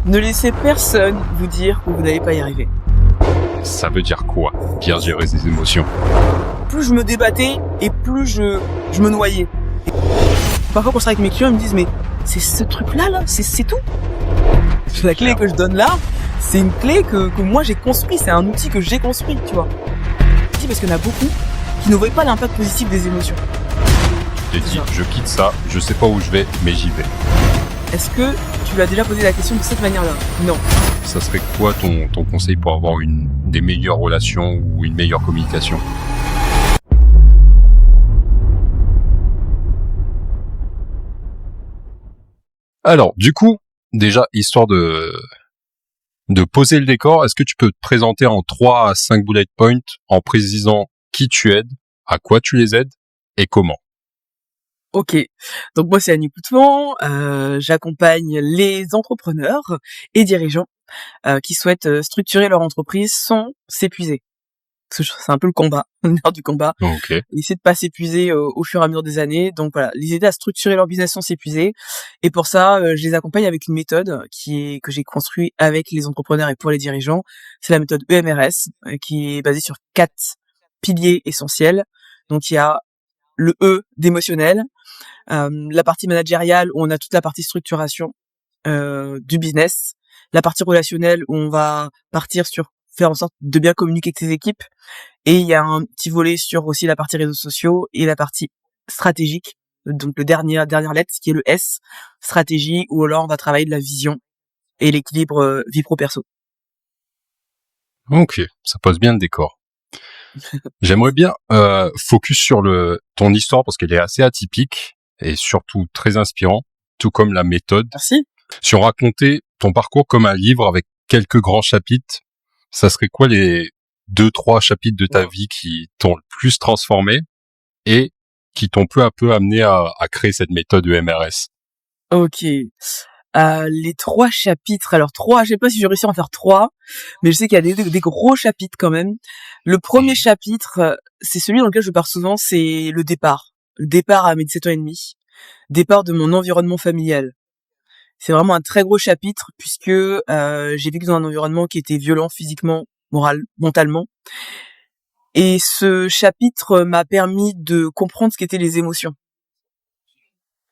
Ne laissez personne vous dire que vous n'allez pas y arriver. Ça veut dire quoi, bien gérer ses émotions? Plus je me débattais et plus je me noyais. Et parfois quand je travaille avec mes clients, ils me disent mais c'est ce truc-là, c'est tout. La clé que je donne là, c'est une clé que moi j'ai construit, c'est un outil que j'ai construit, tu vois. Parce qu'il y en a beaucoup qui ne voient pas l'impact positif des émotions. Tu t'es dit, je quitte ça, je sais pas où je vais, mais j'y vais. Est-ce que tu lui as déjà posé la question de cette manière-là? Non. Ça serait quoi ton conseil pour avoir des meilleures relations ou une meilleure communication? Alors, du coup, déjà, histoire de poser le décor, est-ce que tu peux te présenter en 3 à 5 bullet points en précisant qui tu aides, à quoi tu les aides et comment? Ok, donc moi c'est Annie Coutement, j'accompagne les entrepreneurs et dirigeants qui souhaitent structurer leur entreprise sans s'épuiser. Parce que c'est un peu le combat, le nerf du combat. Ok. Essayer de pas s'épuiser au fur et à mesure des années. Donc voilà, les aider à structurer leur business sans s'épuiser. Et pour ça, je les accompagne avec une méthode que j'ai construite avec les entrepreneurs et pour les dirigeants. C'est la méthode EMRS qui est basée sur 4 piliers essentiels. Donc il y a le E d'émotionnel, la partie managériale où on a toute la partie structuration du business, la partie relationnelle où on va partir sur faire en sorte de bien communiquer avec ses équipes, et il y a un petit volet sur aussi la partie réseaux sociaux et la partie stratégique, donc le dernière lettre qui est le S, stratégie, où là on va travailler de la vision et l'équilibre vie pro perso. Ok, ça pose bien le décor. J'aimerais bien focus sur ton histoire parce qu'elle est assez atypique et surtout très inspirant, tout comme la méthode. Merci. Si on racontait ton parcours comme un livre avec quelques grands chapitres, ça serait quoi les 2-3 chapitres de ta vie qui t'ont le plus transformé et qui t'ont peu à peu amené à créer cette méthode EMRS? Ok. Les 3 chapitres, alors 3, je sais pas si j'ai réussi à en faire 3, mais je sais qu'il y a des gros chapitres quand même. Le premier chapitre, c'est celui dans lequel je pars souvent, c'est le départ. Le départ à mes 17 ans et demi. Départ de mon environnement familial. C'est vraiment un très gros chapitre puisque j'ai vécu dans un environnement qui était violent physiquement, mentalement. Et ce chapitre m'a permis de comprendre ce qu'étaient les émotions.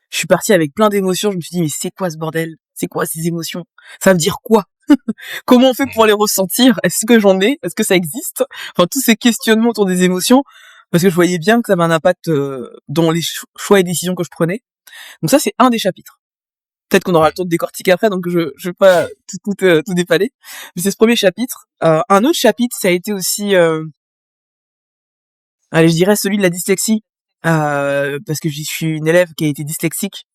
Je suis partie avec plein d'émotions, je me suis dit mais c'est quoi ce bordel? C'est quoi ces émotions? Ça veut dire quoi? Comment on fait pour les ressentir? Est-ce que j'en ai? Est-ce que ça existe? Enfin, tous ces questionnements autour des émotions, parce que je voyais bien que ça avait un impact dans les choix et décisions que je prenais. Donc ça, c'est un des chapitres. Peut-être qu'on aura le temps de décortiquer après, donc je vais pas tout dépaler. Mais c'est ce premier chapitre. Un autre chapitre, ça a été aussi, allez, je dirais celui de la dyslexie, parce que je suis une élève qui a été dyslexique.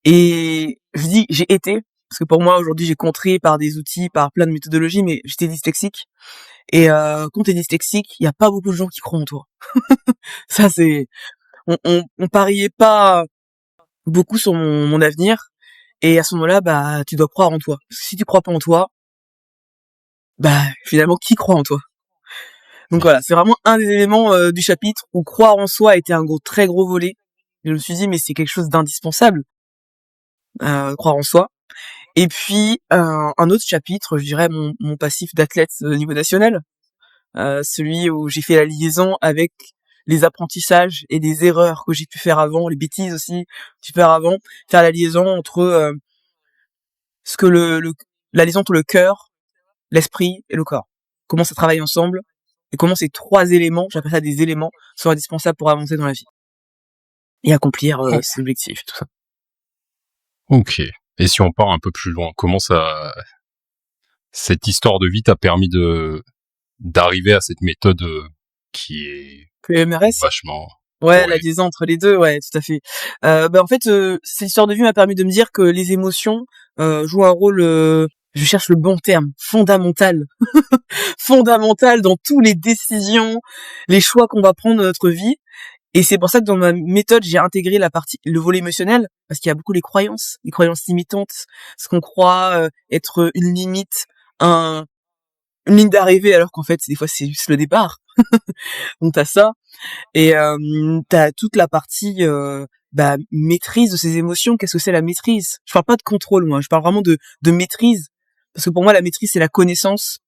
Et je dis j'ai été, parce que pour moi aujourd'hui j'ai contré par des outils, par plein de méthodologies, mais j'étais dyslexique. Et quand t'es dyslexique, il y a pas beaucoup de gens qui croient en toi. Ça c'est, on pariait pas beaucoup sur mon avenir. Et à ce moment-là, bah tu dois croire en toi. Parce que si tu crois pas en toi, bah finalement qui croit en toi? Donc voilà, c'est vraiment un des éléments du chapitre où croire en soi a été un très gros volet. Et je me suis dit mais c'est quelque chose d'indispensable, croire en soi. Et puis un autre chapitre, je dirais mon passif d'athlète au niveau national, celui où j'ai fait la liaison avec les apprentissages et les erreurs que j'ai pu faire avant, les bêtises aussi que j'ai pu faire avant, faire la liaison entre ce que la liaison entre le cœur, l'esprit et le corps. Comment ça travaille ensemble et comment ces 3 éléments, j'appelle ça des éléments, sont indispensables pour avancer dans la vie et accomplir ses objectifs, tout ça. Ok. Et si on part un peu plus loin, comment cette histoire de vie t'a permis d'arriver à cette méthode qui est PMRS? vachement... Ouais, la liaison entre les deux, ouais, tout à fait. En fait, cette histoire de vie m'a permis de me dire que les émotions jouent un rôle, je cherche le bon terme, fondamental, fondamental dans tous les décisions, les choix qu'on va prendre dans notre vie. Et c'est pour ça que dans ma méthode, j'ai intégré le volet émotionnel, parce qu'il y a beaucoup les croyances limitantes, ce qu'on croit être une limite, une ligne d'arrivée, alors qu'en fait, des fois, c'est juste le départ. Donc t'as ça. Et t'as toute la partie maîtrise de ses émotions. Qu'est-ce que c'est la maîtrise? Je parle pas de contrôle, moi. Je parle vraiment de maîtrise. Parce que pour moi, la maîtrise, c'est la connaissance.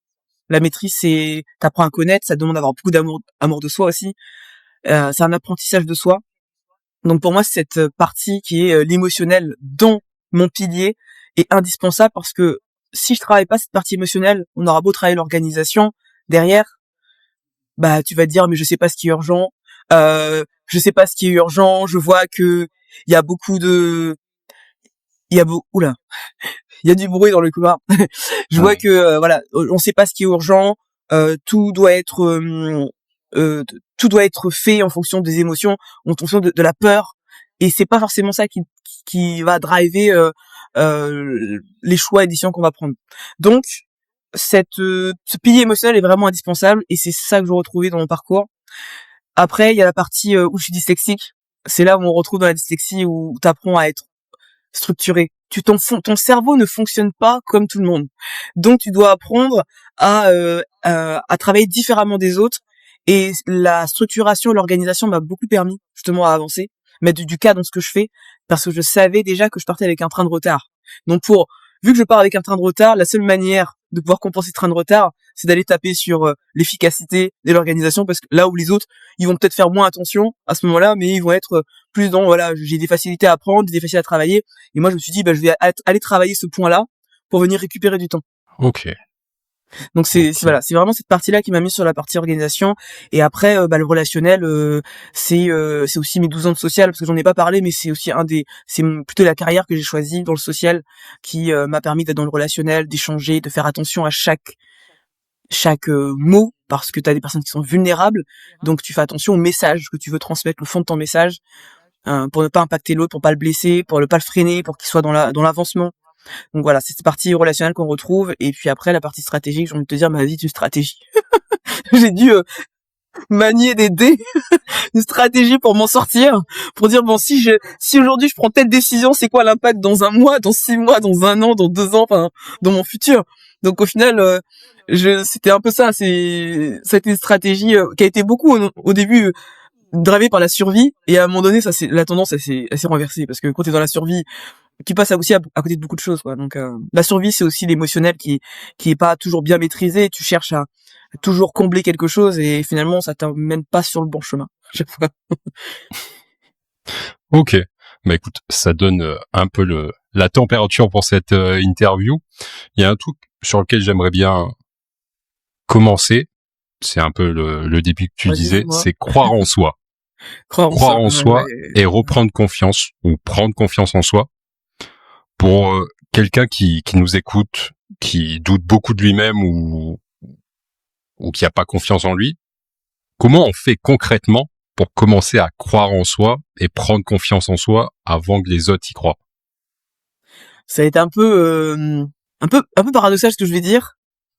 La maîtrise, c'est t'apprends à connaître. Ça demande d'avoir beaucoup amour de soi aussi. C'est un apprentissage de soi. Donc pour moi, cette partie qui est l'émotionnel dans mon pilier est indispensable, parce que si je travaille pas cette partie émotionnelle, on aura beau travailler l'organisation derrière, tu vas te dire mais je sais pas ce qui est urgent, je sais pas ce qui est urgent, je vois que il y a beaucoup de oula, il y a du bruit dans le couloir. Je vois que voilà, on sait pas ce qui est urgent, tout doit être tout doit être fait en fonction des émotions, en fonction de la peur, et c'est pas forcément ça qui va driver les choix et décisions qu'on va prendre. Donc ce pilier émotionnel est vraiment indispensable, et c'est ça que je retrouvais dans mon parcours. Après, il y a la partie où je suis dyslexique. C'est là où on retrouve dans la dyslexie, où t'apprends à être structuré. Ton cerveau ne fonctionne pas comme tout le monde. Donc tu dois apprendre à travailler différemment des autres, et la structuration, l'organisation m'a beaucoup permis justement à avancer, mettre du cadre dans ce que je fais, parce que je savais déjà que je partais avec un train de retard. Donc vu que je pars avec un train de retard, la seule manière de pouvoir compenser ce train de retard, c'est d'aller taper sur l'efficacité de l'organisation, parce que là où les autres, ils vont peut-être faire moins attention à ce moment-là, mais ils vont être plus dans, voilà, j'ai des facilités à apprendre, des facilités à travailler, et moi je me suis dit, je vais aller travailler ce point-là pour venir récupérer du temps. Ok. Donc c'est vraiment cette partie-là qui m'a mis sur la partie organisation. Et après le relationnel, c'est aussi mes 12 ans de social, parce que j'en ai pas parlé, mais c'est aussi c'est plutôt la carrière que j'ai choisie dans le social qui m'a permis d'être dans le relationnel, d'échanger, de faire attention à chaque mot, parce que tu as des personnes qui sont vulnérables, donc tu fais attention au message que tu veux transmettre, le fond de ton message, pour ne pas impacter l'autre, pour pas le blesser, pour ne pas le freiner, pour qu'il soit dans l'avancement. Donc voilà, c'est cette partie relationnelle qu'on retrouve. Et puis après, la partie stratégique, j'ai envie de te dire, ma vie est une stratégie. J'ai dû manier des dés, une stratégie pour m'en sortir, pour dire, bon, si aujourd'hui je prends telle décision, c'est quoi l'impact dans 1 mois, dans 6 mois, dans 1 an, dans 2 ans, enfin, dans mon futur. Donc au final, c'était un peu ça. C'était une stratégie qui a été beaucoup au début drivée par la survie, et à un moment donné, la tendance elle s'est renversée, parce que quand t'es dans la survie, qui passe aussi à côté de beaucoup de choses, quoi. Donc la survie, c'est aussi l'émotionnel qui est pas toujours bien maîtrisé. Tu cherches à toujours combler quelque chose, et finalement ça t'emmène pas sur le bon chemin à chaque fois. Ok. Écoute, ça donne un peu la température pour cette interview. Il y a un truc sur lequel j'aimerais bien commencer. C'est un peu le début que tu disais, c'est croire en soi. Croire en soi et reprendre confiance, ou prendre confiance en soi. Pour quelqu'un qui nous écoute, qui doute beaucoup de lui-même, ou qui a pas confiance en lui, comment on fait concrètement pour commencer à croire en soi et prendre confiance en soi avant que les autres y croient? Ça a été un peu paradoxal ce que je vais dire,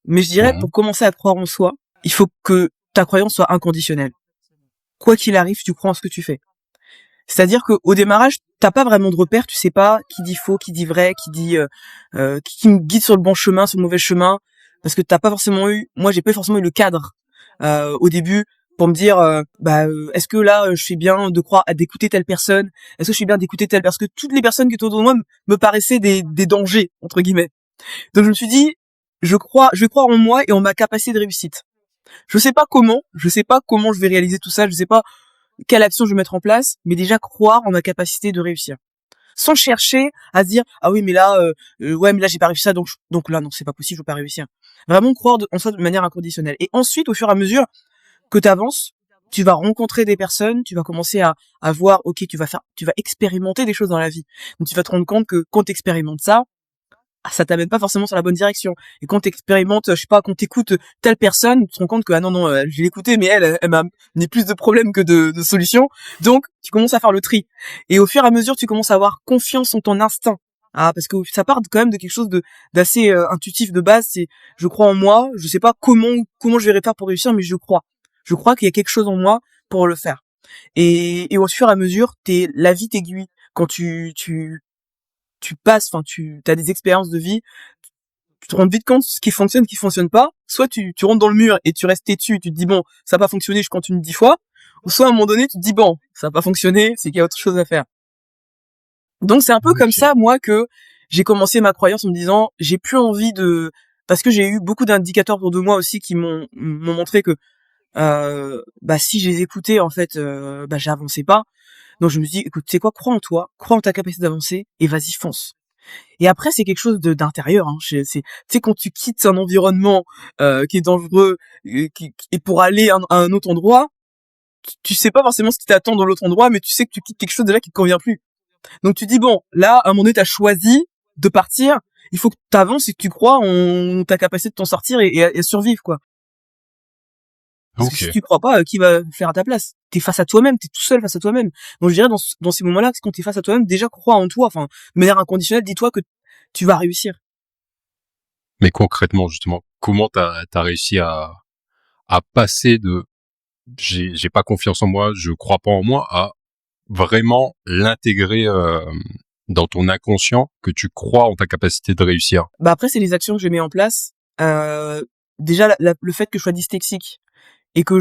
mais je dirais, pour commencer à croire en soi, il faut que ta croyance soit inconditionnelle. Quoi qu'il arrive, tu crois en ce que tu fais. C'est-à-dire que au démarrage, t'as pas vraiment de repère, tu sais pas qui dit faux, qui dit vrai, qui me guide sur le bon chemin, sur le mauvais chemin, parce que moi j'ai pas forcément eu le cadre au début pour me dire est-ce que là je fais bien d'écouter telle personne, est-ce que je fais bien d'écouter telle, parce que toutes les personnes qui étaient autour de moi me paraissaient des dangers entre guillemets. Donc je me suis dit, je vais croire en moi et en ma capacité de réussite. Je sais pas comment je vais réaliser tout ça, je sais pas quelle action je vais mettre en place, mais déjà croire en ma capacité de réussir, sans chercher à se dire ah oui mais là mais là j'ai pas réussi ça, donc là non, c'est pas possible, je vais pas réussir. Vraiment croire en soi de manière inconditionnelle. Et ensuite, au fur et à mesure que tu avances, tu vas rencontrer des personnes, tu vas commencer à voir, ok, tu vas expérimenter des choses dans la vie. Donc tu vas te rendre compte que quand tu expérimentes ça t'amène pas forcément sur la bonne direction. Et quand t'expérimentes, je sais pas, quand t'écoutes telle personne, tu te rends compte que non, je l'ai écoutée, mais elle m'a amené plus de problèmes que de solutions. Donc tu commences à faire le tri. Et au fur et à mesure, tu commences à avoir confiance en ton instinct. Parce que ça part quand même de quelque chose d'assez intuitif de base. C'est je crois en moi, je sais pas comment je vais faire pour réussir, mais je crois. Je crois qu'il y a quelque chose en moi pour le faire. Et au fur et à mesure, la vie t'aiguille. Quand tu passes, enfin t'as des expériences de vie, tu te rends vite compte ce qui fonctionne pas. Soit tu rentres dans le mur et tu restes têtu, tu te dis bon, ça a pas fonctionné, je continue 10 fois. Ou soit à un moment donné, tu te dis bon, ça a pas fonctionné, c'est qu'il y a autre chose à faire. Donc c'est un peu comme Ok. ça, moi, que j'ai commencé ma croyance en me disant, j'ai plus envie de, parce que j'ai eu beaucoup d'indicateurs autour de moi aussi qui m'ont montré que, bah, si je les écoutais, en fait, bah, j'avançais pas. Donc je me suis dit, écoute, tu sais quoi, crois en toi, crois en ta capacité d'avancer, et vas-y, fonce. Et après, c'est quelque chose d'intérieur, hein. Tu sais, quand tu quittes un environnement, qui est dangereux, et pour aller à un autre endroit, tu sais pas forcément ce qui t'attend dans l'autre endroit, mais tu sais que tu quittes quelque chose déjà qui te convient plus. Donc tu dis bon, là, à un moment donné, t'as choisi de partir. Il faut que t'avances et que tu crois en ta capacité de t'en sortir et survivre, quoi. Parce que Ok. si tu crois pas, qui va le faire à ta place? T'es face à toi-même, t'es tout seul face à toi-même. Donc je dirais dans ces moments-là, quand t'es face à toi-même, déjà crois en toi. Enfin, de manière inconditionnelle, dis-toi que tu vas réussir. Mais concrètement, justement, comment t'as réussi à passer de j'ai pas confiance en moi, je crois pas en moi, à vraiment l'intégrer dans ton inconscient que tu crois en ta capacité de réussir. Bah après, c'est les actions que je mets en place. Déjà, le fait que je sois dyslexique et que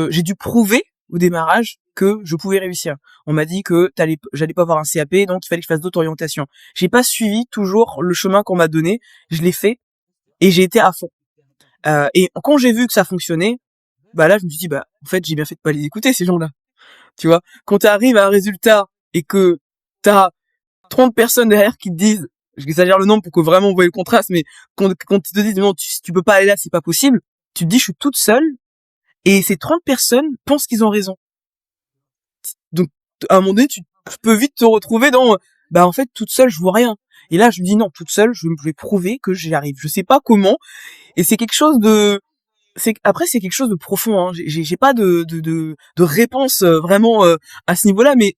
j'ai dû prouver au démarrage que je pouvais réussir. On m'a dit que j'allais pas avoir un CAP, donc il fallait que je fasse d'autres orientations. J'ai pas suivi toujours le chemin qu'on m'a donné, je l'ai fait et j'ai été à fond. Et quand j'ai vu que ça fonctionnait, bah là je me suis dit bah en fait j'ai bien fait de pas les écouter ces gens-là. Tu vois, quand tu arrives à un résultat et que t'as 30 personnes derrière qui te disent, j'exagère le nombre pour que vraiment vous voyez le contraste, mais quand ils te disent non tu peux pas aller là, c'est pas possible, tu te dis je suis toute seule et ces 30 personnes pensent qu'ils ont raison. Donc, à un moment donné, tu peux vite te retrouver dans, bah, en fait, toute seule, je vois rien. Et là, je me dis non, toute seule, je vais prouver que j'y arrive. Je sais pas comment. Et c'est quelque chose après, c'est quelque chose de profond, hein. J'ai pas de réponse, vraiment, à ce niveau-là, mais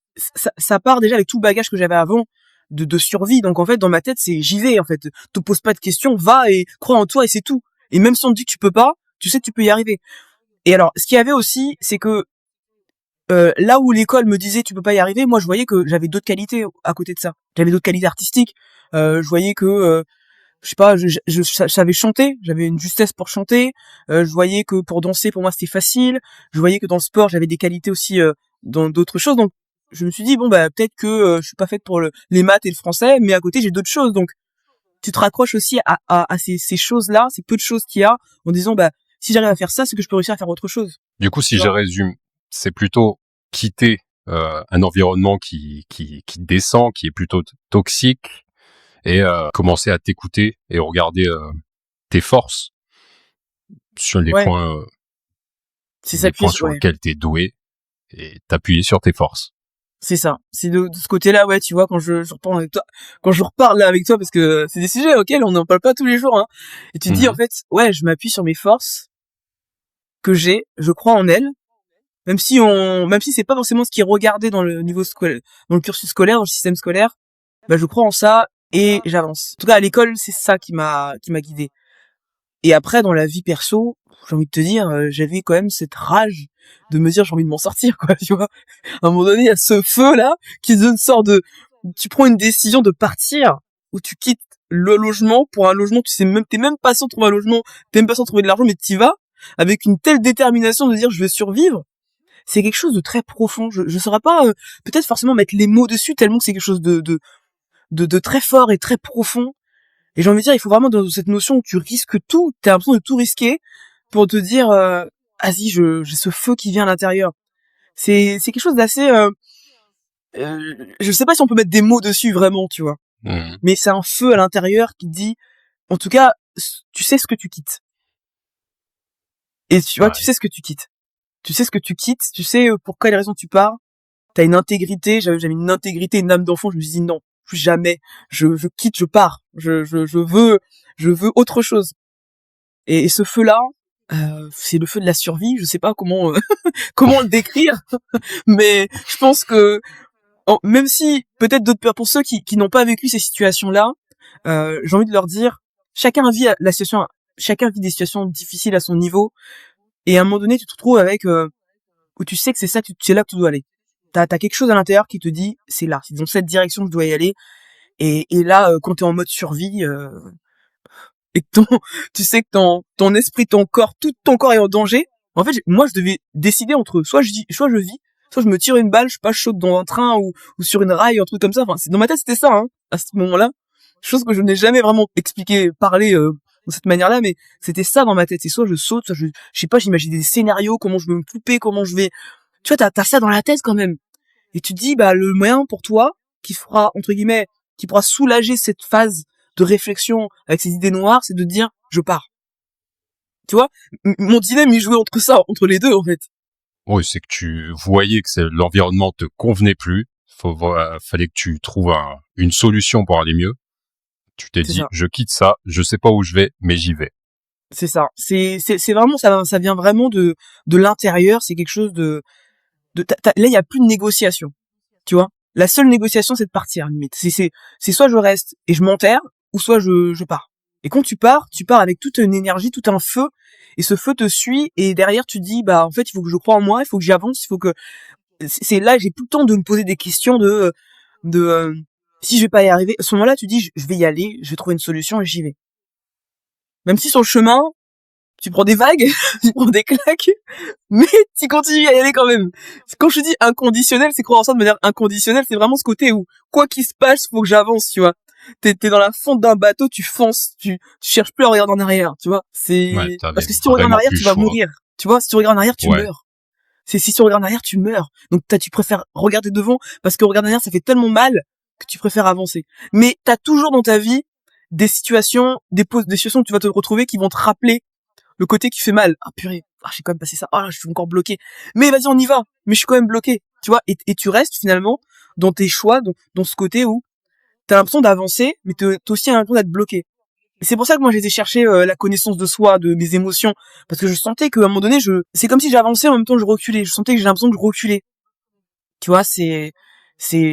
ça part déjà avec tout le bagage que j'avais avant de survie. Donc, en fait, dans ma tête, c'est j'y vais, en fait. Te pose pas de questions, va et crois en toi et c'est tout. Et même si on te dit que tu peux pas, tu sais que tu peux y arriver. Et alors, ce qu'il y avait aussi, c'est que là où l'école me disait tu peux pas y arriver, moi je voyais que j'avais d'autres qualités à côté de ça. J'avais d'autres qualités artistiques. Je voyais que je sais pas, je savais chanter, j'avais une justesse pour chanter. Je voyais que pour danser pour moi c'était facile. Je voyais que dans le sport j'avais des qualités aussi dans d'autres choses. Donc je me suis dit bon bah peut-être que je suis pas faite pour les maths et le français, mais à côté j'ai d'autres choses. Donc tu te raccroches aussi à ces choses là, ces peu de choses qu'il y a, en disant bah si j'arrive à faire ça, c'est que je peux réussir à faire autre chose. Du coup, Tu si je vois. résume, c'est plutôt quitter un environnement qui descend, qui est plutôt toxique, et commencer à t'écouter et regarder tes forces sur Ouais, c'est les s'appuyer points sur sur ouais. lesquels t'es doué et t'appuyer sur tes forces. C'est ça. C'est de ce côté-là, ouais, tu vois, je reparle avec toi, quand je reparle là avec toi, parce que c'est des sujets auxquels on n'en parle pas tous les jours, hein. Et tu te dis, en Mhm. fait, ouais, je m'appuie sur mes forces que j'ai, je crois en elles, même si c'est pas forcément ce qui est regardé dans le niveau scolaire, dans le cursus scolaire, dans le système scolaire, bah, je crois en ça et j'avance. En tout cas, à l'école, c'est ça qui m'a guidé. Et après, dans la vie perso, j'ai envie de te dire, j'avais quand même cette rage de me dire, j'ai envie de m'en sortir, quoi, tu vois. À un moment donné, il y a ce feu-là qui donne une sorte de, tu prends une décision de partir, ou tu quittes le logement pour un logement, t'es même pas sans trouver un logement, t'es même pas sans trouver de l'argent, mais t'y vas, avec une telle détermination de dire, je vais survivre. C'est quelque chose de très profond. Je saurais pas, peut-être forcément mettre les mots dessus, tellement que c'est quelque chose de très fort et très profond. Et j'ai envie de dire, il faut vraiment dans cette notion où tu risques tout, t'as l'impression de tout risquer pour te dire, vas-y, j'ai ce feu qui vient à l'intérieur. C'est quelque chose d'assez, je sais pas si on peut mettre des mots dessus vraiment, tu vois. Mhm. Mais c'est un feu à l'intérieur qui te dit, en tout cas, tu sais ce que tu quittes. Et tu vois, tu Ouais. sais ce que tu quittes. Tu sais ce que tu quittes, tu sais pour quelle raison tu pars. T'as une intégrité, j'avais une intégrité, une âme d'enfant, je me suis dit non, plus jamais. Je quitte, je pars. Je veux autre chose. Et ce feu-là, c'est le feu de la survie. Je sais pas comment comment le décrire, mais je pense que même si peut-être pour ceux qui n'ont pas vécu ces situations-là, j'ai envie de leur dire, chacun vit la situation, chacun vit des situations difficiles à son niveau, et à un moment donné, tu te retrouves avec où tu sais que c'est là que tu dois aller. T'as quelque chose à l'intérieur qui te dit, c'est là, c'est dans cette direction que je dois y aller. Et là, quand t'es en mode survie, et que tu sais que ton esprit, ton corps, tout ton corps est en danger. En fait, moi, je devais décider entre soit je vis, soit je me tire une balle, je suis pas chaude dans un train ou sur une rail, un truc comme ça. Enfin, dans ma tête, c'était ça, hein, à ce moment-là. Chose que je n'ai jamais vraiment parlé de cette manière-là, mais c'était ça dans ma tête. C'est soit je saute, soit je sais pas, j'imagine des scénarios, comment je vais me couper, comment je vais, tu vois, t'as ça dans la tête quand même. Et tu te dis, bah, le moyen pour toi, qui fera, entre guillemets, qui pourra soulager cette phase de réflexion avec ces idées noires, c'est de dire, je pars. Tu vois, mon dilemme, il jouait entre les deux, en fait. Oui, c'est que tu voyais que l'environnement te convenait plus. Fallait que tu trouves une solution pour aller mieux. Tu t'es dit, je quitte ça, je sais pas où je vais, mais j'y vais. C'est ça. C'est vraiment, ça vient vraiment de l'intérieur. C'est quelque chose là, il y a plus de négociation. Tu vois? La seule négociation, c'est de partir, limite. C'est soit je reste et je m'enterre, ou soit je pars. Et quand tu pars avec toute une énergie, tout un feu, et ce feu te suit, et derrière tu dis, bah, en fait, il faut que je croie en moi, il faut que j'avance, il faut que, c'est là, j'ai plus le temps de me poser des questions de si je vais pas y arriver. À ce moment-là, tu dis, je vais y aller, je vais trouver une solution et j'y vais. Même si sur le chemin, tu prends des vagues, tu prends des claques, mais tu continues à y aller quand même. Quand je dis inconditionnel, c'est croire en ça de manière inconditionnelle, c'est vraiment ce côté où, quoi qu'il se passe, faut que j'avance, tu vois. T'es dans la fente d'un bateau, tu fonces, tu cherches plus à regarder en arrière, tu vois. Parce que si tu regardes en arrière, tu vas mourir. Tu vois, si tu regardes en arrière, tu meurs. Si tu regardes en arrière, tu meurs. Donc tu préfères regarder devant, parce que regarder en arrière, ça fait tellement mal que tu préfères avancer. Mais t'as toujours dans ta vie des situations où tu vas te retrouver qui vont te rappeler le côté qui fait mal. Ah purée, j'ai quand même passé ça. Ah, je suis encore bloqué. Mais vas-y, on y va. Mais je suis quand même bloqué. Tu vois, et tu restes finalement dans tes choix, dans ce côté où t'as l'impression d'avancer, mais t'as aussi l'impression d'être bloqué. Et c'est pour ça que moi j'ai été chercher la connaissance de soi, de mes émotions, parce que je sentais qu'à un moment donné, c'est comme si j'avançais en même temps que je reculais. Je sentais que j'ai l'impression que je reculais. Tu vois,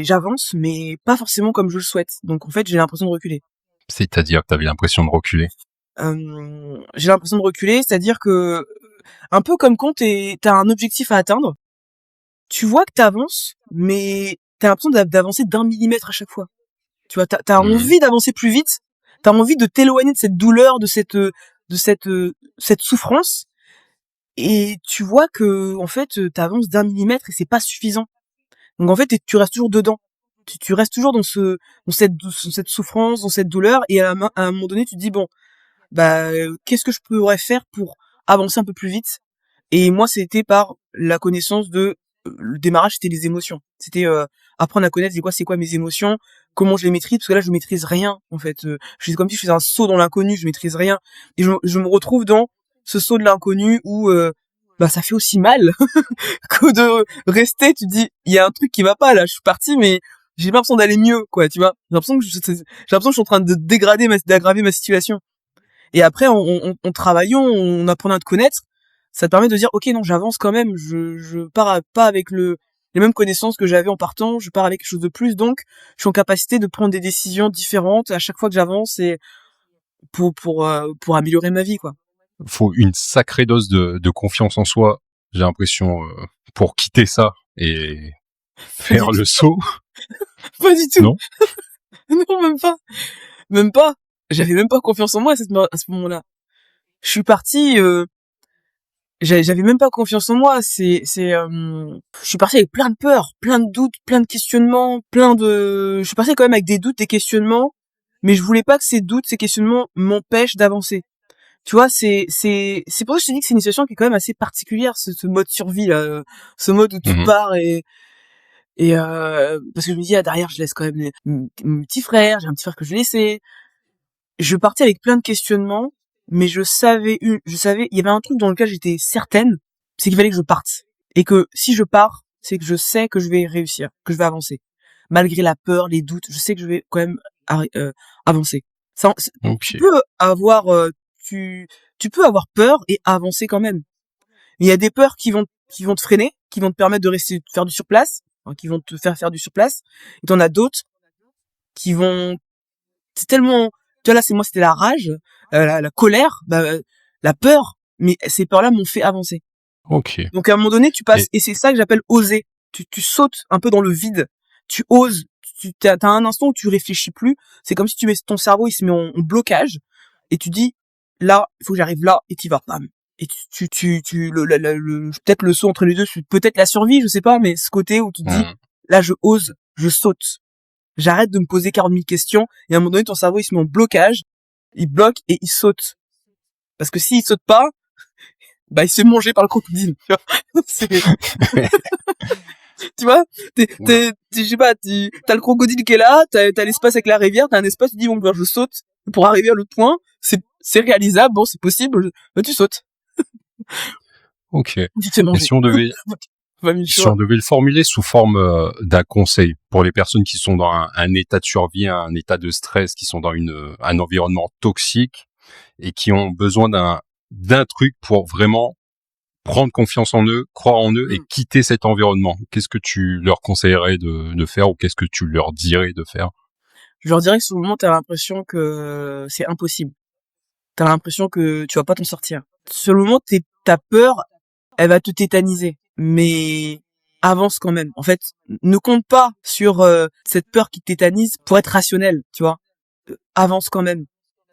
j'avance, mais pas forcément comme je le souhaite. Donc en fait, j'ai l'impression de reculer. C'est-à-dire que t'avais l'impression de reculer. J'ai l'impression de reculer, c'est-à-dire que un peu comme quand t'as un objectif à atteindre, tu vois que t'avances, mais t'as l'impression d'avancer d'1 millimètre à chaque fois. Tu vois, t'as envie d'avancer plus vite, t'as envie de t'éloigner de cette douleur, de cette souffrance, et tu vois que en fait t'avances d'1 millimètre et c'est pas suffisant. Donc en fait tu restes toujours dedans. Tu restes toujours dans cette souffrance, dans cette douleur, et à un moment donné tu te dis bon, bah qu'est-ce que je pourrais faire pour avancer un peu plus vite. Et moi c'était par la connaissance de le démarrage, c'était les émotions, c'était apprendre à connaître c'est quoi mes émotions, comment je les maîtrise, parce que là je maîtrise rien en fait. Je fais comme si je faisais un saut dans l'inconnu, je maîtrise rien, et je me retrouve dans ce saut de l'inconnu où bah ça fait aussi mal que de rester. Tu te dis il y a un truc qui va pas là, je suis parti mais j'ai pas l'impression d'aller mieux, quoi, tu vois. J'ai l'impression que je suis en train de d'aggraver ma situation. Et après, en travaillant, en apprenant à te connaître, ça te permet de dire, ok, non, j'avance quand même, je pars pas avec les mêmes connaissances que j'avais en partant, je pars avec quelque chose de plus, donc je suis en capacité de prendre des décisions différentes à chaque fois que j'avance, et pour améliorer ma vie, quoi. Faut une sacrée dose de confiance en soi, j'ai l'impression, pour quitter ça et faire le saut. Pas du tout. Non. Non, même pas. Même pas. J'avais même pas confiance en moi à ce moment-là. Je suis parti, j'avais même pas confiance en moi. Je suis parti avec plein de peurs, plein de doutes, plein de questionnements, je suis parti quand même avec des doutes, des questionnements, mais je voulais pas que ces doutes, ces questionnements m'empêchent d'avancer. Tu vois, c'est pour ça que je te dis que c'est une situation qui est quand même assez particulière, ce mode survie là, ce mode où tu pars parce que je me dis derrière je laisse quand même mon petit frère, j'ai un petit frère que je laissais. Je partais avec plein de questionnements, mais je savais, il y avait un truc dans lequel j'étais certaine, c'est qu'il fallait que je parte. Et que si je pars, c'est que je sais que je vais réussir, que je vais avancer. Malgré la peur, les doutes, je sais que je vais quand même avancer. Tu peux avoir, tu peux avoir peur et avancer quand même. Mais il y a des peurs qui vont te freiner, qui vont te permettre de rester, de faire du surplace, qui vont te faire du surplace. Et t'en as d'autres qui vont, c'est tellement, tu vois, là, c'était la rage, la colère, la peur, mais ces peurs-là m'ont fait avancer. Ok. Donc, à un moment donné, tu passes, et c'est ça que j'appelle oser. Tu sautes un peu dans le vide. Tu oses. T'as un instant où tu réfléchis plus. C'est comme si ton cerveau, il se met en blocage, et tu dis, là, il faut que j'arrive là, et t'y vas, bam. et peut-être le saut entre les deux, peut-être la survie, je sais pas, mais ce côté où tu te dis, là, je ose, je saute. J'arrête de me poser 40 000 questions, et à un moment donné, ton cerveau, il se met en blocage, il bloque et il saute. Parce que s'il saute pas, bah, il se fait manger par le crocodile, tu vois. Tu vois, je sais pas, t'as le crocodile qui est là, t'as l'espace avec la rivière, t'as un espace, tu dis, bon, ben, je saute pour arriver à l'autre point, c'est réalisable, bon, c'est possible, bah, tu sautes. Ok. Tu te fais Et manger. si on devait le formuler sous forme d'un conseil pour les personnes qui sont dans un état de survie, un état de stress, qui sont dans un environnement toxique et qui ont besoin d'un truc pour vraiment prendre confiance en eux, croire en eux et quitter cet environnement, qu'est-ce que tu leur conseillerais de faire ou qu'est-ce que tu leur dirais de faire? Je leur dirais que sur le moment, t'as l'impression que c'est impossible. T'as l'impression que tu vas pas t'en sortir. Sur le moment, ta peur, elle va te tétaniser. Mais avance quand même. En fait, ne compte pas sur cette peur qui te tétanise pour être rationnel, tu vois. Avance quand même.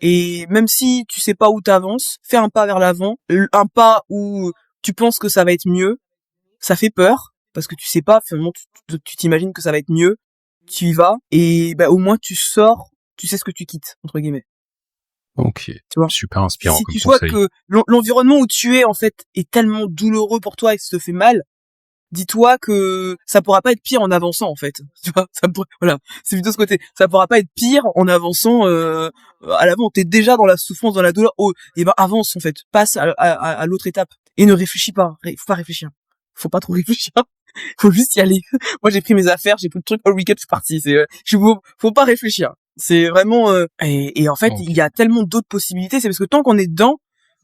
Et même si tu sais pas où t'avances, fais un pas vers l'avant, un pas où tu penses que ça va être mieux. Ça fait peur parce que tu sais pas, finalement, tu t'imagines que ça va être mieux. Tu y vas et bah, au moins tu sors, tu sais ce que tu quittes entre guillemets. Ok, Tu vois. super inspirant Si comme tu vois conseil. que l'environnement où tu es en fait est tellement douloureux pour toi et que ça te fait mal, dis-toi que ça pourra pas être pire en avançant en fait. Tu vois, voilà, c'est plutôt ce côté. Ça pourra pas être pire en avançant à l'avant. T'es déjà dans la souffrance, dans la douleur. Oh, et ben avance en fait, passe à l'autre étape et ne réfléchis pas. Faut pas réfléchir. Faut pas trop réfléchir. Faut juste y aller. Moi j'ai pris mes affaires, j'ai pris le truc all week-end, je suis parti. Faut pas réfléchir. C'est vraiment et en fait il y a tellement d'autres possibilités. C'est parce que tant qu'on est dedans,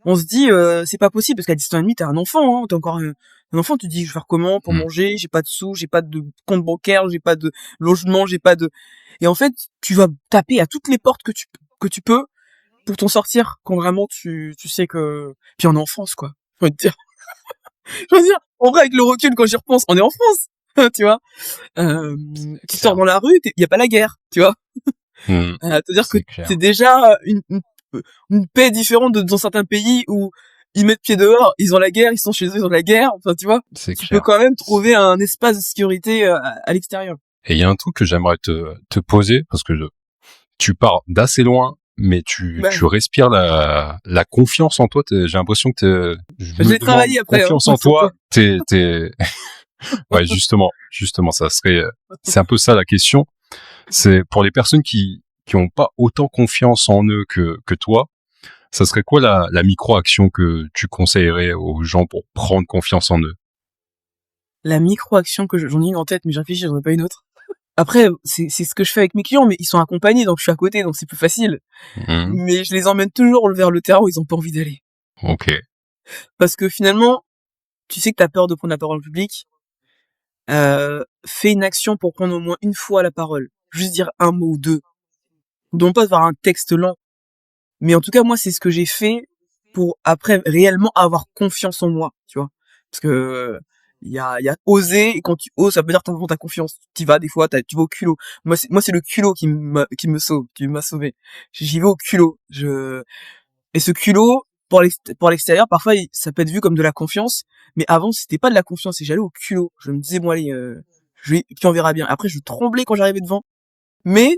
on se dit c'est pas possible parce qu'à 17 ans et demi t'es un enfant, hein, t'es encore un enfant. Tu te dis je vais faire comment pour manger, j'ai pas de sous, j'ai pas de compte bancaire, j'ai pas de logement, j'ai pas de et en fait tu vas taper à toutes les portes que tu peux pour t'en sortir quand vraiment tu sais que puis en enfance quoi. Faut te dire. Je veux dire, en vrai, avec le recul, quand j'y repense, on est en France, tu vois. Tu sors dans la rue, y a pas la guerre, tu vois. C'est-à-dire que c'est déjà une paix différente dans certains pays où ils mettent pied dehors, ils ont la guerre, ils sont chez eux, ils ont la guerre. Enfin, tu vois. Tu peux quand même trouver un espace de sécurité à l'extérieur. Et il y a un truc que j'aimerais te poser parce que tu pars d'assez loin. Mais tu respires la confiance en toi. J'ai l'impression que je vais travailler après. Confiance en toi. Ouais, justement, c'est un peu ça la question. C'est pour les personnes qui ont pas autant confiance en eux que toi. Ça serait quoi la micro-action que tu conseillerais aux gens pour prendre confiance en eux? La micro-action que j'en ai une en tête, mais j'en réfléchis, j'en ai pas une autre. Après, c'est ce que je fais avec mes clients, mais ils sont accompagnés, donc je suis à côté, donc c'est plus facile. Mais je les emmène toujours vers le terrain où ils ont pas envie d'aller. Ok. Parce que finalement, tu sais que t'as peur de prendre la parole en public. Fais une action pour prendre au moins une fois la parole. Juste dire un mot ou deux. Donc pas faire un texte lent. Mais en tout cas, moi, c'est ce que j'ai fait pour après réellement avoir confiance en moi, tu vois. Parce que il y a oser, et quand tu oses, ça veut dire t'en ta confiance. Tu vas des fois, tu vas au culot. Moi c'est le culot qui me sauve, qui m'a sauvé. J'y vais au culot. Et ce culot pour l'extérieur, parfois ça peut être vu comme de la confiance, mais avant c'était pas de la confiance, et j'allais au culot. Je me disais bon allez, et puis on verra bien. Après je tremblais quand j'arrivais devant. Mais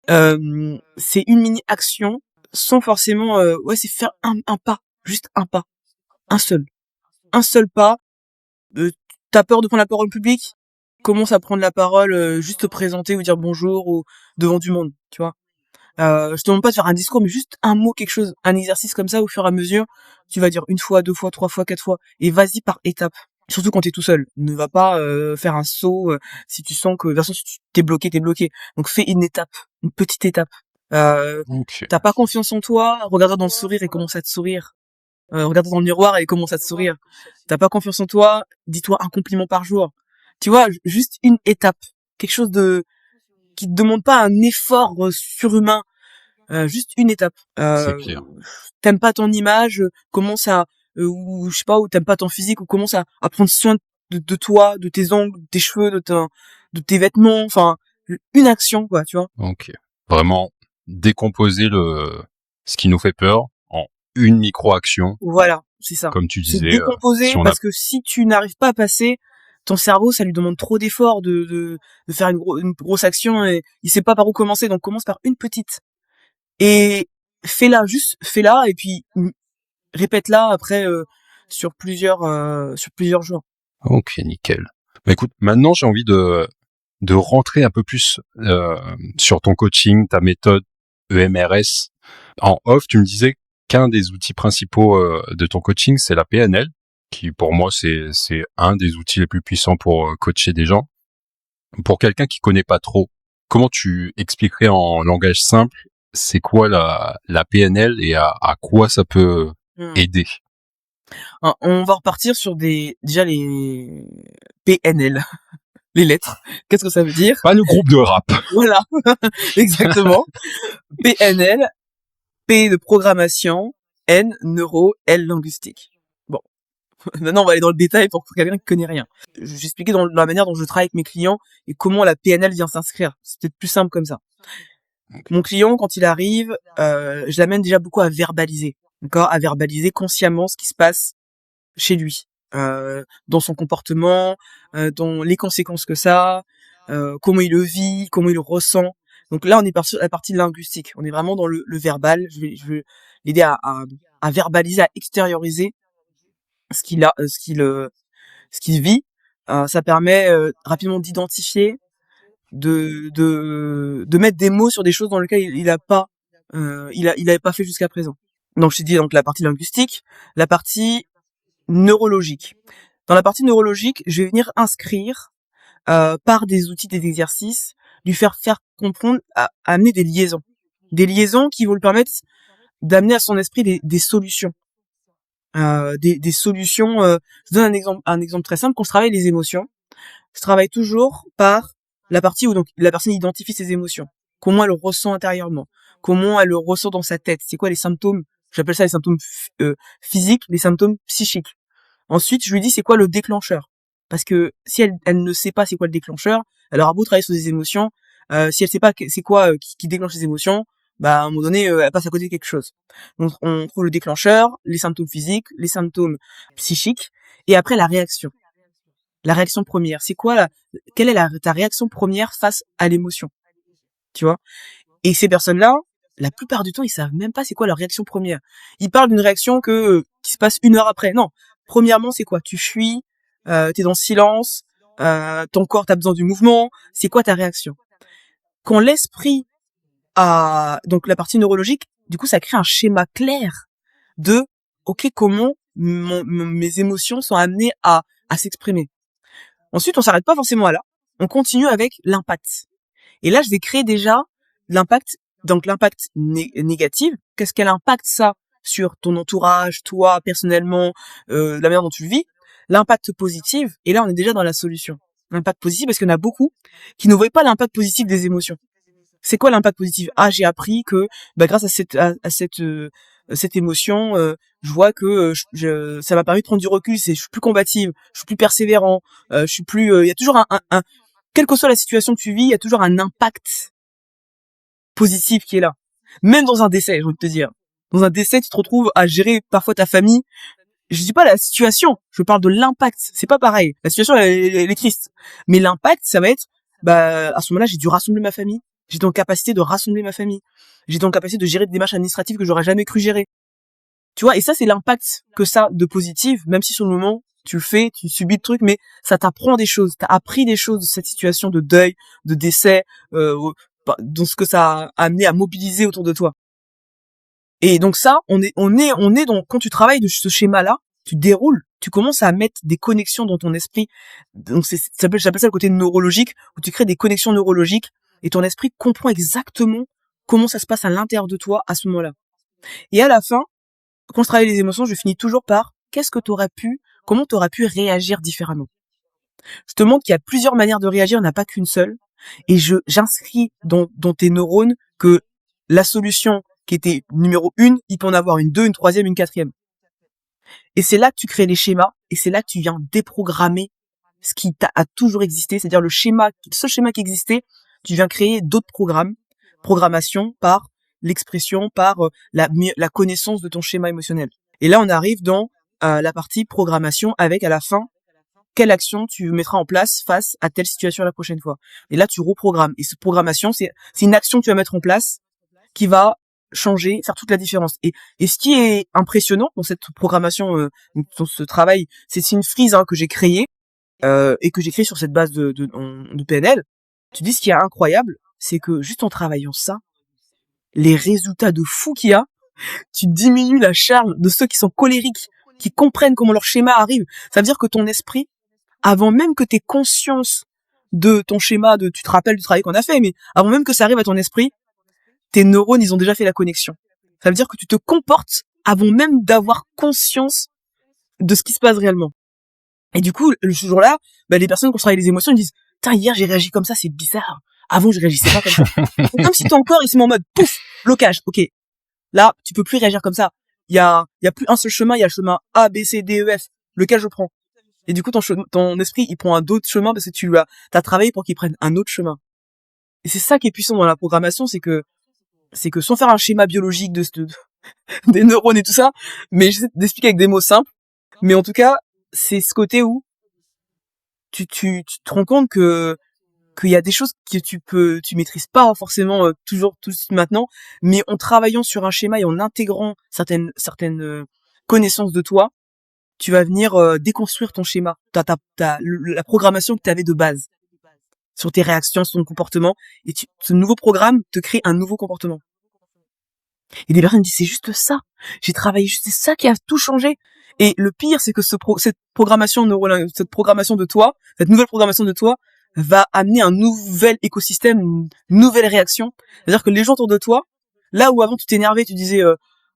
c'est une mini action sans forcément c'est faire un pas, juste un pas, un seul pas. T'as peur de prendre la parole en public, commence à prendre la parole, juste te présenter ou dire bonjour ou devant du monde, tu vois. Je te demande pas de faire un discours, mais juste un mot, quelque chose, un exercice comme ça, au fur et à mesure, tu vas dire une fois, deux fois, trois fois, quatre fois, et vas-y par étapes. Surtout quand t'es tout seul. Ne va pas faire un saut si tu sens que, de toute façon, si t'es bloqué, t'es bloqué. Donc fais une étape, une petite étape. T'as pas confiance en toi, regarde-toi dans le sourire et commence à te sourire. Regarde-toi dans le miroir et commence à te sourire. T'as pas confiance en toi, dis-toi un compliment par jour. Tu vois, juste une étape, quelque chose qui te demande pas un effort surhumain. Juste une étape. C'est clair. T'aimes pas ton image, commence à ou je sais pas, ou t'aimes pas ton physique, ou commence à prendre soin de toi, de tes ongles, de tes cheveux, de tes vêtements, enfin une action quoi, tu vois. Ok. Vraiment décomposer ce qui nous fait peur en une micro-action. Voilà. c'est ça. Comme tu C'est disais, décomposer, si on a... parce que si tu n'arrives pas à passer, ton cerveau, ça lui demande trop d'efforts de faire une grosse action et il sait pas par où commencer. Donc commence par une petite. Et fais-la et puis répète-la après sur plusieurs jours. Ok, nickel. Bah écoute, maintenant j'ai envie de rentrer un peu plus sur ton coaching, ta méthode EMRS. En off, tu me disais qu'un des outils principaux de ton coaching, c'est la PNL, qui pour moi c'est un des outils les plus puissants pour coacher des gens. Pour quelqu'un qui connaît pas trop, comment tu expliquerais en langage simple, c'est quoi la PNL et à quoi ça peut aider? On va repartir sur déjà les PNL, les lettres. Qu'est-ce que ça veut dire? Pas le groupe de rap. Voilà, exactement. PNL, P de programmation, N neuro, L linguistique. Bon, maintenant on va aller dans le détail pour quelqu'un qui connaît rien. J'expliquais dans la manière dont je travaille avec mes clients et comment la PNL vient s'inscrire. C'est peut-être plus simple comme ça. Mon client, quand il arrive, je l'amène déjà beaucoup à verbaliser, d'accord, à verbaliser consciemment ce qui se passe chez lui, dans son comportement, dans les conséquences que ça a, comment il le vit, comment il le ressent. Donc là, on est parti sur la partie linguistique. On est vraiment dans le verbal. Je vais l'aider à verbaliser, à extérioriser ce qu'il vit. Ça permet rapidement d'identifier, de mettre des mots sur des choses dans lesquelles il avait pas fait jusqu'à présent. Donc je t'ai dit donc la partie linguistique, la partie neurologique. Dans la partie neurologique, je vais venir inscrire par des outils, des exercices, lui faire comprendre, amener des liaisons qui vont lui permettre d'amener à son esprit des solutions, des solutions. Je donne un exemple très simple. Quand je travaille les émotions, je travaille toujours par la partie où donc la personne identifie ses émotions, comment elle le ressent intérieurement, comment elle le ressent dans sa tête, c'est quoi les symptômes. J'appelle ça les symptômes physiques, les symptômes psychiques. Ensuite, je lui dis c'est quoi le déclencheur. Parce que si elle ne sait pas c'est quoi le déclencheur, elle aura beau travailler sur des émotions, si elle sait pas c'est quoi qui déclenche les émotions, bah à un moment donné elle passe à côté de quelque chose. Donc on trouve le déclencheur, les symptômes physiques, les symptômes psychiques, et après la réaction. La réaction première, c'est quoi quelle est ta réaction première face à l'émotion, tu vois? Et ces personnes-là, la plupart du temps, ils savent même pas c'est quoi leur réaction première. Ils parlent d'une réaction qui se passe 1 heure après. Non. Premièrement, c'est quoi? Tu fuis, t'es dans le silence, ton corps t'as besoin du mouvement. C'est quoi ta réaction? Quand l'esprit donc la partie neurologique, du coup, ça crée un schéma clair de, ok, comment mes émotions sont amenées à s'exprimer. Ensuite, on s'arrête pas forcément là. On continue avec l'impact. Et là, je vais créer déjà l'impact. Donc l'impact négatif, qu'est-ce qu'elle impacte ça sur ton entourage, toi personnellement, la manière dont tu le vis. L'impact positif, et là on est déjà dans la solution. L'impact positif, parce qu'il y en a beaucoup qui ne voient pas l'impact positif des émotions. C'est quoi l'impact positif? Ah, j'ai appris que grâce à cette émotion, je vois que ça m'a permis de prendre du recul. Je suis plus combative, je suis plus persévérant, je suis plus. Il y a toujours quelle que soit la situation que tu vis, il y a toujours un impact positif qui est là. Même dans un décès, j'ai envie de te dire. Dans un décès, tu te retrouves à gérer parfois ta famille. Je dis pas la situation, je parle de l'impact. C'est pas pareil. La situation, elle est triste. Mais l'impact, ça va être, à ce moment-là, j'ai dû rassembler ma famille. J'étais en capacité de rassembler ma famille. J'étais en capacité de gérer des démarches administratives que j'aurais jamais cru gérer. Tu vois, et ça, c'est l'impact que ça de positif, même si sur le moment, tu le fais, tu subis le truc, mais ça t'apprend des choses. T'as appris des choses de cette situation de deuil, de décès, dans ce que ça a amené à mobiliser autour de toi. Et donc ça, on est donc, quand tu travailles de ce schéma-là, tu déroules, tu commences à mettre des connexions dans ton esprit. Donc j'appelle ça le côté neurologique, où tu crées des connexions neurologiques, et ton esprit comprend exactement comment ça se passe à l'intérieur de toi à ce moment-là. Et à la fin, quand je travaille les émotions, je finis toujours par comment t'aurais pu réagir différemment. Je te montre qu'il y a plusieurs manières de réagir, il n'y en a pas qu'une seule. Et j'inscris dans tes neurones que la solution qui était numéro 1, il peut en avoir une 2, une 3e, une 4e. Et c'est là que tu crées les schémas, et c'est là que tu viens déprogrammer ce qui a toujours existé, c'est-à-dire le seul schéma qui existait, tu viens créer d'autres programmation par l'expression, par la connaissance de ton schéma émotionnel. Et là, on arrive dans la partie programmation avec à la fin quelle action tu mettras en place face à telle situation la prochaine fois. Et là, tu reprogrammes. Et cette programmation, c'est une action que tu vas mettre en place qui va changer, faire toute la différence. Et ce qui est impressionnant dans cette programmation, dans ce travail, c'est une frise que j'ai créée et que j'ai créée sur cette base de PNL. Tu dis ce qui est incroyable, c'est que juste en travaillant ça, les résultats de fou qu'il y a, tu diminues la charge de ceux qui sont colériques, qui comprennent comment leur schéma arrive. Ça veut dire que ton esprit, avant même que tu aies conscience de ton schéma, tu te rappelles du travail qu'on a fait, mais avant même que ça arrive à ton esprit, tes neurones, ils ont déjà fait la connexion. Ça veut dire que tu te comportes avant même d'avoir conscience de ce qui se passe réellement. Et du coup, ce jour-là, les personnes qui ont travaillé les émotions, ils disent « Putain, hier, j'ai réagi comme ça, c'est bizarre. Avant, je réagissais pas comme ça. » C'est comme si ton corps, il se met en mode « Pouf, blocage. Ok, là, tu peux plus réagir comme ça. Il y a plus un seul chemin, il y a le chemin A, B, C, D, E, F. Lequel je prends ?» Et du coup, ton esprit, il prend un autre chemin parce que t'as travaillé pour qu'il prenne un autre chemin. Et c'est ça qui est puissant dans la programmation, c'est que sans faire un schéma biologique des neurones et tout ça, mais j'essaie d'expliquer avec des mots simples. Mais en tout cas, c'est ce côté où tu te rends compte qu'il y a des choses que tu maîtrises pas forcément toujours tout de suite maintenant, mais en travaillant sur un schéma et en intégrant certaines connaissances de toi, tu vas venir déconstruire ton schéma, la programmation que tu avais de base sur tes réactions, sur ton comportement, et ce nouveau programme te crée un nouveau comportement. Et des personnes disent c'est juste ça, j'ai travaillé juste, c'est ça qui a tout changé. Et le pire, c'est que cette programmation de toi, cette nouvelle programmation de toi, va amener un nouvel écosystème, une nouvelle réaction. C'est-à-dire que les gens autour de toi, là où avant tu t'énervais, tu disais,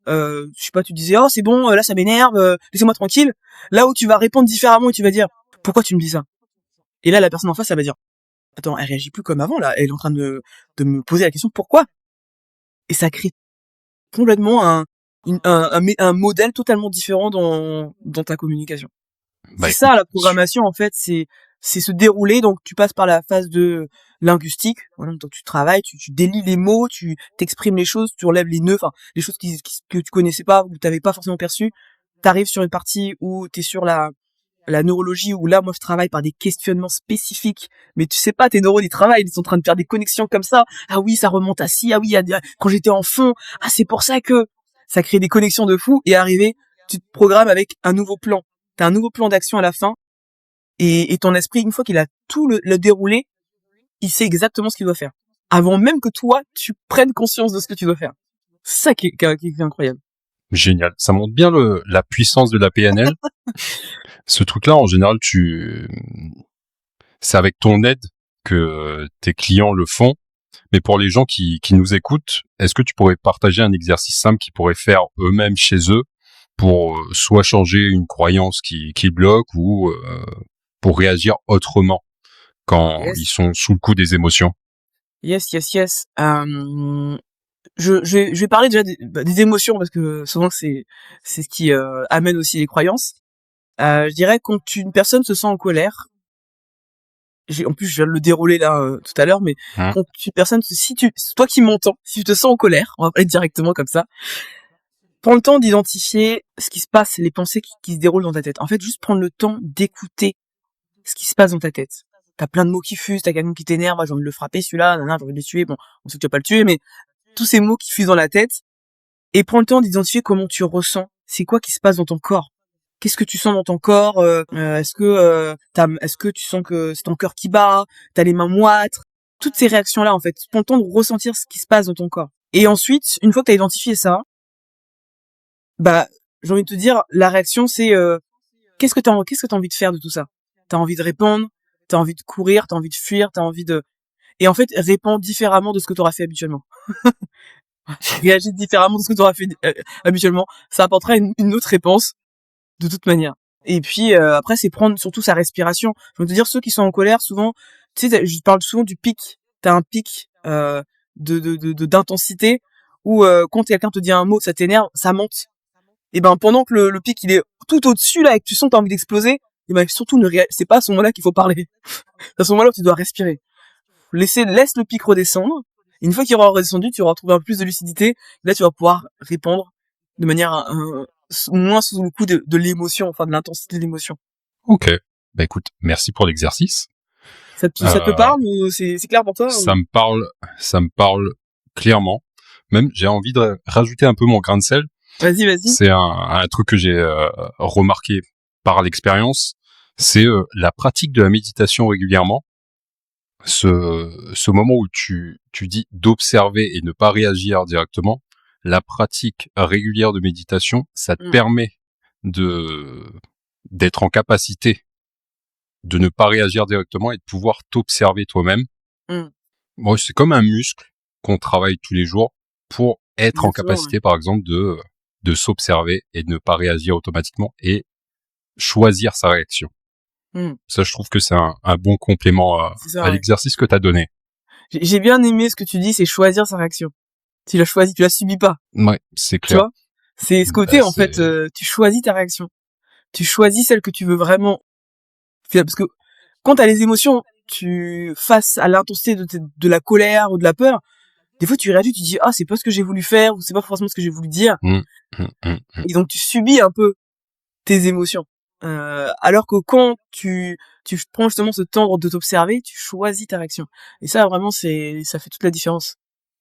je sais pas, tu disais, oh c'est bon, là ça m'énerve, laissez-moi tranquille. Là où tu vas répondre différemment et tu vas dire, pourquoi tu me dis ça? Et là la personne en face, elle va dire, attends, elle réagit plus comme avant là, elle est en train de me poser la question pourquoi? Et ça crée complètement un modèle totalement différent dans ta communication. C'est ça la programmation en fait, c'est se dérouler. Donc tu passes par la phase de linguistique, voilà, donc tu travailles, tu délies les mots, tu t'exprimes les choses, tu enlèves les nœuds, enfin les choses que tu connaissais pas ou t'avais pas forcément perçues. T'arrives sur une partie où t'es sur la neurologie, où là moi je travaille par des questionnements spécifiques, mais tu sais pas, tes neurones ils travaillent, ils sont en train de faire des connexions comme ça. Ah oui, ça remonte à ci, ah oui, quand j'étais enfant, ah c'est pour ça que ça crée des connexions de fou. Et arrivé, tu te programmes avec un nouveau plan. T'as un nouveau plan d'action à la fin, et ton esprit, une fois qu'il a tout le déroulé, il sait exactement ce qu'il doit faire. Avant même que toi, tu prennes conscience de ce que tu dois faire. C'est ça qui est incroyable. Génial. Ça montre bien la puissance de la PNL. Ce truc-là, en général, c'est avec ton aide que tes clients le font. Mais pour les gens qui nous écoutent, est-ce que tu pourrais partager un exercice simple qu'ils pourraient faire eux-mêmes chez eux pour soit changer une croyance qui bloque ou pour réagir autrement quand ils sont sous le coup des émotions? Yes. Je vais parler déjà des émotions parce que souvent c'est ce qui amène aussi les croyances. Je dirais quand une personne se sent en colère, en plus je viens de le dérouler là tout à l'heure, mais quand une personne, toi qui m'entends, si tu te sens en colère, on va parler directement comme ça, prends le temps d'identifier ce qui se passe, les pensées qui se déroulent dans ta tête. En fait, juste prendre le temps d'écouter ce qui se passe dans ta tête. T'as plein de mots qui fusent, t'as quelqu'un qui t'énerve, j'ai envie de le frapper celui-là, j'ai envie de le tuer, bon, on sait que tu vas pas le tuer, mais tous ces mots qui fusent dans la tête, et prends le temps d'identifier comment tu ressens, c'est quoi qui se passe dans ton corps. Qu'est-ce que tu sens dans ton corps? Est-ce que tu sens que c'est ton cœur qui bat? T'as les mains moites? Toutes ces réactions-là, en fait, prends le temps de ressentir ce qui se passe dans ton corps. Et ensuite, une fois que t'as identifié ça, j'ai envie de te dire, la réaction, c'est qu'est-ce que t'as envie de faire de tout ça? T'as envie de répondre? T'as envie de courir? T'as envie de fuir? Et en fait, réponds différemment de ce que t'auras fait habituellement. Réagis différemment de ce que t'auras fait habituellement. Ça apportera une autre réponse de toute manière. Et puis après, c'est prendre surtout sa respiration. Je veux te dire, ceux qui sont en colère, souvent, tu sais, je parle souvent du pic. T'as un pic d'intensité où quand quelqu'un te dit un mot, ça t'énerve, ça monte. Et pendant que le pic il est tout au-dessus là et que tu sens que t'as envie d'exploser, et surtout c'est pas à ce moment-là qu'il faut parler. C'est à ce moment-là où tu dois respirer. Laisse le pic redescendre. Et une fois qu'il aura redescendu, tu auras retrouvé un peu plus de lucidité. Et là, tu vas pouvoir répondre de manière moins sous le coup de l'émotion, enfin de l'intensité de l'émotion. Ok. Bah écoute, merci pour l'exercice. Ça te parle ou c'est clair pour toi Ça me parle clairement. Même, j'ai envie de rajouter un peu mon grain de sel. Vas-y. C'est un truc que j'ai remarqué par l'expérience. C'est la pratique de la méditation régulièrement. Ce moment où tu dis d'observer et ne pas réagir directement. La pratique régulière de méditation, ça te permet d'être en capacité de ne pas réagir directement et de pouvoir t'observer toi-même. Bon, c'est comme un muscle qu'on travaille tous les jours pour être en capacité, par exemple, de s'observer et de ne pas réagir automatiquement et choisir sa réaction. Ça, je trouve que c'est un bon complément à l'exercice que t'as donné. J'ai bien aimé ce que tu dis, c'est choisir sa réaction. Tu l'as choisi, tu la subis pas. Ouais, c'est clair. Tu vois, c'est ce côté en fait, tu choisis ta réaction. Tu choisis celle que tu veux vraiment. Parce que quand t'as les émotions, face à l'intensité de la colère ou de la peur, des fois tu réagis, tu dis ah c'est pas ce que j'ai voulu faire ou c'est pas forcément ce que j'ai voulu dire. Et donc tu subis un peu tes émotions. Alors que quand tu prends justement ce temps de t'observer, tu choisis ta réaction. Et ça vraiment ça fait toute la différence.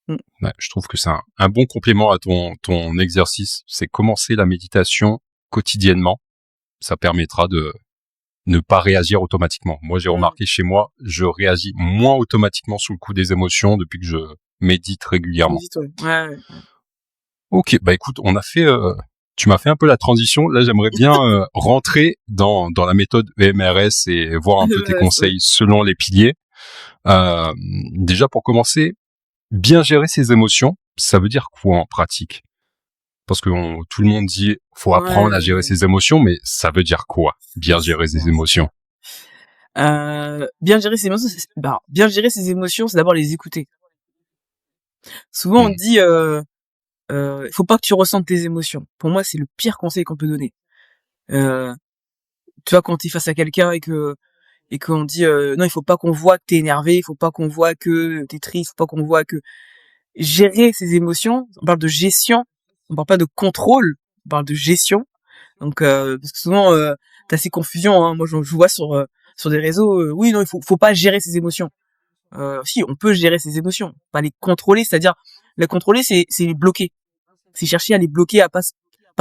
Ouais, je trouve que c'est un bon complément à ton exercice. C'est commencer la méditation quotidiennement. Ça permettra de ne pas réagir automatiquement. Moi, j'ai remarqué chez moi, je réagis moins automatiquement sous le coup des émotions depuis que je médite régulièrement. Ouais. Ok, bah écoute, tu m'as fait un peu la transition. Là, j'aimerais bien rentrer dans la méthode EMRS et voir un peu tes conseils selon les piliers. Déjà, pour commencer, bien gérer ses émotions, ça veut dire quoi en pratique? Parce que tout le monde dit faut apprendre à gérer ses émotions, mais ça veut dire quoi, bien gérer ses émotions? Bien gérer ses émotions, bien gérer ses émotions, c'est d'abord les écouter. Souvent on dit faut pas que tu ressentes tes émotions. Pour moi, c'est le pire conseil qu'on peut donner. Tu vois, quand t'es face à quelqu'un et qu'on dit non, il faut pas qu'on voit que t'es énervé, il faut pas qu'on voit que t'es triste, faut pas qu'on voit que gérer ses émotions. On parle de gestion, on parle pas de contrôle, on parle de gestion. Donc parce que souvent t'as ces confusions. Hein. Moi, je vois sur des réseaux. Oui, non, il faut pas gérer ses émotions. Si, on peut gérer ses émotions, pas les contrôler. C'est-à-dire, les contrôler, c'est les bloquer. C'est chercher à les bloquer, à pas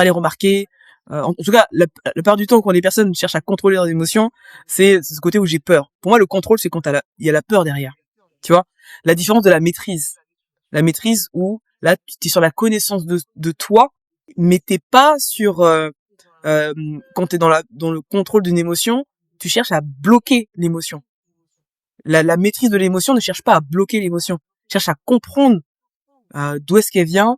les remarquer. En tout cas, la plupart du temps, quand les personnes cherchent à contrôler leurs émotions, c'est ce côté où j'ai peur. Pour moi, le contrôle, c'est quand il y a la peur derrière. Tu vois, la différence de la maîtrise. La maîtrise où là, tu es sur la connaissance de toi, mais t'es pas sur quand t'es dans le contrôle d'une émotion, tu cherches à bloquer l'émotion. La maîtrise de l'émotion ne cherche pas à bloquer l'émotion, cherche à comprendre d'où est-ce qu'elle vient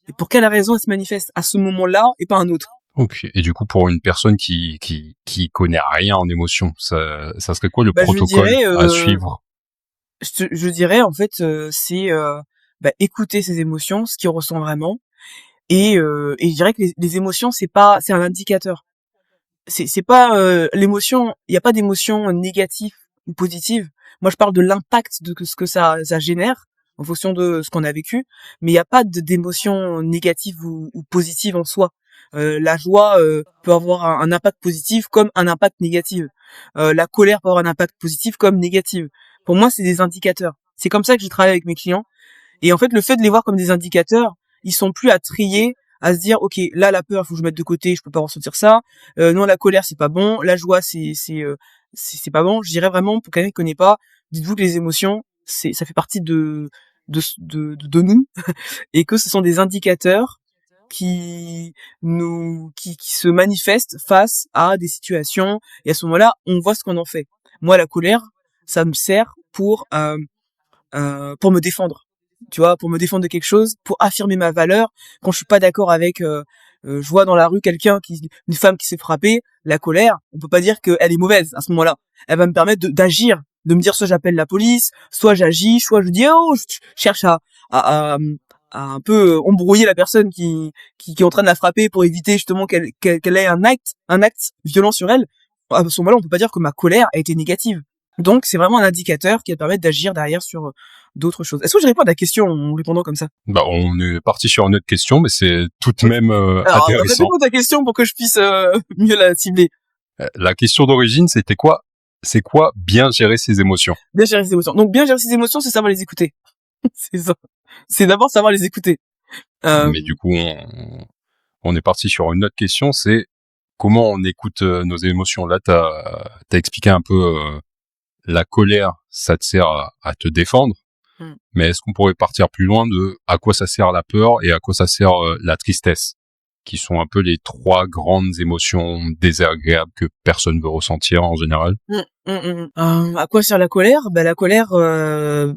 et pour quelle raison elle se manifeste à ce moment-là et pas un autre. Ok. Et du coup, pour une personne qui connaît rien en émotion, ça serait quoi le protocole à suivre? Je dirais en fait c'est écouter ses émotions, ce qu'il ressent vraiment, et je dirais que les émotions c'est un indicateur. C'est pas l'émotion, il y a pas d'émotion négative ou positive. Moi je parle de l'impact de ce que ça génère en fonction de ce qu'on a vécu, mais il y a pas d'émotion négative ou positive en soi. La joie peut avoir un impact positif comme un impact négatif. La colère peut avoir un impact positif comme négatif. Pour moi, c'est des indicateurs. C'est comme ça que je travaille avec mes clients. Et en fait, le fait de les voir comme des indicateurs, ils sont plus à trier, à se dire, ok, là, la peur, faut que je mette de côté, je peux pas ressentir ça. Non, la colère, c'est pas bon. La joie, c'est pas bon. Je dirais vraiment, pour quelqu'un qui connaît pas, dites-vous que les émotions, ça fait partie de nous, et que ce sont des indicateurs qui se manifestent face à des situations, et à ce moment-là, on voit ce qu'on en fait. Moi, la colère, ça me sert pour me défendre. Tu vois, pour me défendre de quelque chose, pour affirmer ma valeur. Quand je suis pas d'accord avec, je vois dans la rue une femme qui s'est frappée, la colère, on peut pas dire qu'elle est mauvaise à ce moment-là. Elle va me permettre d'agir, de me dire soit j'appelle la police, soit j'agis, soit je dis oh, je cherche à un peu embrouiller la personne qui est en train de la frapper pour éviter justement qu'elle ait un acte violent sur elle. À ce moment-là, on peut pas dire que ma colère a été négative. Donc, c'est vraiment un indicateur qui va te permettre d'agir derrière sur d'autres choses. Est-ce que je réponds à ta question en répondant comme ça? Bah, on est parti sur une autre question, mais c'est tout de même Alors, intéressant. réponds à ta question pour que je puisse mieux la cibler. La question d'origine, c'était quoi? C'est quoi bien gérer ses émotions? Bien gérer ses émotions. Donc, bien gérer ses émotions, c'est savoir les écouter. C'est ça. C'est d'abord savoir les écouter. Mais du coup, on est parti sur une autre question, c'est comment on écoute nos émotions. Là, t'as expliqué un peu la colère, ça te sert à te défendre. Mais est-ce qu'on pourrait partir plus loin de à quoi ça sert la peur et à quoi ça sert la tristesse, qui sont un peu les trois grandes émotions désagréables que personne veut ressentir en général? À quoi sert la colère? Bah, la colère, la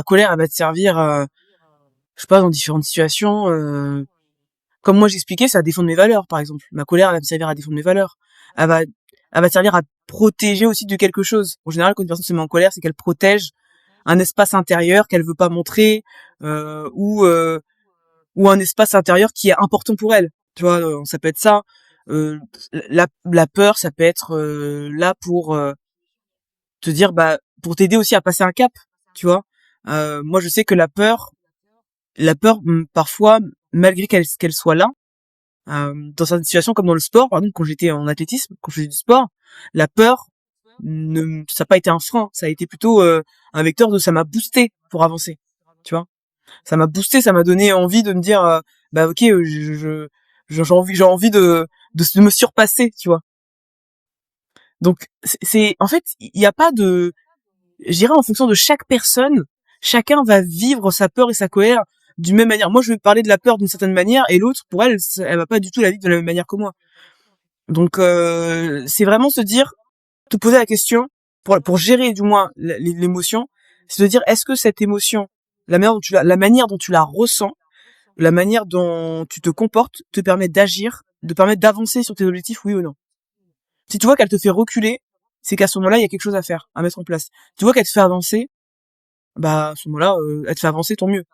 colère, elle va te servir, je sais pas, dans différentes situations. Comme moi j'expliquais, c'est à défendre mes valeurs, par exemple. Ma colère, elle va me servir à défendre mes valeurs. Elle va servir à protéger aussi de quelque chose. En général, quand une personne se met en colère, c'est qu'elle protège un espace intérieur qu'elle veut pas montrer, ou un espace intérieur qui est important pour elle. Tu vois, ça peut être ça. La peur, ça peut être là pour te dire, bah, pour t'aider aussi à passer un cap. Tu vois, moi je sais que la peur, parfois, malgré qu'elle soit là, dans certaines situations comme dans le sport, par exemple, quand j'étais en athlétisme, quand je faisais du sport, la peur, ça n'a pas été un frein, ça a été plutôt un vecteur de ça m'a boosté pour avancer. Tu vois, ça m'a boosté, ça m'a donné envie de me dire, bah ok, j'ai envie de me surpasser, tu vois. Donc en fait, il n'y a pas de, je dirais en fonction de chaque personne, chacun va vivre sa peur et sa colère d'une même manière. Moi, je vais parler de la peur d'une certaine manière et l'autre, pour elle, elle va pas du tout la vivre de la même manière que moi. Donc, c'est vraiment se dire, te poser la question pour gérer du moins l'émotion, c'est de dire est-ce que cette émotion, la manière dont tu la ressens, la manière dont tu te comportes, te permet d'agir, de permettre d'avancer sur tes objectifs, oui ou non. Si tu vois qu'elle te fait reculer, c'est qu'à ce moment-là, il y a quelque chose à faire, à mettre en place. Tu vois qu'elle te fait avancer, bah à ce moment-là, elle te fait avancer, tant mieux.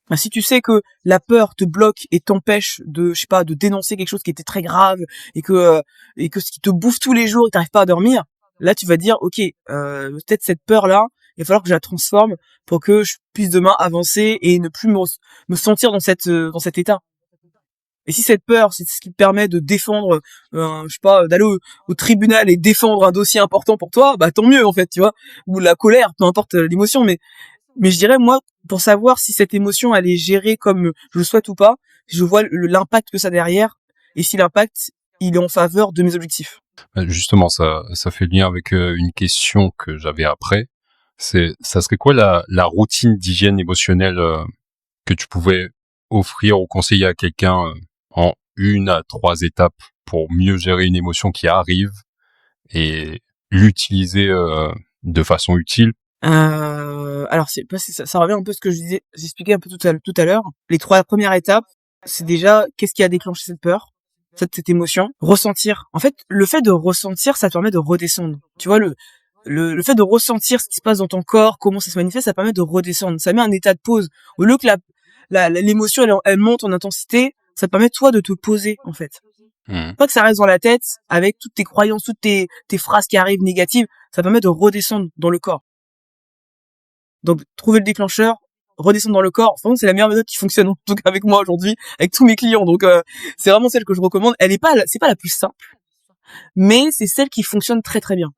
Bah, si tu sais que la peur te bloque et t'empêche de, je sais pas, de dénoncer quelque chose qui était très grave et que ce qui te bouffe tous les jours et t'arrives pas à dormir, là tu vas dire ok, peut-être cette peur là, il va falloir que je la transforme pour que je puisse demain avancer et ne plus me sentir dans dans cet état. Et si cette peur, c'est ce qui te permet de défendre, je sais pas, d'aller au tribunal et défendre un dossier important pour toi, bah tant mieux en fait, tu vois. Ou la colère, peu importe l'émotion, mais je dirais, moi, pour savoir si cette émotion, elle est gérée comme je le souhaite ou pas, je vois l'impact que ça a derrière, et si l'impact, il est en faveur de mes objectifs. Justement, ça fait lien avec une question que j'avais après. Ça serait quoi la routine d'hygiène émotionnelle que tu pouvais offrir ou conseiller à quelqu'un en 1 à 3 étapes pour mieux gérer une émotion qui arrive et l'utiliser de façon utile? Alors, ça revient un peu à ce que j'expliquais un peu tout à l'heure. Les 3 premières étapes, c'est déjà, qu'est-ce qui a déclenché cette peur, cette émotion? Ressentir. En fait, le fait de ressentir, ça te permet de redescendre. Tu vois, le fait de ressentir ce qui se passe dans ton corps, comment ça se manifeste, ça permet de redescendre. Ça met un état de pause. Au lieu que l'émotion, elle monte en intensité, ça te permet, toi, de te poser, en fait. Pas que ça reste dans la tête, avec toutes tes croyances, toutes tes phrases qui arrivent négatives, ça permet de redescendre dans le corps. Donc, trouver le déclencheur, redescendre dans le corps, franchement, c'est la meilleure méthode qui fonctionne, en tout cas avec moi aujourd'hui, avec tous mes clients. Donc, c'est vraiment celle que je recommande. C'est pas la plus simple, mais c'est celle qui fonctionne très très bien.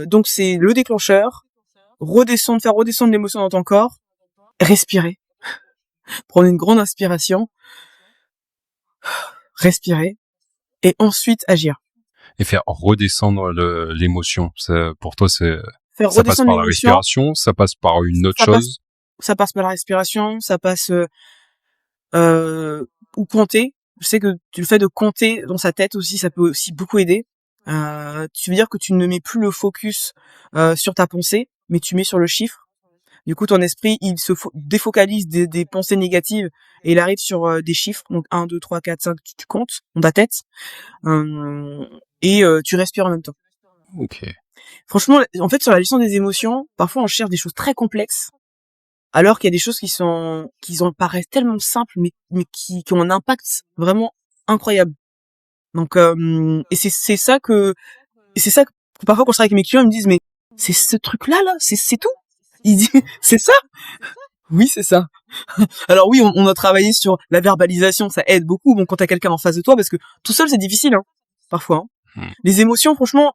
Donc, c'est le déclencheur, faire redescendre l'émotion dans ton corps, respirer, prendre une grande inspiration, respirer, et ensuite agir. Et faire redescendre l'émotion. Pour toi, Faire ça passe redescendre par la l'émotion, respiration, ça passe par une autre chose. ça passe par la respiration, ça passe ou compter. Je sais que le fait de compter dans sa tête aussi, ça peut aussi beaucoup aider. Tu veux dire que tu ne mets plus le focus sur ta pensée, mais tu mets sur le chiffre. Du coup, ton esprit, il se défocalise des pensées négatives et il arrive sur des chiffres. Donc 1, 2, 3, 4, 5, tu comptes dans ta tête. Et tu respires en même temps. Ok. Franchement, en fait, sur la gestion des émotions, parfois on cherche des choses très complexes, alors qu'il y a des choses qui en paraissent tellement simples, mais qui ont un impact vraiment incroyable. Donc, et c'est ça que Parfois, quand je travaille avec mes clients, ils me disent, mais c'est ce truc-là, c'est tout. Ils disent, c'est ça? Oui, c'est ça. Alors oui, on a travaillé sur la verbalisation, ça aide beaucoup, bon, quand t'as quelqu'un en face de toi, parce que tout seul, c'est difficile, hein, parfois, hein. Les émotions, franchement,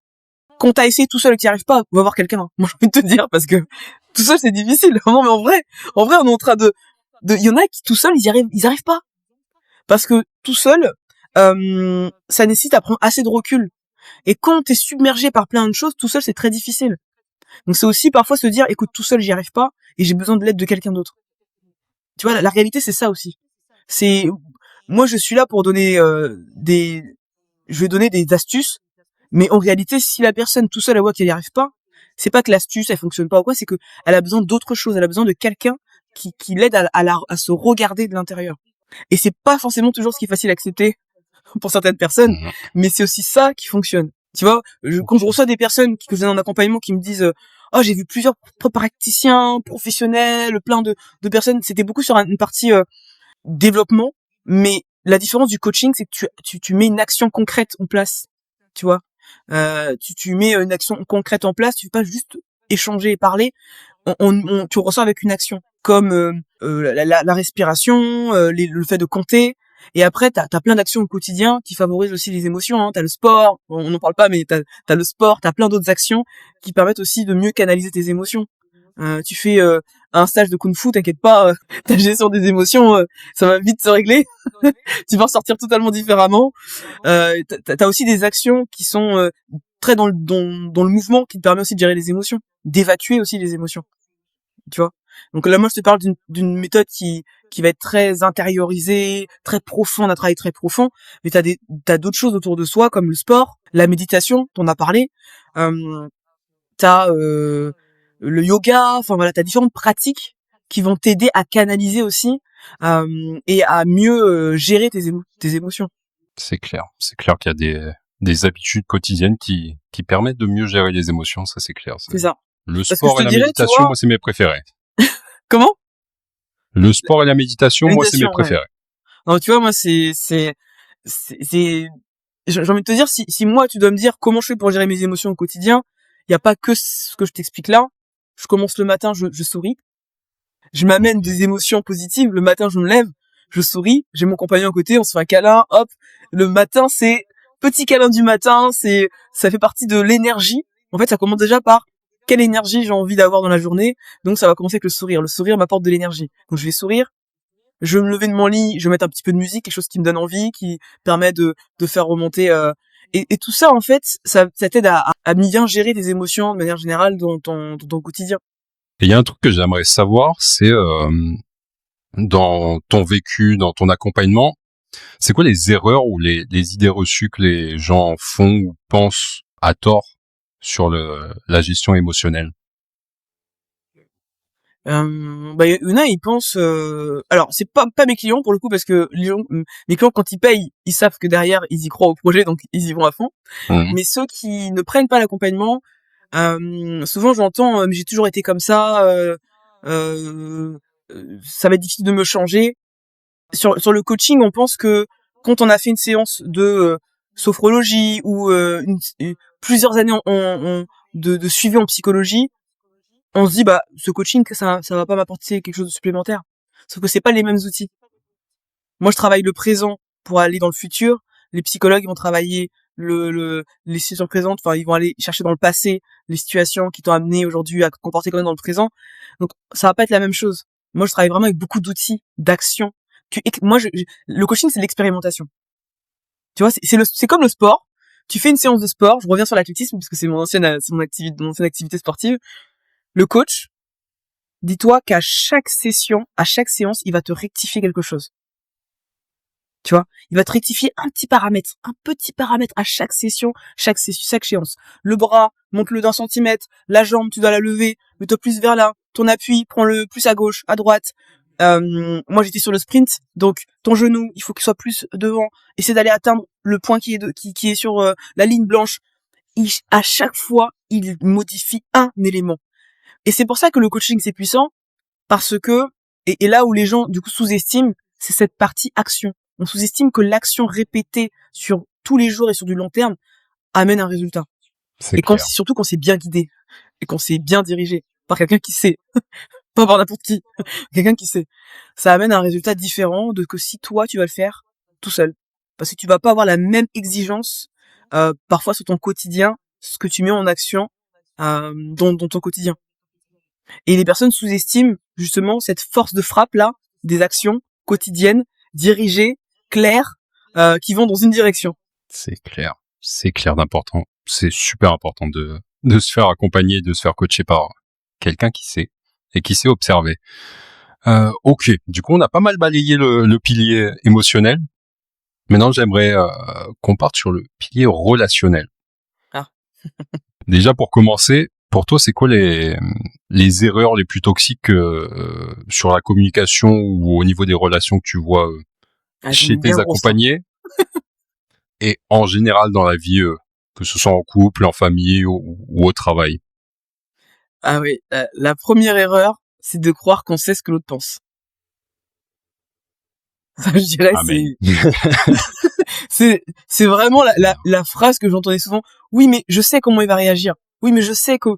quand t'as essayé tout seul et que t'y arrives pas, va voir quelqu'un, hein. Moi, j'ai envie de te dire, parce que tout seul, c'est difficile. Non, mais en vrai, on est en train il y en a qui, tout seul, ils arrivent pas. Parce que tout seul, ça nécessite à prendre assez de recul. Et quand t'es submergé par plein de choses, tout seul, c'est très difficile. Donc c'est aussi parfois se dire, écoute, tout seul, j'y arrive pas, et j'ai besoin de l'aide de quelqu'un d'autre. Tu vois, la réalité, c'est ça aussi. C'est, moi, je suis là pour donner je vais donner des astuces, mais en réalité, si la personne tout seule, elle voit qu'elle y arrive pas, c'est pas que l'astuce, elle fonctionne pas ou quoi, c'est que elle a besoin d'autre chose, elle a besoin de quelqu'un qui l'aide à se regarder de l'intérieur. Et c'est pas forcément toujours ce qui est facile à accepter pour certaines personnes, mais c'est aussi ça qui fonctionne. Tu vois, quand je reçois des personnes que je donne en accompagnement qui me disent oh, j'ai vu plusieurs praticiens, professionnels, plein de personnes, c'était beaucoup sur une partie développement, mais la différence du coaching, c'est que tu mets une action concrète en place, tu vois. Tu mets une action concrète en place, tu fais pas juste échanger et parler, tu ressors avec une action, comme la respiration, le fait de compter. Et après, t'as plein d'actions au quotidien qui favorisent aussi les émotions, hein. T'as le sport, on n'en parle pas, mais t'as le sport, t'as plein d'autres actions qui permettent aussi de mieux canaliser tes émotions. Tu fais un stage de kung-fu, t'inquiète pas, ta gestion des émotions, ça va vite se régler. Tu vas en sortir totalement différemment. T'as aussi des actions qui sont très dans le mouvement, qui te permet aussi de gérer les émotions, d'évacuer aussi les émotions. Tu vois. Donc là, moi, je te parle d'une méthode qui va être très intériorisée, très profonde, un travail très profond. Mais t'as d'autres choses autour de soi, comme le sport, la méditation, t'en as parlé. T'as le yoga. Enfin voilà, t'as différentes pratiques qui vont t'aider à canaliser aussi et à mieux gérer tes émotions. C'est clair qu'il y a des habitudes quotidiennes qui permettent de mieux gérer les émotions, ça c'est clair. C'est ça. Le sport et la méditation, moi c'est mes préférés. Comment? Le sport et la méditation, moi c'est mes préférés. Ouais. Non, tu vois, moi j'ai envie de te dire, si moi tu dois me dire comment je fais pour gérer mes émotions au quotidien, il y a pas que ce que je t'explique là. Je commence le matin, je souris. Je m'amène des émotions positives. Le matin, je me lève, je souris. J'ai mon compagnon à côté, on se fait un câlin, hop. Le matin, c'est petit câlin du matin, ça fait partie de l'énergie. En fait, ça commence déjà par quelle énergie j'ai envie d'avoir dans la journée. Donc, ça va commencer avec le sourire. Le sourire m'apporte de l'énergie. Donc, je vais sourire. Je vais me lever de mon lit, je vais mettre un petit peu de musique, quelque chose qui me donne envie, qui permet de faire remonter. Et tout ça, en fait, ça t'aide à bien gérer tes émotions de manière générale dans ton quotidien. Et il y a un truc que j'aimerais savoir, c'est dans ton vécu, dans ton accompagnement, c'est quoi les erreurs ou les idées reçues que les gens font ou pensent à tort sur la gestion émotionnelle? Una, ils pensent alors c'est pas mes clients pour le coup, parce que mes clients, quand ils payent, ils savent que derrière ils y croient au projet, donc ils y vont à fond. Mais ceux qui ne prennent pas l'accompagnement, souvent j'entends mais j'ai toujours été comme ça, ça va être difficile de me changer. Sur le coaching, on pense que quand on a fait une séance de sophrologie ou plusieurs années de suivi en psychologie, on se dit bah ce coaching, ça va pas m'apporter quelque chose de supplémentaire. Sauf que c'est pas les mêmes outils. Moi, je travaille le présent pour aller dans le futur. Les psychologues vont travailler les situations présentes. Enfin, ils vont aller chercher dans le passé les situations qui t'ont amené aujourd'hui à te comporter comme dans le présent. Donc, ça va pas être la même chose. Moi, je travaille vraiment avec beaucoup d'outils, d'actions. Le coaching, c'est de l'expérimentation. Tu vois, c'est comme le sport. Tu fais une séance de sport. Je reviens sur l'athlétisme parce que c'est mon ancienne activité sportive. Le coach, dis-toi qu'à chaque séance, il va te rectifier quelque chose. Tu vois, il va te rectifier un petit paramètre à chaque session, chaque séance. Le bras, monte-le d'1 centimètre. La jambe, tu dois la lever, mets-toi plus vers là. Ton appui, prends-le plus à gauche, à droite. Moi, j'étais sur le sprint, donc ton genou, il faut qu'il soit plus devant. Essaie d'aller atteindre le point qui est sur la ligne blanche. À chaque fois, il modifie un élément. Et c'est pour ça que le coaching, c'est puissant, parce que, et là où les gens, du coup, sous-estiment, c'est cette partie action. On sous-estime que l'action répétée sur tous les jours et sur du long terme amène un résultat. C'est Et clair. surtout quand c'est bien guidé et quand c'est bien dirigé par quelqu'un qui sait, pas par n'importe qui, quelqu'un qui sait. Ça amène à un résultat différent de que si toi tu vas le faire tout seul, parce que tu vas pas avoir la même exigence parfois sur ton quotidien, ce que tu mets en action dans ton quotidien. Et les personnes sous-estiment justement cette force de frappe là des actions quotidiennes, dirigées, claires, qui vont dans une direction. C'est clair. C'est clair d'important. C'est super important de se faire accompagner, de se faire coacher par quelqu'un qui sait et qui sait observer. Ok. Du coup, on a pas mal balayé le pilier émotionnel. Maintenant, j'aimerais qu'on parte sur le pilier relationnel. Ah. Déjà, pour commencer, pour toi, c'est quoi les erreurs les plus toxiques sur la communication ou au niveau des relations que tu vois J'en chez ai bien tes gros ça. accompagnés et en général dans la vie, que ce soit en couple, en famille ou au travail? Ah oui, la première erreur, c'est de croire qu'on sait ce que l'autre pense. Ça, je dirais, Amen. c'est vraiment la phrase que j'entendais souvent. Oui, mais je sais comment il va réagir. Oui, mais je sais que,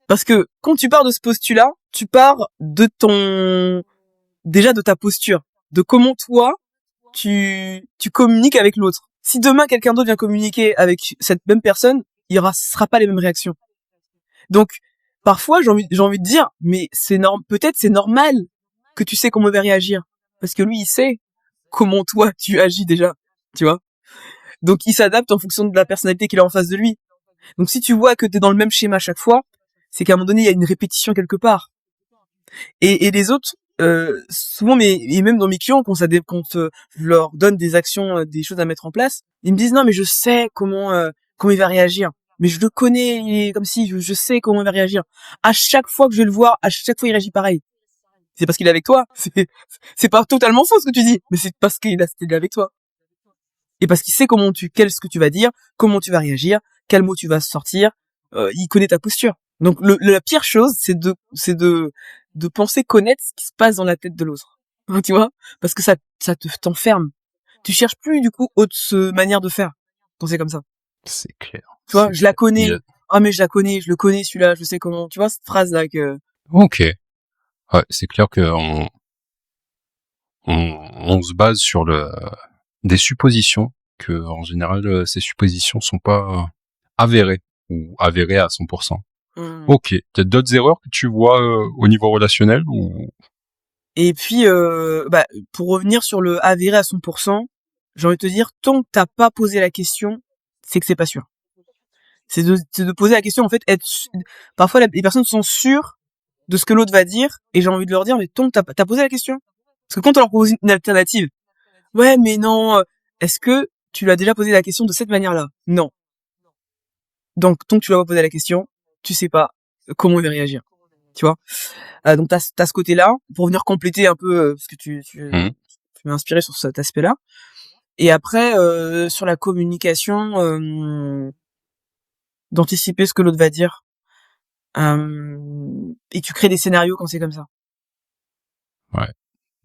parce que quand tu pars de ce postulat, tu pars déjà de ta posture, de comment toi, tu communiques avec l'autre. Si demain quelqu'un d'autre vient communiquer avec cette même personne, ce sera pas les mêmes réactions. Donc, parfois, j'ai envie de dire, mais peut-être c'est normal que tu sais comment il va réagir. Parce que lui, il sait comment toi, tu agis déjà. Tu vois? Donc, il s'adapte en fonction de la personnalité qu'il a en face de lui. Donc, si tu vois que t'es dans le même schéma à chaque fois, c'est qu'à un moment donné, il y a une répétition quelque part. Et les autres, souvent, et même dans mes clients, quand je leur donne des actions, des choses à mettre en place, ils me disent, non, mais je sais comment il va réagir. Mais je le connais, il est comme si je sais comment il va réagir. À chaque fois que je vais le voir, à chaque fois il réagit pareil. C'est parce qu'il est avec toi. C'est pas totalement faux ce que tu dis, mais c'est parce qu'il est avec toi. Et parce qu'il sait ce que tu vas dire, comment tu vas réagir, quel mot tu vas sortir, il connaît ta posture. Donc la pire chose, c'est de penser connaître ce qui se passe dans la tête de l'autre. Tu vois? Parce que ça t'enferme. Tu cherches plus du coup autre manière de faire quand c'est comme ça. C'est clair. Tu vois, C'est je la clair. connais. Ah mais je la connais, je le connais celui-là, je sais comment. Tu vois cette phrase là que Ok. Ouais, c'est clair que on se base sur des suppositions que en général ces suppositions sont pas avérées ou avérées à 100%. hmm. Ok. Peut-être d'autres erreurs que tu vois au niveau relationnel ou Et puis pour revenir sur le avéré à 100%, j'ai envie de te dire tant que t'as pas posé la question, c'est que c'est pas sûr. C'est de poser la question en fait parfois les personnes sont sûres de ce que l'autre va dire et j'ai envie de leur dire mais tant que t'as posé la question. Parce que quand on leur pose une alternative, ouais mais non, est-ce que tu lui as déjà posé la question de cette manière-là? Non. Donc tant que tu lui as pas posé la question, tu sais pas comment il va réagir. Tu vois? Donc t'as ce côté-là pour venir compléter un peu parce que tu m'as inspiré sur cet aspect-là. Et après sur la communication, d'anticiper ce que l'autre va dire. Et tu crées des scénarios quand c'est comme ça. ouais.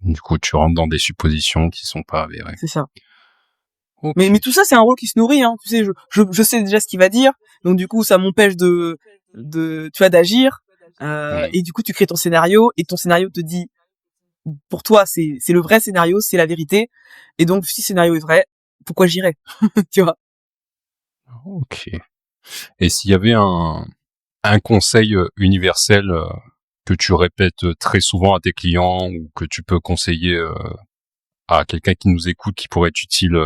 Du coup, tu rentres dans des suppositions qui sont pas avérées. C'est ça. Ok. Mais tout ça, c'est un rôle qui se nourrit, hein. Tu sais, je sais déjà ce qu'il va dire. Donc, du coup, ça m'empêche tu vois, d'agir. Et du coup, tu crées ton scénario et ton scénario te dit, pour toi, c'est le vrai scénario, c'est la vérité. Et donc, si le scénario est vrai, pourquoi j'irais? Tu vois? Ok. Et s'il y avait un conseil universel que tu répètes très souvent à tes clients ou que tu peux conseiller à quelqu'un qui nous écoute qui pourrait être utile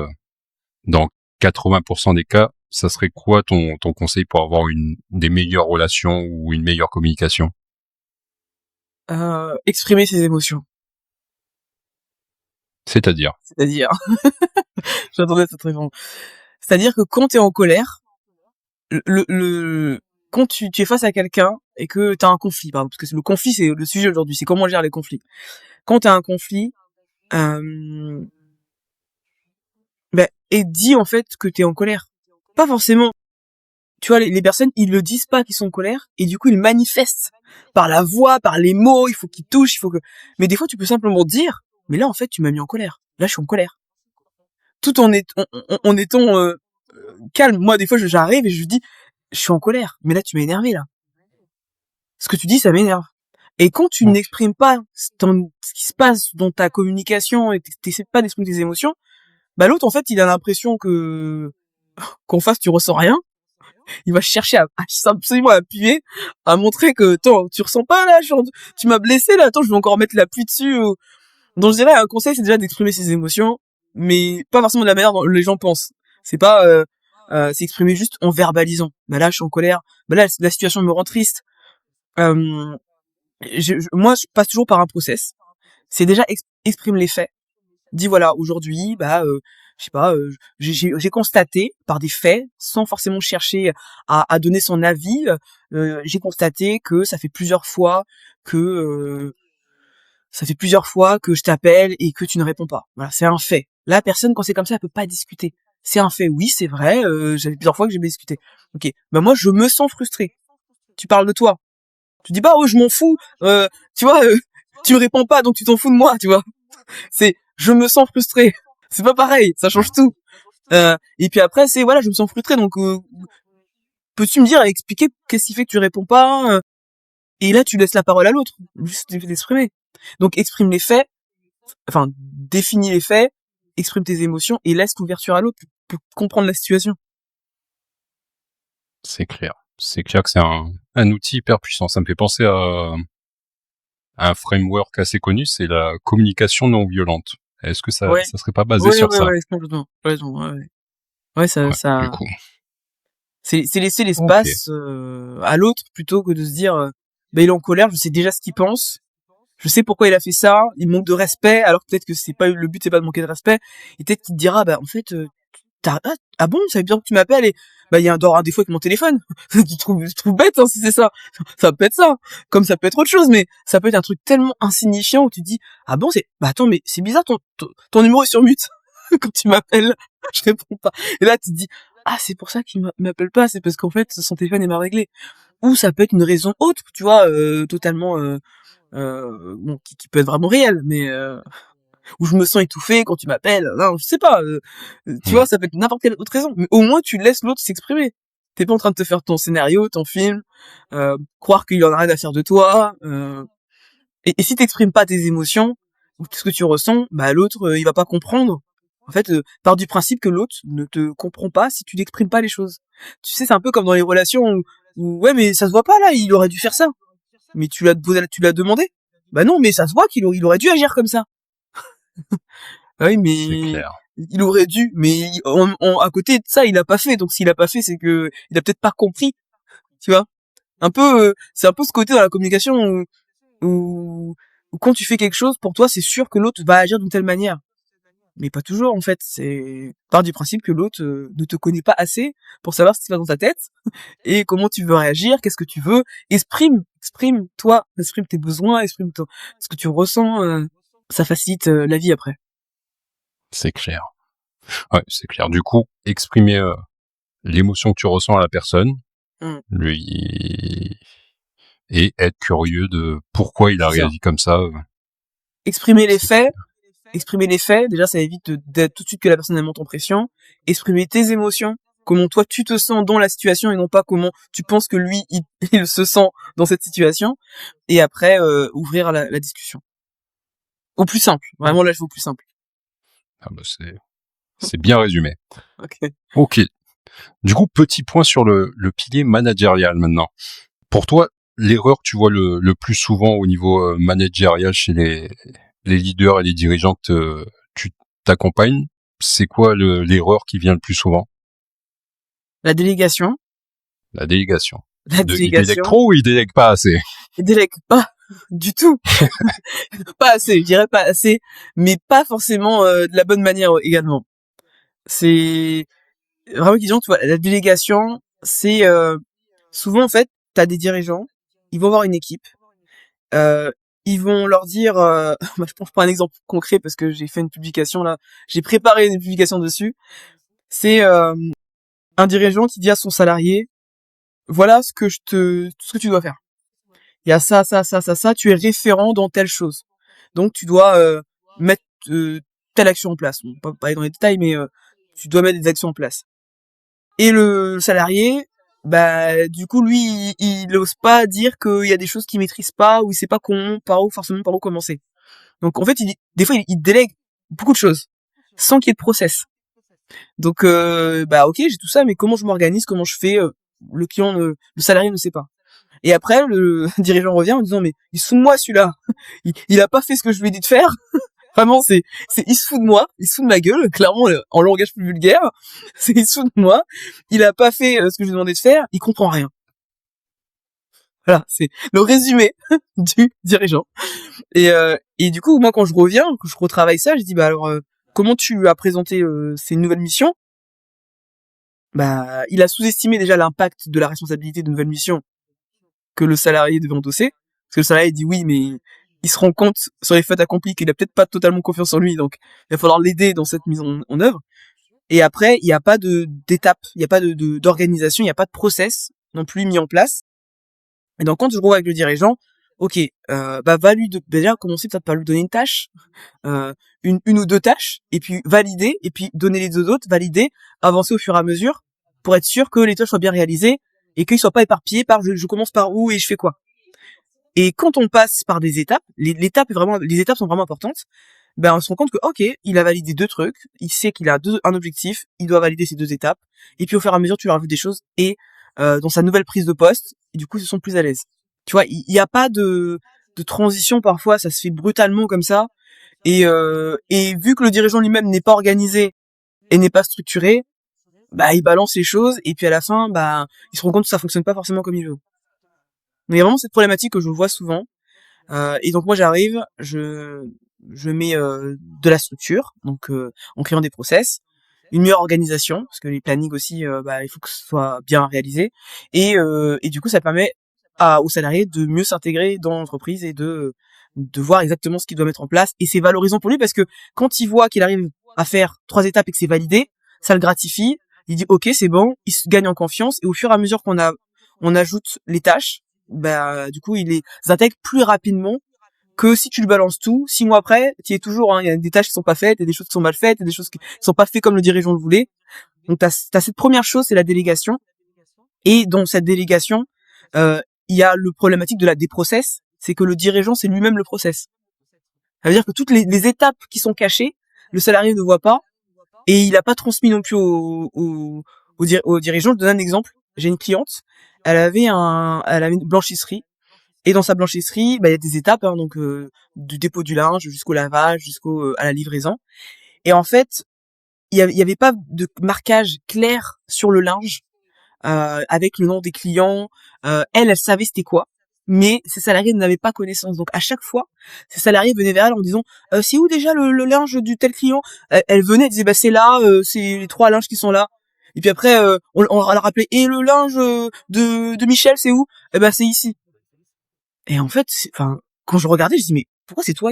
dans 80% des cas, ça serait quoi ton conseil pour avoir des meilleures relations ou une meilleure communication? Exprimer ses émotions. C'est-à-dire? C'est-à-dire, j'attendais cette réponse. C'est-à-dire que quand t'es en colère, quand tu es face à quelqu'un et que t'as un conflit, par exemple, parce que le conflit c'est le sujet aujourd'hui, c'est comment gérer les conflits. Quand t'as un conflit, et dis en fait que t'es en colère. Pas forcément. Tu vois, les personnes, ils le disent pas qu'ils sont en colère et du coup ils manifestent par la voix, par les mots. Il faut qu'ils touchent, il faut que. Mais des fois, tu peux simplement dire, mais là en fait, tu m'as mis en colère. Là, je suis en colère. Tout en étant calme. Moi, des fois, j'arrive et je dis, je suis en colère, mais là tu m'as énervé là. Ce que tu dis, ça m'énerve. Et quand tu Ok. n'exprimes pas ce qui se passe dans ta communication et t'essaies pas d'exprimer tes émotions, bah l'autre en fait il a l'impression que qu'en face tu ressens rien. Il va chercher à absolument appuyer, à montrer que attends, tu ressens pas là, tu m'as blessé là, attends je vais encore mettre la pluie dessus. Donc je dirais un conseil c'est déjà d'exprimer ses émotions, mais pas forcément de la manière dont les gens pensent. C'est pas c'est exprimer juste en verbalisant. Bah là je suis en colère, bah là la situation me rend triste. Euh, moi je passe toujours par un process. C'est déjà exprime les faits. Dis voilà, aujourd'hui, bah, je sais pas, j'ai constaté par des faits, sans forcément chercher à donner son avis, j'ai constaté que ça fait plusieurs fois que je t'appelle et que tu ne réponds pas. Voilà, c'est un fait. La personne, quand c'est comme ça, elle peut pas discuter. C'est un fait. Oui, c'est vrai. J'avais plusieurs fois que j'ai discuté. Ok. Bah moi, je me sens frustré. Tu parles de toi. Tu dis pas, oh, je m'en fous. Tu vois, tu me réponds pas, donc tu t'en fous de moi. Tu vois. C'est, je me sens frustré. C'est pas pareil. Ça change tout. Et puis après, c'est voilà, je me sens frustré. Donc, peux-tu me dire, expliquer qu'est-ce qui fait que tu réponds pas et là, tu laisses la parole à l'autre, juste d'exprimer. Donc, exprime les faits, enfin, définis les faits, exprime tes émotions et laisse l'ouverture à l'autre pour comprendre la situation. C'est clair. C'est clair que c'est un outil hyper puissant. Ça me fait penser à un framework assez connu, c'est la communication non violente. Est-ce que Ouais, ça serait pas basé ouais, sur ouais, ça? ouais, complètement. Ouais, raison, ouais, ouais. Ouais, Ouais, du coup. c'est laisser Ok. l'espace à l'autre plutôt que de se dire, ben il est en colère, je sais déjà ce qu'il pense, je sais pourquoi il a fait ça, il manque de respect, alors peut-être que c'est pas le but, c'est pas de manquer de respect, et peut-être qu'il te dira, bah en fait, ah bon, ça veut dire que tu m'appelles et bah il y a un défaut avec mon téléphone. Tu trouves bête hein, si c'est ça. Ça peut être ça, comme ça peut être autre chose, mais ça peut être un truc tellement insignifiant où tu te dis ah bon c'est bah attends mais c'est bizarre ton numéro est sur mute quand tu m'appelles, je réponds pas. Et là tu te dis ah c'est pour ça qu'il m'appelle pas, c'est parce qu'en fait son téléphone est mal réglé. Ou ça peut être une raison autre, tu vois, totalement bon qui peut être vraiment réelle, mais où je me sens étouffé quand tu m'appelles. Non, je sais pas. Tu Hmm. vois, ça peut être n'importe quelle autre raison. Mais au moins, tu laisses l'autre s'exprimer. T'es pas en train de te faire ton scénario, ton film, croire qu'il en a rien à faire de toi. Et si t'exprimes pas tes émotions ou tout ce que tu ressens, bah l'autre, il va pas comprendre. En fait, part du principe que l'autre ne te comprend pas si tu n'exprimes pas les choses. Tu sais, c'est un peu comme dans les relations où ouais, mais ça se voit pas là, il aurait dû faire ça. Mais tu l'as demandé. Bah non, mais ça se voit il aurait dû agir comme ça. Ah oui, C'est mais clair. il aurait dû, mais à côté de ça, il a pas fait. Donc s'il a pas fait, c'est que il a peut-être pas compris, tu vois. C'est un peu ce côté dans la communication où quand tu fais quelque chose, pour toi, c'est sûr que l'autre va agir d'une telle manière. Mais pas toujours, en fait. C'est part du principe que l'autre ne te connaît pas assez pour savoir ce qui se passe dans ta tête et comment tu veux réagir, qu'est-ce que tu veux. Exprime exprime tes besoins, ce que tu ressens. Ça facilite la vie après. C'est clair. Ouais, c'est clair. Du coup, exprimer l'émotion que tu ressens à la personne, Mm. lui, et être curieux de pourquoi il a C'est ça. réagi comme ça. Exprimer les C'est faits, exprimer les faits, déjà ça évite d'être tout de suite que la personne elle monte en pression. Exprimer tes émotions, comment toi tu te sens dans la situation et non pas comment tu penses que lui il se sent dans cette situation. Et après ouvrir la discussion. Au plus simple, oh, vraiment là je vais au plus simple. ah bah c'est bien résumé. Ok. Ok. Du coup, petit point sur le pilier managérial maintenant. Pour toi, l'erreur que tu vois le plus souvent au niveau managérial chez les leaders et les dirigeants que tu t'accompagnes, c'est quoi l'erreur qui vient le plus souvent? La délégation, La délégation. la Il délègue délégation, trop ou il délègue pas assez? il délègue pas du tout, pas assez, je dirais pas assez, mais pas forcément de la bonne manière également. C'est vraiment une question, tu vois, la délégation, c'est souvent en fait, t'as des dirigeants, ils vont avoir une équipe, euh, ils vont leur dire, moi je prends un exemple concret parce que j'ai fait une publication là, j'ai préparé une publication dessus. C'est un dirigeant qui dit à son salarié, voilà ce que tu dois faire. Il y a ça, tu es référent dans telle chose. Donc tu dois mettre telle action en place. Bon, pas aller dans les détails, mais tu dois mettre des actions en place. Et le salarié, bah du coup lui il ose pas dire qu'il y a des choses qu'il maîtrise pas ou il sait pas forcément par où commencer. Donc en fait des fois il délègue beaucoup de choses sans qu'il y ait de process. Donc bah ok j'ai tout ça mais comment je m'organise, comment je fais, le salarié ne sait pas. Et après le dirigeant revient en disant mais il se fout de moi celui-là, il a pas fait ce que je lui ai dit de faire. Vraiment, il se fout de moi, il se fout de ma gueule, clairement, en langage plus vulgaire. Il se fout de moi. Il a pas fait ce que je lui ai demandé de faire, il comprend rien. Voilà, c'est le résumé du dirigeant. Et du coup, moi, quand je reviens, que je retravaille ça, je dis, bah alors, comment tu as présenté ces nouvelles missions? Bah, il a sous-estimé déjà l'impact de la responsabilité de nouvelles missions que le salarié devait endosser. Parce que le salarié dit oui, mais il se rend compte sur les faits accomplis qu'il a peut-être pas totalement confiance en lui, donc il va falloir l'aider dans cette mise en œuvre. Et après, il n'y a pas d'étape, il n'y a pas d'organisation, il n'y a pas de process non plus mis en place. Et donc quand je revois avec le dirigeant, ok, bah va lui déjà commencer peut-être par lui donner une tâche, une ou deux tâches, et puis valider, et puis donner les deux autres, valider, avancer au fur et à mesure, pour être sûr que les tâches soient bien réalisées, et qu'ils soient pas éparpillés par je commence par où et je fais quoi. Et quand on passe par des étapes, les étapes sont vraiment importantes. Ben on se rend compte que ok, il a validé deux trucs, il sait qu'il a un objectif, il doit valider ces deux étapes, et puis au fur et à mesure tu lui rajoutes des choses et dans sa nouvelle prise de poste, et du coup ils se sont plus à l'aise. Tu vois, il y a pas de transition parfois, ça se fait brutalement comme ça, et vu que le dirigeant lui-même n'est pas organisé et n'est pas structuré, bah il balance les choses et puis à la fin bah il se rend compte que ça fonctionne pas forcément comme il veut. Mais vraiment cette problématique que je vois souvent. Et donc moi j'arrive, je mets de la structure, donc en créant des process, une meilleure organisation, parce que les plannings aussi, bah, il faut que ce soit bien réalisé, et du coup ça permet aux salariés de mieux s'intégrer dans l'entreprise et de voir exactement ce qu'il doit mettre en place, et c'est valorisant pour lui parce que quand il voit qu'il arrive à faire 3 étapes et que c'est validé, ça le gratifie, il dit ok c'est bon, il se gagne en confiance, et au fur et à mesure on ajoute les tâches, bah du coup il les intègre plus rapidement que si tu lui balances tout. 6 mois après, tu y es toujours, hein, il y a des tâches qui sont pas faites, il y a des choses qui sont mal faites, il y a des choses qui sont pas faites comme le dirigeant le voulait. Donc t'as cette première chose, c'est la délégation. Et dans cette délégation, il y a le problématique de la déprocess, c'est que le dirigeant, c'est lui-même le process. Ça veut dire que toutes les étapes qui sont cachées, le salarié ne voit pas, et il a pas transmis non plus au dirigeant. Je donne un exemple. J'ai une cliente, elle avait une blanchisserie, et dans sa blanchisserie, bah, il y a des étapes, hein, donc du dépôt du linge jusqu'au lavage, jusqu'au à la livraison. Et en fait, il y avait pas de marquage clair sur le linge avec le nom des clients. Elle savait c'était quoi, mais ses salariés n'avaient pas connaissance. Donc à chaque fois, ses salariés venaient vers elle en disant c'est où déjà le linge du tel client. Elle venait, elle disait bah c'est là, c'est les 3 linges qui sont là. Et puis après, on leur rappelait et le linge de Michel c'est où? Eh ben c'est ici. Et en fait, enfin, quand je regardais, je dis mais pourquoi c'est toi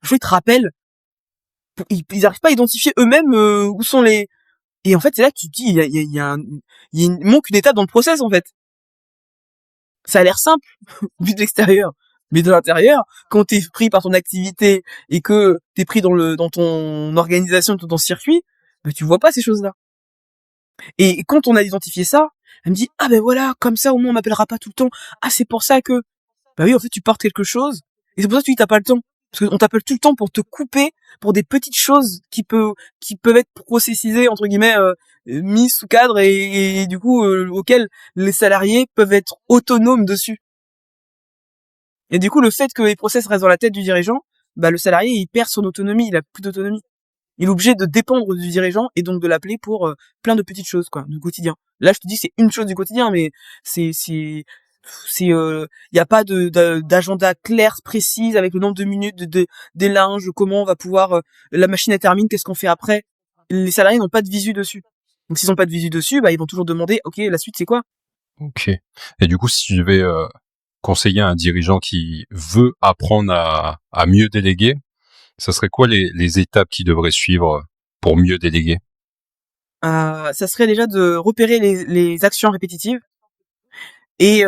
je te rappelle, ils arrivent pas à identifier eux-mêmes où sont les. Et en fait, c'est là que tu te dis il manque une étape dans le process en fait. Ça a l'air simple vu de l'extérieur, mais de l'intérieur, quand t'es pris par ton activité et que t'es pris dans ton organisation, dans ton circuit, bah, tu vois pas ces choses-là. Et quand on a identifié ça, elle me dit ah ben voilà, comme ça au moins on m'appellera pas tout le temps. Ah c'est pour ça que bah oui, en fait, tu portes quelque chose, et c'est pour ça que tu dis t'as pas le temps. Parce qu'on t'appelle tout le temps pour te couper pour des petites choses qui peuvent être processisées, entre guillemets, mises sous cadre, et du coup, auxquelles les salariés peuvent être autonomes dessus. Et du coup, le fait que les process restent dans la tête du dirigeant, bah, le salarié, il perd son autonomie, il a plus d'autonomie. Il est obligé de dépendre du dirigeant et donc de l'appeler pour plein de petites choses, quoi, du quotidien. Là, je te dis, c'est une chose du quotidien, mais il y a pas d'agenda clair précis avec le nombre de minutes des linges, comment on va pouvoir la machine elle termine, qu'est-ce qu'on fait après. Les salariés n'ont pas de visu dessus. Donc s'ils n'ont pas de visu dessus, bah ils vont toujours demander OK, la suite c'est quoi? Ok. Et du coup, si je vais conseiller à un dirigeant qui veut apprendre à mieux déléguer, ça serait quoi les étapes qu'il devrait suivre pour mieux déléguer? Ça serait déjà de repérer les actions répétitives et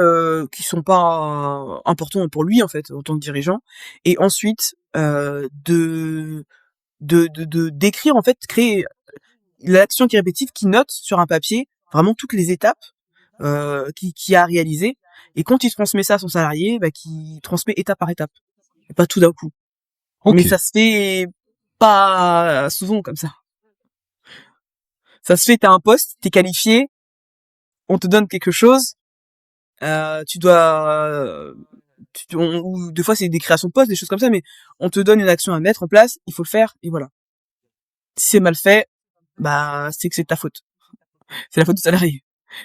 qui sont pas importantes pour lui en fait en tant que dirigeant, et ensuite de d'écrire en fait, créer l'action qui est répétitive, qui note sur un papier vraiment toutes les étapes qui a réalisé. Et quand il transmet ça à son salarié, bah, qui transmet étape par étape, et pas tout d'un coup. Mais Ok. ça se fait pas souvent comme ça. Ça se fait, t'as un poste, t'es qualifié, on te donne quelque chose, tu dois, ou des fois c'est des créations de postes, des choses comme ça, mais on te donne une action à mettre en place, il faut le faire, et voilà. Si c'est mal fait, bah, c'est que c'est ta faute. C'est la faute du salarié.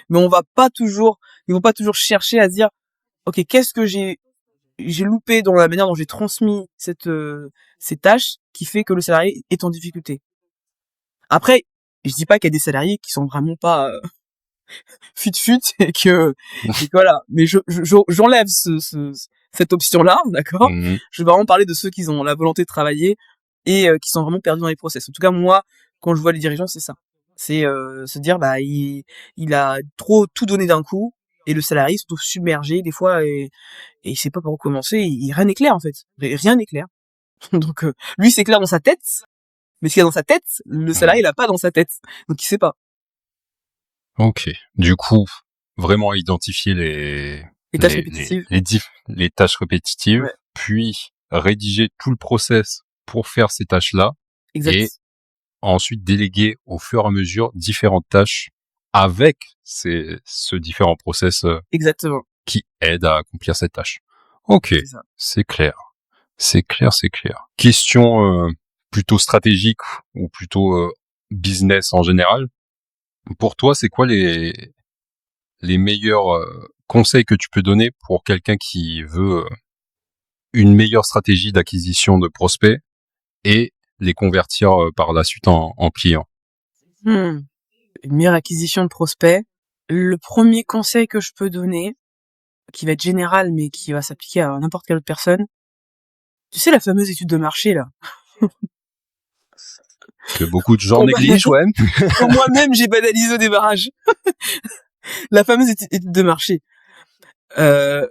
Mais ils vont pas toujours chercher à se dire, ok, qu'est-ce que j'ai loupé dans la manière dont j'ai transmis ces tâches qui fait que le salarié est en difficulté. Après, je dis pas qu'il y a des salariés qui sont vraiment pas fut et que voilà. Mais j'enlève cette option-là, d'accord. Mhm. Je vais vraiment parler de ceux qui ont la volonté de travailler et qui sont vraiment perdus dans les process. En tout cas, moi, quand je vois les dirigeants, c'est ça. C'est se dire, bah, il a trop tout donné d'un coup et le salarié se trouve submergé des fois et il sait pas par où commencer. Rien n'est clair en fait. Rien n'est clair. Donc lui, c'est clair dans sa tête, mais ce qu'il y a dans sa tête, le salarié Ouais. il a pas dans sa tête, donc il sait pas. Ok. Du coup, vraiment identifier Les tâches répétitives. les tâches répétitives, Ouais, puis rédiger tout le process pour faire ces tâches-là, et exact. ensuite déléguer au fur et à mesure différentes tâches avec ce différent process Exactement. qui aide à accomplir cette tâche. Ok, C'est ça. c'est clair. C'est clair, c'est clair. Question plutôt stratégique ou plutôt business en général. Pour toi, c'est quoi les meilleurs conseils que tu peux donner pour quelqu'un qui veut une meilleure stratégie d'acquisition de prospects et les convertir par la suite en clients? Hmm. Une meilleure acquisition de prospects. Le premier conseil que je peux donner, qui va être général, mais qui va s'appliquer à n'importe quelle autre personne, tu sais, la fameuse étude de marché, là. Que beaucoup de gens Qu'on négligent, ouais. que moi-même, j'ai banalisé au démarrage. La fameuse étude de marché. Euh,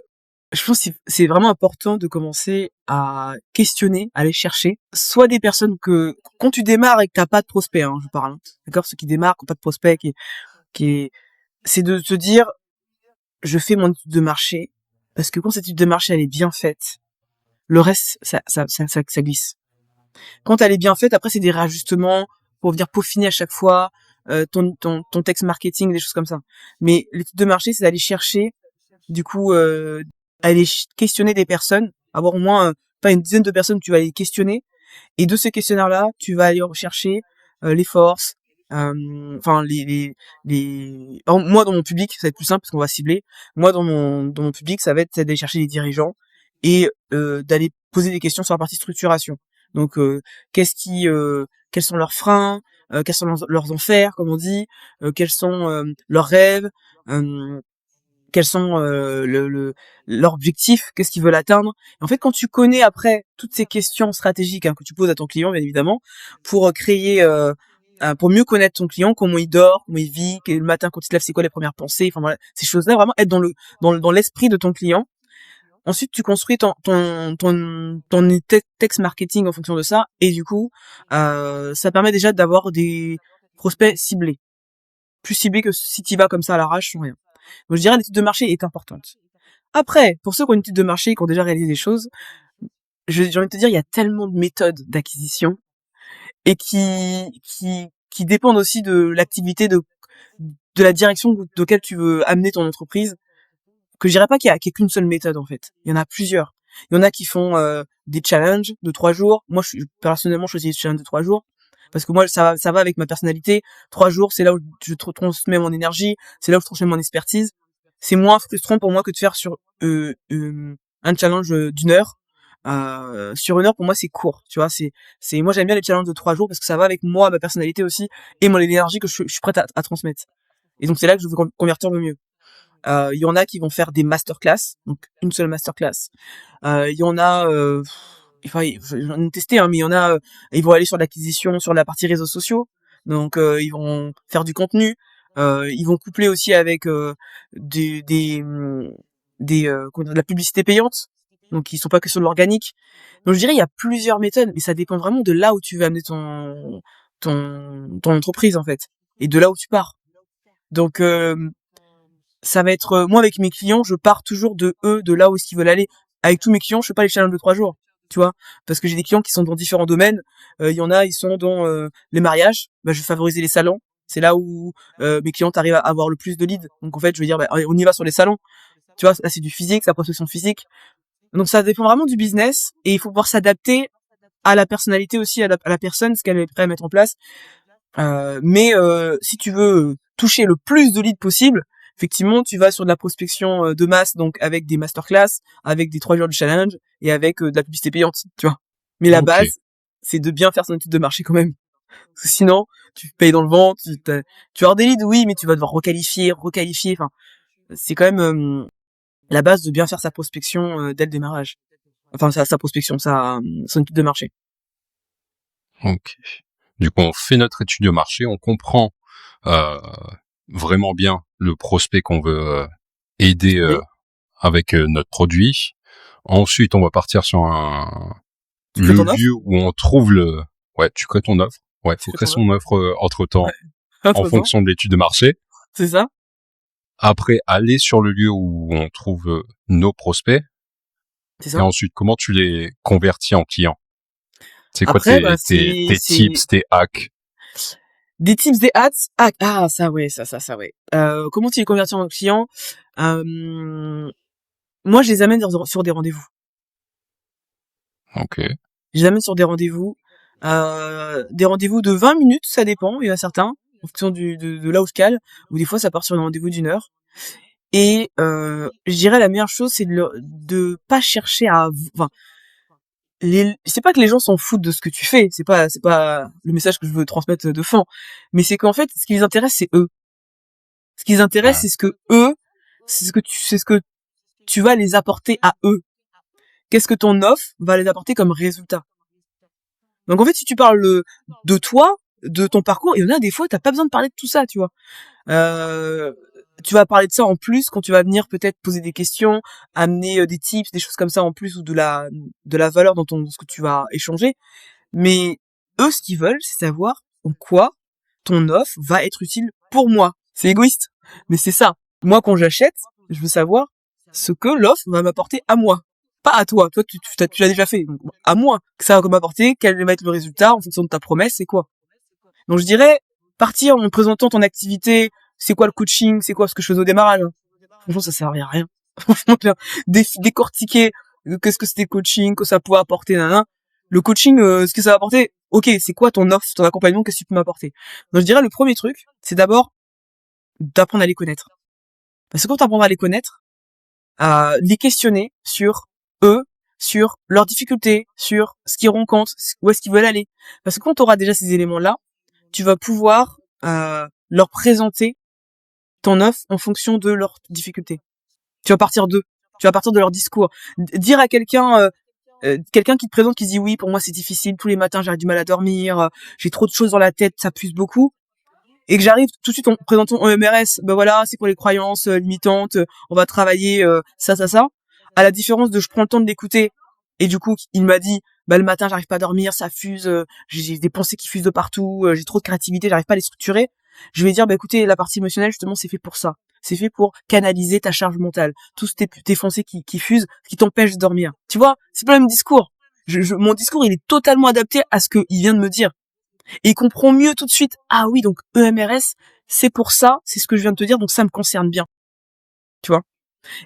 je pense que c'est vraiment important de commencer à questionner, à aller chercher, soit des personnes quand tu démarres et que t'as pas de prospect, hein, je parle, hein, d'accord, ceux qui démarrent, qui ont pas de prospect, c'est de te dire, je fais mon étude de marché, parce que quand cette étude de marché, elle est bien faite, le reste, ça glisse. Quand elle est bien faite, après, c'est des réajustements pour venir peaufiner à chaque fois, ton texte marketing, des choses comme ça. Mais l'étude de marché, c'est d'aller chercher, du coup, aller questionner des personnes, avoir au moins, pas une dizaine de personnes que tu vas aller questionner, et de ces questionnaires-là, tu vas aller rechercher les forces, enfin moi dans mon public, ça va être plus simple parce qu'on va cibler. Moi dans mon public, ça va être d'aller chercher les dirigeants et d'aller poser des questions sur la partie structuration. Donc quels sont leurs freins, quels sont leurs enfers, comme on dit, quels sont leurs rêves, quels sont leurs objectifs, qu'est-ce qu'ils veulent atteindre. Et en fait, quand tu connais après toutes ces questions stratégiques, hein, que tu poses à ton client, bien évidemment, pour pour mieux connaître ton client, comment il dort, comment il vit, le matin quand il se lève, c'est quoi les premières pensées, enfin voilà, ces choses-là, vraiment être dans l'esprit de ton client. Ensuite, tu construis ton texte marketing en fonction de ça, et du coup, ça permet déjà d'avoir des prospects ciblés, plus ciblés que si tu vas comme ça à l'arrache sans rien. Donc je dirais l'étude de marché est importante. Après, pour ceux qui ont une étude de marché et qui ont déjà réalisé des choses, j'ai envie de te dire, il y a tellement de méthodes d'acquisition et qui dépendent aussi de l'activité de la direction de laquelle tu veux amener ton entreprise, que je dirais pas qu'il y a qu'une seule méthode en fait. Il y en a plusieurs. Il y en a qui font des challenges de 3 jours. Moi, personnellement, je choisis des challenges de 3 jours parce que moi, ça va avec ma personnalité. 3 jours, c'est là où je transmets mon énergie, c'est là où je transmets mon expertise. C'est moins frustrant pour moi que de faire sur un challenge d'une heure. Sur une heure, pour moi, c'est court. Tu vois, moi, j'aime bien les challenges de 3 jours parce que ça va avec moi, ma personnalité aussi et mon énergie que je suis prête à transmettre. Et donc, c'est là que je veux convertir le mieux. Il y en a qui vont faire des masterclass, donc une seule masterclass. Il y en a, enfin, j'en ai testé, hein, mais il y en a, ils vont aller sur l'acquisition, sur la partie réseaux sociaux. Donc, ils vont faire du contenu. Ils vont coupler aussi avec de la publicité payante. Donc, ils sont pas que sur de l'organique. Donc, je dirais, il y a plusieurs méthodes, mais ça dépend vraiment de là où tu veux amener ton entreprise, en fait. Et de là où tu pars. Donc, ça va être moi avec mes clients, je pars toujours de eux, de là où est-ce qu'ils veulent aller. Avec tous mes clients, je fais pas les challenges de 3 jours, tu vois, parce que j'ai des clients qui sont dans différents domaines. Il y en a, ils sont dans les mariages, bah je vais favoriser les salons. C'est là où mes clients arrivent à avoir le plus de leads. Donc en fait, je vais dire, bah, on y va sur les salons. Tu vois, là c'est du physique, c'est la prospection physique. Donc ça dépend vraiment du business et il faut pouvoir s'adapter à la personnalité aussi, à la personne, ce qu'elle est prête à mettre en place. Mais si tu veux toucher le plus de leads possible, effectivement, tu vas sur de la prospection de masse, donc avec des masterclass, avec des 3 jours de challenge et avec de la publicité payante, tu vois. Mais la Ok. base, c'est de bien faire son étude de marché quand même. Parce que sinon, tu payes dans le vent, tu vas avoir des leads, oui, mais tu vas devoir requalifier. Enfin, c'est quand même la base de bien faire sa prospection dès le démarrage. Enfin, sa prospection, son étude de marché. Ok. Du coup, on fait notre étude de marché, on comprend euh, vraiment bien le prospect qu'on veut aider Oui. avec notre produit. Ensuite, on va partir sur Tu crées le ton offre, lieu où on trouve ouais, tu crées ton offre. Ouais, tu faut crées créer ton offre. son offre entre-temps Ouais. en Entre-temps, fonction de l'étude de marché. c'est ça, Après, aller sur le lieu où on trouve nos prospects. c'est Et ça. ensuite, comment tu les convertis en clients? C'est quoi Après, bah, tes tips, tes hacks? des tips, des hacks. Ça, ouais, ça, ouais. Comment tu les convertis en clients? Moi, je les amène sur des rendez-vous. Ok. Je les amène sur des rendez-vous de 20 minutes, ça dépend. Il y en a certains, en fonction de là où je cale, ou des fois, ça part sur un rendez-vous d'1 heure. Et, je dirais la meilleure chose, c'est de pas chercher enfin, c'est pas que les gens s'en foutent de ce que tu fais, c'est pas le message que je veux transmettre de fond, mais c'est qu'en fait, ce qui les intéresse, c'est eux. Ce qui les intéresse, Ouais. c'est ce que tu vas les apporter à eux. Qu'est-ce que ton offre va les apporter comme résultat? Donc en fait, si tu parles de toi, de ton parcours, il y en a des fois, t'as pas besoin de parler de tout ça, tu vois. Euh, Tu vas parler de ça en plus quand tu vas venir peut-être poser des questions, amener des tips, des choses comme ça en plus ou de la valeur dans ce que tu vas échanger. Mais eux, ce qu'ils veulent, c'est savoir en quoi ton offre va être utile pour moi. C'est égoïste, mais c'est ça. Moi, quand j'achète, je veux savoir ce que l'offre va m'apporter à moi. Pas à toi. Toi, tu l'as déjà fait. Donc, à moi, que ça va m'apporter, quel va être le résultat en fonction de ta promesse, c'est quoi. Donc, je dirais, partir en présentant ton activité, c'est quoi le coaching, c'est quoi ce que je faisais au démarrage. Hein. Franchement, ça servait à rien. Franchement, décortiquer qu'est-ce que c'était le coaching, que ça pouvait apporter, nanana. Le coaching, ce que ça va apporter, ok, c'est quoi ton offre, ton accompagnement, qu'est-ce que tu peux m'apporter. Donc, je dirais, le premier truc, c'est d'abord d'apprendre à les connaître. Parce que quand tu apprends à les connaître, à les questionner sur eux, sur leurs difficultés, sur ce qu'ils rencontrent, où est-ce qu'ils veulent aller. Parce que quand tu auras déjà ces éléments-là, tu vas pouvoir leur présenter ton offre en fonction de leurs difficultés. Tu vas partir d'eux. Tu vas partir de leur discours. Dire à quelqu'un qui te présente, qui dit oui, pour moi c'est difficile, tous les matins j'ai du mal à dormir, j'ai trop de choses dans la tête, ça puise beaucoup, et que j'arrive tout de suite en présentant en MRS, ben voilà, c'est pour les croyances limitantes, on va travailler ça, à la différence de je prends le temps de l'écouter, et du coup il m'a dit, bah le matin j'arrive pas à dormir, ça fuse, j'ai des pensées qui fusent de partout, j'ai trop de créativité, j'arrive pas à les structurer, je vais dire, bah écoutez, la partie émotionnelle justement c'est fait pour ça, c'est fait pour canaliser ta charge mentale, tous tes pensées qui fusent, qui t'empêchent de dormir, tu vois, c'est pas le même discours, mon discours il est totalement adapté à ce qu'il vient de me dire, et il comprend mieux tout de suite. Ah oui, donc EMRS, c'est pour ça, c'est ce que je viens de te dire, donc ça me concerne bien. Tu vois.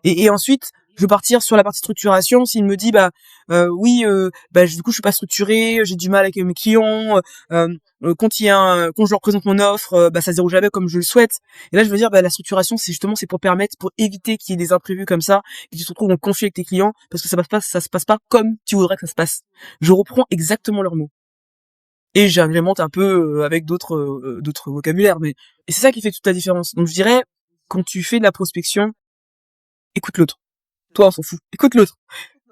Et ensuite, je vais partir sur la partie structuration. S'il me dit, bah oui, bah du coup je suis pas structuré, j'ai du mal avec mes clients. Quand je leur présente mon offre, bah ça se déroule jamais comme je le souhaite. Et là je veux dire, bah la structuration, c'est pour permettre, pour éviter qu'il y ait des imprévus comme ça, que tu te retrouves en conflit avec tes clients, parce que ça se passe pas comme tu voudrais que ça se passe. Je reprends exactement leurs mots. Et j'agrémente un peu avec d'autres vocabulaires, mais et c'est ça qui fait toute la différence. Donc je dirais, quand tu fais de la prospection, écoute l'autre. Toi, on s'en fout. Écoute l'autre.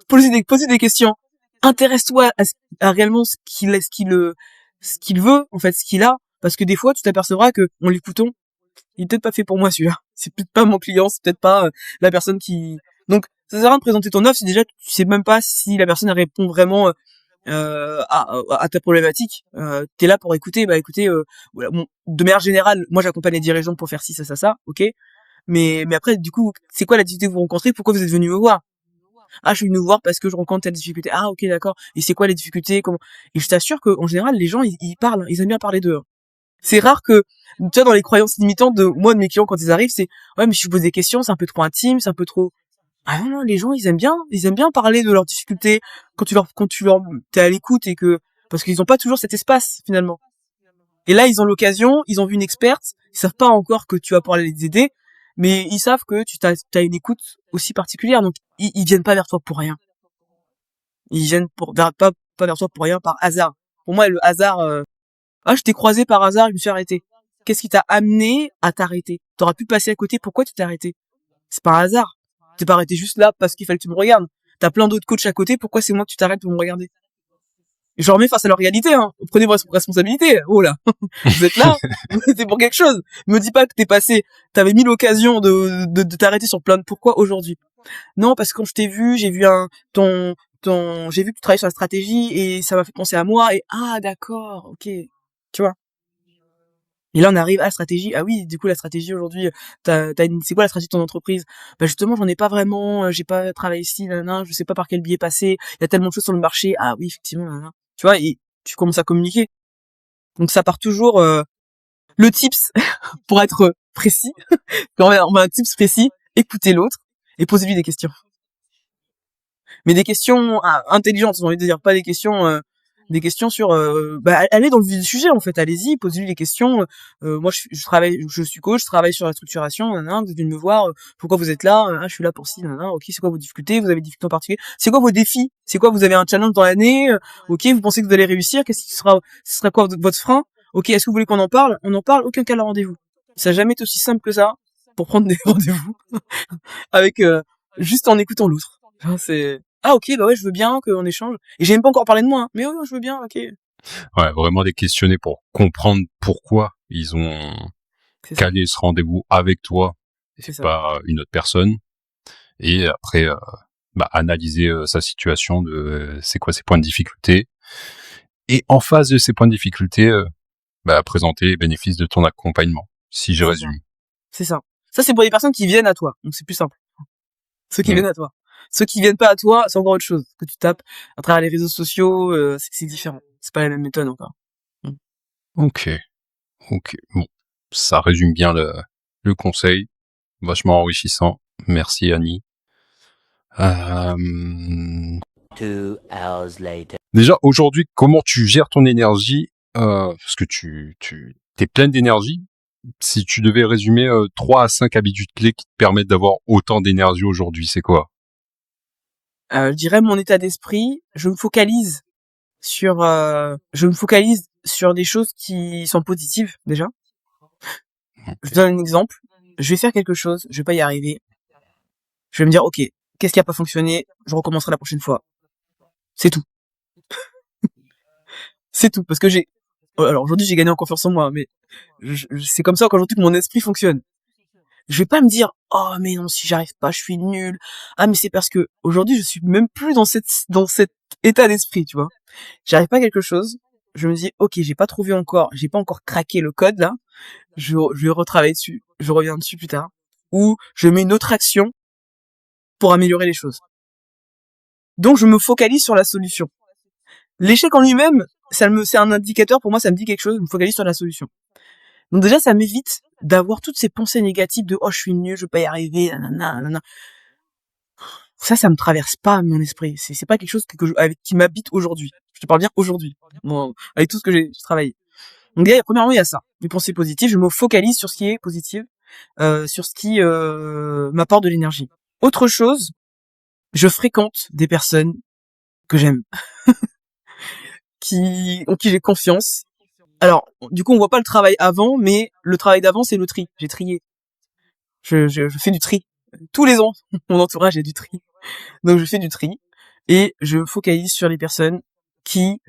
Poser des questions. Intéresse-toi à réellement ce qu'il veut, en fait, ce qu'il a, parce que des fois, tu t'apercevras que en l'écoutant, il est peut-être pas fait pour moi celui-là. C'est peut-être pas mon client, c'est peut-être pas la personne qui. Donc ça sert à rien de présenter ton offre si déjà tu sais même pas si la personne elle répond vraiment à ta problématique. T'es là pour écouter. Bah écoutez, voilà, bon, de manière générale, moi j'accompagne les dirigeants pour faire ci, ça, ok. Mais après, du coup, c'est quoi la difficulté que vous rencontrez? Pourquoi vous êtes venu me voir? Ah, je suis venu vous voir parce que je rencontre telle difficulté. Ah, ok, d'accord. Et c'est quoi les difficultés? Comment? Et je t'assure que, en général, les gens, ils parlent, ils aiment bien parler d'eux. C'est rare que, tu vois, dans les croyances limitantes de moi, de mes clients, quand ils arrivent, c'est, ouais, mais si je vous pose des questions, c'est un peu trop intime, c'est un peu trop... Ah non, non, les gens, ils aiment bien parler de leurs difficultés quand t'es à l'écoute et que, parce qu'ils ont pas toujours cet espace, finalement. Et là, ils ont l'occasion, ils ont vu une experte, ils savent pas encore que tu vas pouvoir les aider, mais ils savent que t'as une écoute aussi particulière, donc ils viennent pas vers toi pour rien. Ils viennent pas vers toi pour rien par hasard. Pour moi, le hasard, ah, je t'ai croisé par hasard, je me suis arrêté. Qu'est-ce qui t'a amené à t'arrêter? T'aurais pu passer à côté, pourquoi tu t'es arrêté? C'est pas un hasard. T'es pas arrêté juste là parce qu'il fallait que tu me regardes. T'as plein d'autres coachs à côté, pourquoi c'est moi que tu t'arrêtes pour me regarder? Je leur mets face à leur réalité, hein. Prenez vos responsabilités. Oh là. Vous êtes là. C'est pour quelque chose. Me dis pas que t'avais mis l'occasion de t'arrêter sur plein de pourquoi aujourd'hui. Non, parce que quand je t'ai vu, j'ai vu j'ai vu que tu travaillais sur la stratégie et ça m'a fait penser à moi et ah, d'accord, ok. Tu vois. Et là, on arrive à la stratégie. Ah oui, du coup, la stratégie aujourd'hui, c'est quoi la stratégie de ton entreprise? Bah, justement, j'en ai pas vraiment, j'ai pas travaillé ici, nanana, je sais pas par quel biais passer. Il y a tellement de choses sur le marché. Ah oui, effectivement, nanana. Tu vois, et tu commences à communiquer. Donc, ça part toujours, le tips, pour être précis. On met un tips précis, écoutez l'autre et posez-lui des questions. Mais des questions intelligentes, j'ai envie de dire, pas des questions sur allez dans le vif du sujet en fait, allez-y, posez-lui des questions. Moi je suis coach, je travaille sur la structuration, nanana, vous êtes venu me voir, pourquoi vous êtes là? Ah, je suis là pour ci, nanana, ok, c'est quoi vos difficultés? Vous avez des difficultés en particulier? C'est quoi vos défis? C'est quoi, vous avez un challenge dans l'année? Ok, vous pensez que vous allez réussir? Ce sera quoi votre frein? Ok, est-ce que vous voulez qu'on en parle? On en parle, aucun cas le rendez-vous. Ça n'a jamais été aussi simple que ça pour prendre des rendez-vous avec juste en écoutant l'autre. Enfin, c'est ah ok, bah ouais, je veux bien qu'on échange. Et j'ai même pas encore parlé de moi, hein. Mais oui, je veux bien, ok. Ouais, vraiment les questionner pour comprendre pourquoi ils ont C'est ça, calé ce rendez-vous avec toi c'est et ça. pas une autre personne. Et après, analyser sa situation de c'est quoi ses points de difficulté. Et en face de ces points de difficulté, présenter les bénéfices de ton accompagnement, si je C'est ça. résume. C'est ça. Ça, c'est pour les personnes qui viennent à toi. Donc c'est plus simple. Ceux qui Mm. viennent à toi. Ceux qui viennent pas à toi, c'est encore autre chose. Que tu tapes à travers les réseaux sociaux, c'est différent. C'est pas la même méthode encore. Mm. Ok, bon, ça résume bien le conseil, vachement enrichissant. Merci Annie. Déjà aujourd'hui, comment tu gères ton énergie parce que tu t'es pleine d'énergie. Si tu devais résumer 3 à 5 habitudes clés qui te permettent d'avoir autant d'énergie aujourd'hui, c'est quoi? Je dirais mon état d'esprit. Je me focalise sur des choses qui sont positives déjà. Je Ok. te donne un exemple. Je vais faire quelque chose, je vais pas y arriver. Je vais me dire, ok, qu'est-ce qui a pas fonctionné? Je recommencerai la prochaine fois. C'est tout. C'est tout. Parce que alors aujourd'hui, j'ai gagné en confiance en moi, mais c'est comme ça qu'aujourd'hui que mon esprit fonctionne. Je vais pas me dire, oh, mais non, si j'arrive pas, je suis nul. Ah, mais c'est parce que aujourd'hui, je suis même plus dans cet état d'esprit, tu vois. J'arrive pas à quelque chose. Je me dis, ok, j'ai pas encore craqué le code, là. Je vais retravailler dessus. Je reviens dessus plus tard. Ou je mets une autre action pour améliorer les choses. Donc, je me focalise sur la solution. L'échec en lui-même, c'est un indicateur pour moi, ça me dit quelque chose, je me focalise sur la solution. Donc déjà, ça m'évite d'avoir toutes ces pensées négatives de oh je suis nul, je vais pas y arriver, nanana, nanana. Ça me traverse pas mon esprit. C'est pas quelque chose qui m'habite aujourd'hui. Je te parle bien aujourd'hui. Bon, avec tout ce que j'ai travaillé. Donc déjà, premièrement, il y a ça, les pensées positives. Je me focalise sur ce qui est positif, sur ce qui m'apporte de l'énergie. Autre chose, je fréquente des personnes que j'aime, en qui j'ai confiance. Alors, du coup, on voit pas le travail avant, mais le travail d'avant, c'est le tri. J'ai trié. Je fais du tri. Tous les ans, mon entourage a du tri. Donc, je fais du tri. Et je me focalise sur les personnes qui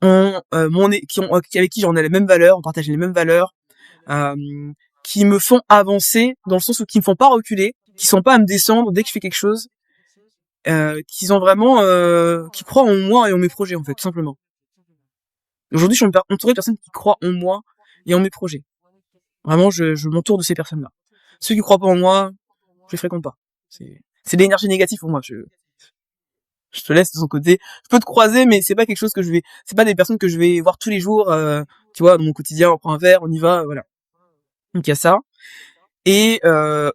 avec qui j'en ai les mêmes valeurs, on partage les mêmes valeurs, euh, qui me font avancer dans le sens où qui me font pas reculer, qui sont pas à me descendre dès que je fais quelque chose, qui croient en moi et en mes projets, en fait, tout simplement. Aujourd'hui, je suis entouré de personnes qui croient en moi et en mes projets. Vraiment, je m'entoure de ces personnes-là. Ceux qui croient pas en moi, je les fréquente pas. C'est de l'énergie négative pour moi. Je te laisse de son côté. Je peux te croiser, mais c'est pas quelque chose que c'est pas des personnes que je vais voir tous les jours, tu vois, dans mon quotidien, on prend un verre, on y va, voilà. Donc il y a ça. Et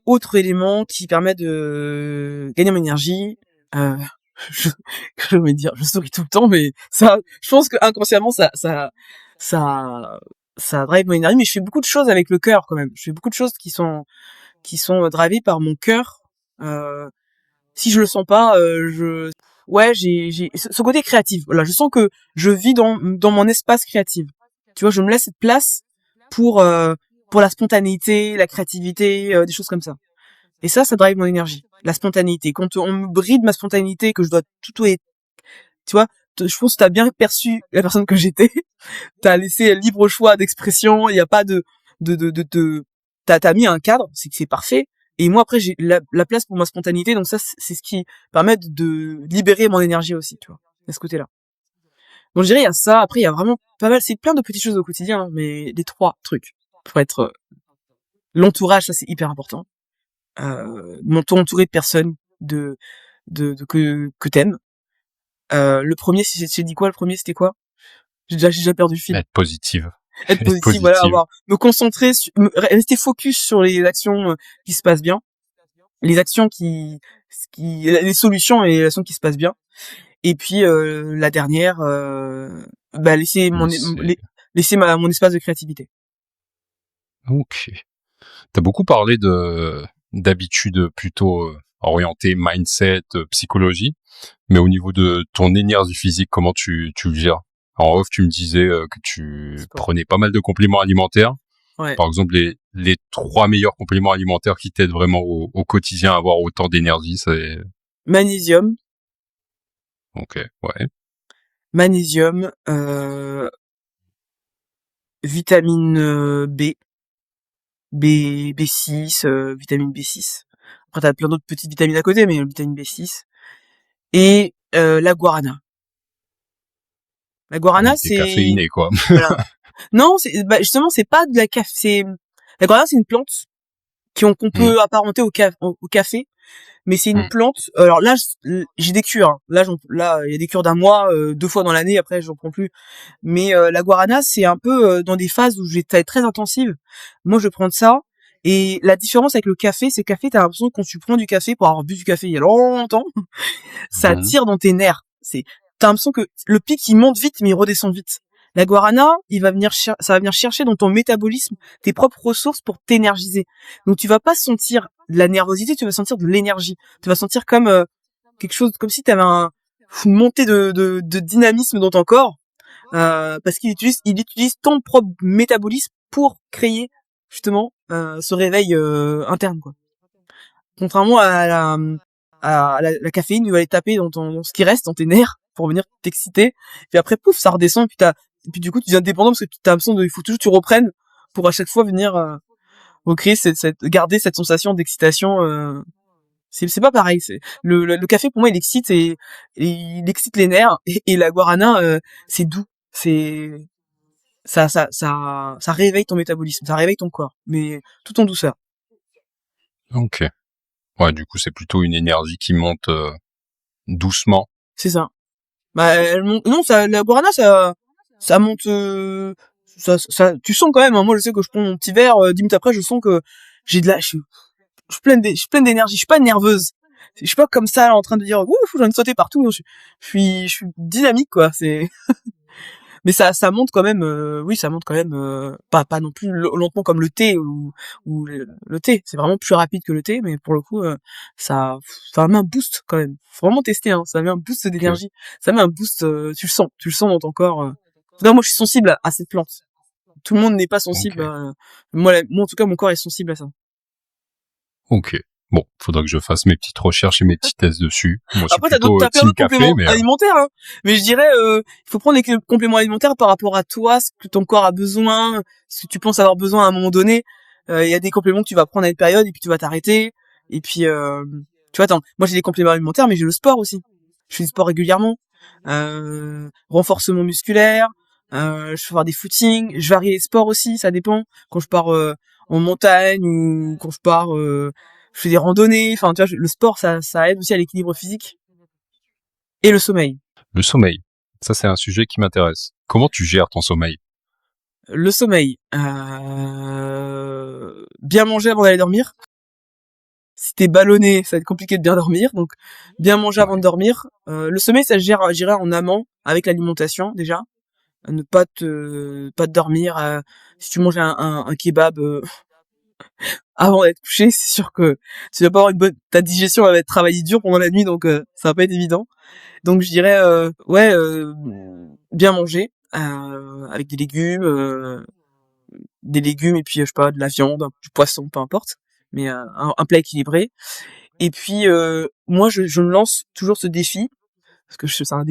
autre élément qui permet de gagner mon énergie, je, je vais dire, je souris tout le temps, mais ça, je pense que inconsciemment ça drive mon énergie. Mais je fais beaucoup de choses avec le cœur quand même. Je fais beaucoup de choses qui sont drivées par mon cœur. Si je le sens pas, ouais, j'ai ce côté créatif. Voilà, je sens que je vis dans mon espace créatif. Tu vois, je me laisse cette place pour la spontanéité, la créativité, des choses comme ça. Et ça drive mon énergie. La spontanéité. Quand on me bride ma spontanéité, que je dois tout être, tu vois, je pense que t'as bien perçu la personne que j'étais. T'as laissé libre choix d'expression. Il y a pas t'as mis un cadre, c'est parfait. Et moi après j'ai la place pour ma spontanéité, donc ça c'est ce qui permet de libérer mon énergie aussi, tu vois, de ce côté-là. Donc je dirais il y a ça. Après il y a vraiment pas mal, c'est plein de petites choses au quotidien, hein, mais les 3 trucs pour être l'entourage, ça c'est hyper important. T'entourer de personnes que t'aimes. Le premier, j'ai dit quoi? Le premier c'était quoi? J'ai déjà perdu le fil. Être positive. Être positif, voilà, me concentrer, rester focus sur les actions qui se passent bien, les actions les solutions et les actions qui se passent bien. Et puis la dernière, laisser mon espace de créativité. Ok. T'as beaucoup parlé d'habitudes plutôt orientées mindset, psychologie, mais au niveau de ton énergie physique, comment tu le gères? En off, tu me disais que tu prenais pas mal de compléments alimentaires. Ouais. Par exemple, les 3 meilleurs compléments alimentaires qui t'aident vraiment au quotidien à avoir autant d'énergie, c'est... Magnésium. Ok, ouais. Magnésium, vitamine B6, vitamine B6. Après t'as plein d'autres petites vitamines à côté, mais vitamine B6 et la guarana. La guarana, C'est caféiné, quoi. Voilà. Non, justement c'est pas de la café. La guarana c'est une plante qu'on peut apparenter au café, mais c'est une plante. Alors là j'ai des cures. Hein. Là il y a des cures d'un mois, 2 fois dans l'année. Après j'en prends plus. Mais la guarana c'est un peu dans des phases où j'étais très intensive. Moi je vais prendre ça. Et la différence avec le café, c'est que le café, t'as l'impression que quand tu prends du café, pour avoir bu du café il y a longtemps, ça tire dans tes nerfs. T'as l'impression que le pic, il monte vite, mais il redescend vite. La guarana, ça va venir chercher dans ton métabolisme tes propres ressources pour t'énergiser. Donc tu vas pas sentir de la nervosité, tu vas sentir de l'énergie. Tu vas sentir comme quelque chose, comme si t'avais une montée de dynamisme dans ton corps, parce qu'il utilise ton propre métabolisme pour créer justement ce réveil interne, quoi. Contrairement à la caféine, tu vas aller taper dans ce qui reste dans tes nerfs pour venir t'exciter, puis après pouf ça redescend, et puis du coup tu deviens dépendant parce que t'as l'impression il faut toujours que tu reprennes pour à chaque fois venir recréer garder cette sensation d'excitation. C'est pas pareil. C'est le café pour moi il excite et il excite les nerfs, et la guarana c'est doux, ça réveille ton métabolisme, ça réveille ton corps, mais tout en douceur. Ok. Ouais, du coup, c'est plutôt une énergie qui monte doucement. C'est ça. Bah, elle monte, non, la guarana, ça monte, tu sens quand même, hein. Moi, je sais que je prends mon petit verre, 10 minutes après, je sens que je suis pleine d'énergie, je suis pas nerveuse. Je suis pas comme ça, là, en train de dire, ouf, j'ai envie de sauter partout. Je suis dynamique, quoi. Mais ça monte quand même, oui, ça monte quand même, pas non plus lentement comme le thé ou le thé. C'est vraiment plus rapide que le thé, mais pour le coup, ça met un boost quand même. Faut vraiment tester, hein. Ça met un boost d'énergie. Ça met un boost, tu le sens dans ton corps. En tout cas, moi, je suis sensible à cette plante. Tout le monde n'est pas sensible. Moi, en tout cas, mon corps est sensible à ça. Ok. Bon, faudra que je fasse mes petites recherches et mes petits tests dessus. Moi, après, t'as plein d'autres compléments alimentaires, hein. Mais je dirais, il faut prendre les compléments alimentaires par rapport à toi, ce que ton corps a besoin, ce que tu penses avoir besoin à un moment donné. Il y a des compléments que tu vas prendre à une période et puis tu vas t'arrêter. Et puis, tu vois, attends, moi j'ai des compléments alimentaires, mais j'ai le sport aussi. Je fais du sport régulièrement. Renforcement musculaire. Je fais faire des footings. Je varie les sports aussi, ça dépend. Quand je pars en montagne ou quand je pars, je fais des randonnées. Enfin, tu vois, le sport, ça aide aussi à l'équilibre physique et le sommeil. Le sommeil. Ça, c'est un sujet qui m'intéresse. Comment tu gères ton sommeil? Le sommeil, bien manger avant d'aller dormir. Si t'es ballonné, ça va être compliqué de bien dormir, donc bien manger avant de dormir. Le sommeil, ça se gère, je dirais, en amont avec l'alimentation déjà. Ne pas te dormir. Si tu manges un kebab avant d'être couché, c'est sûr que tu vas pas avoir ta digestion va être travaillée dur pendant la nuit, donc ça va pas être évident. Donc je dirais bien manger avec des légumes et puis je sais pas de la viande, du poisson, peu importe, mais un plat équilibré. Et puis moi je me lance toujours ce défi parce que c'est un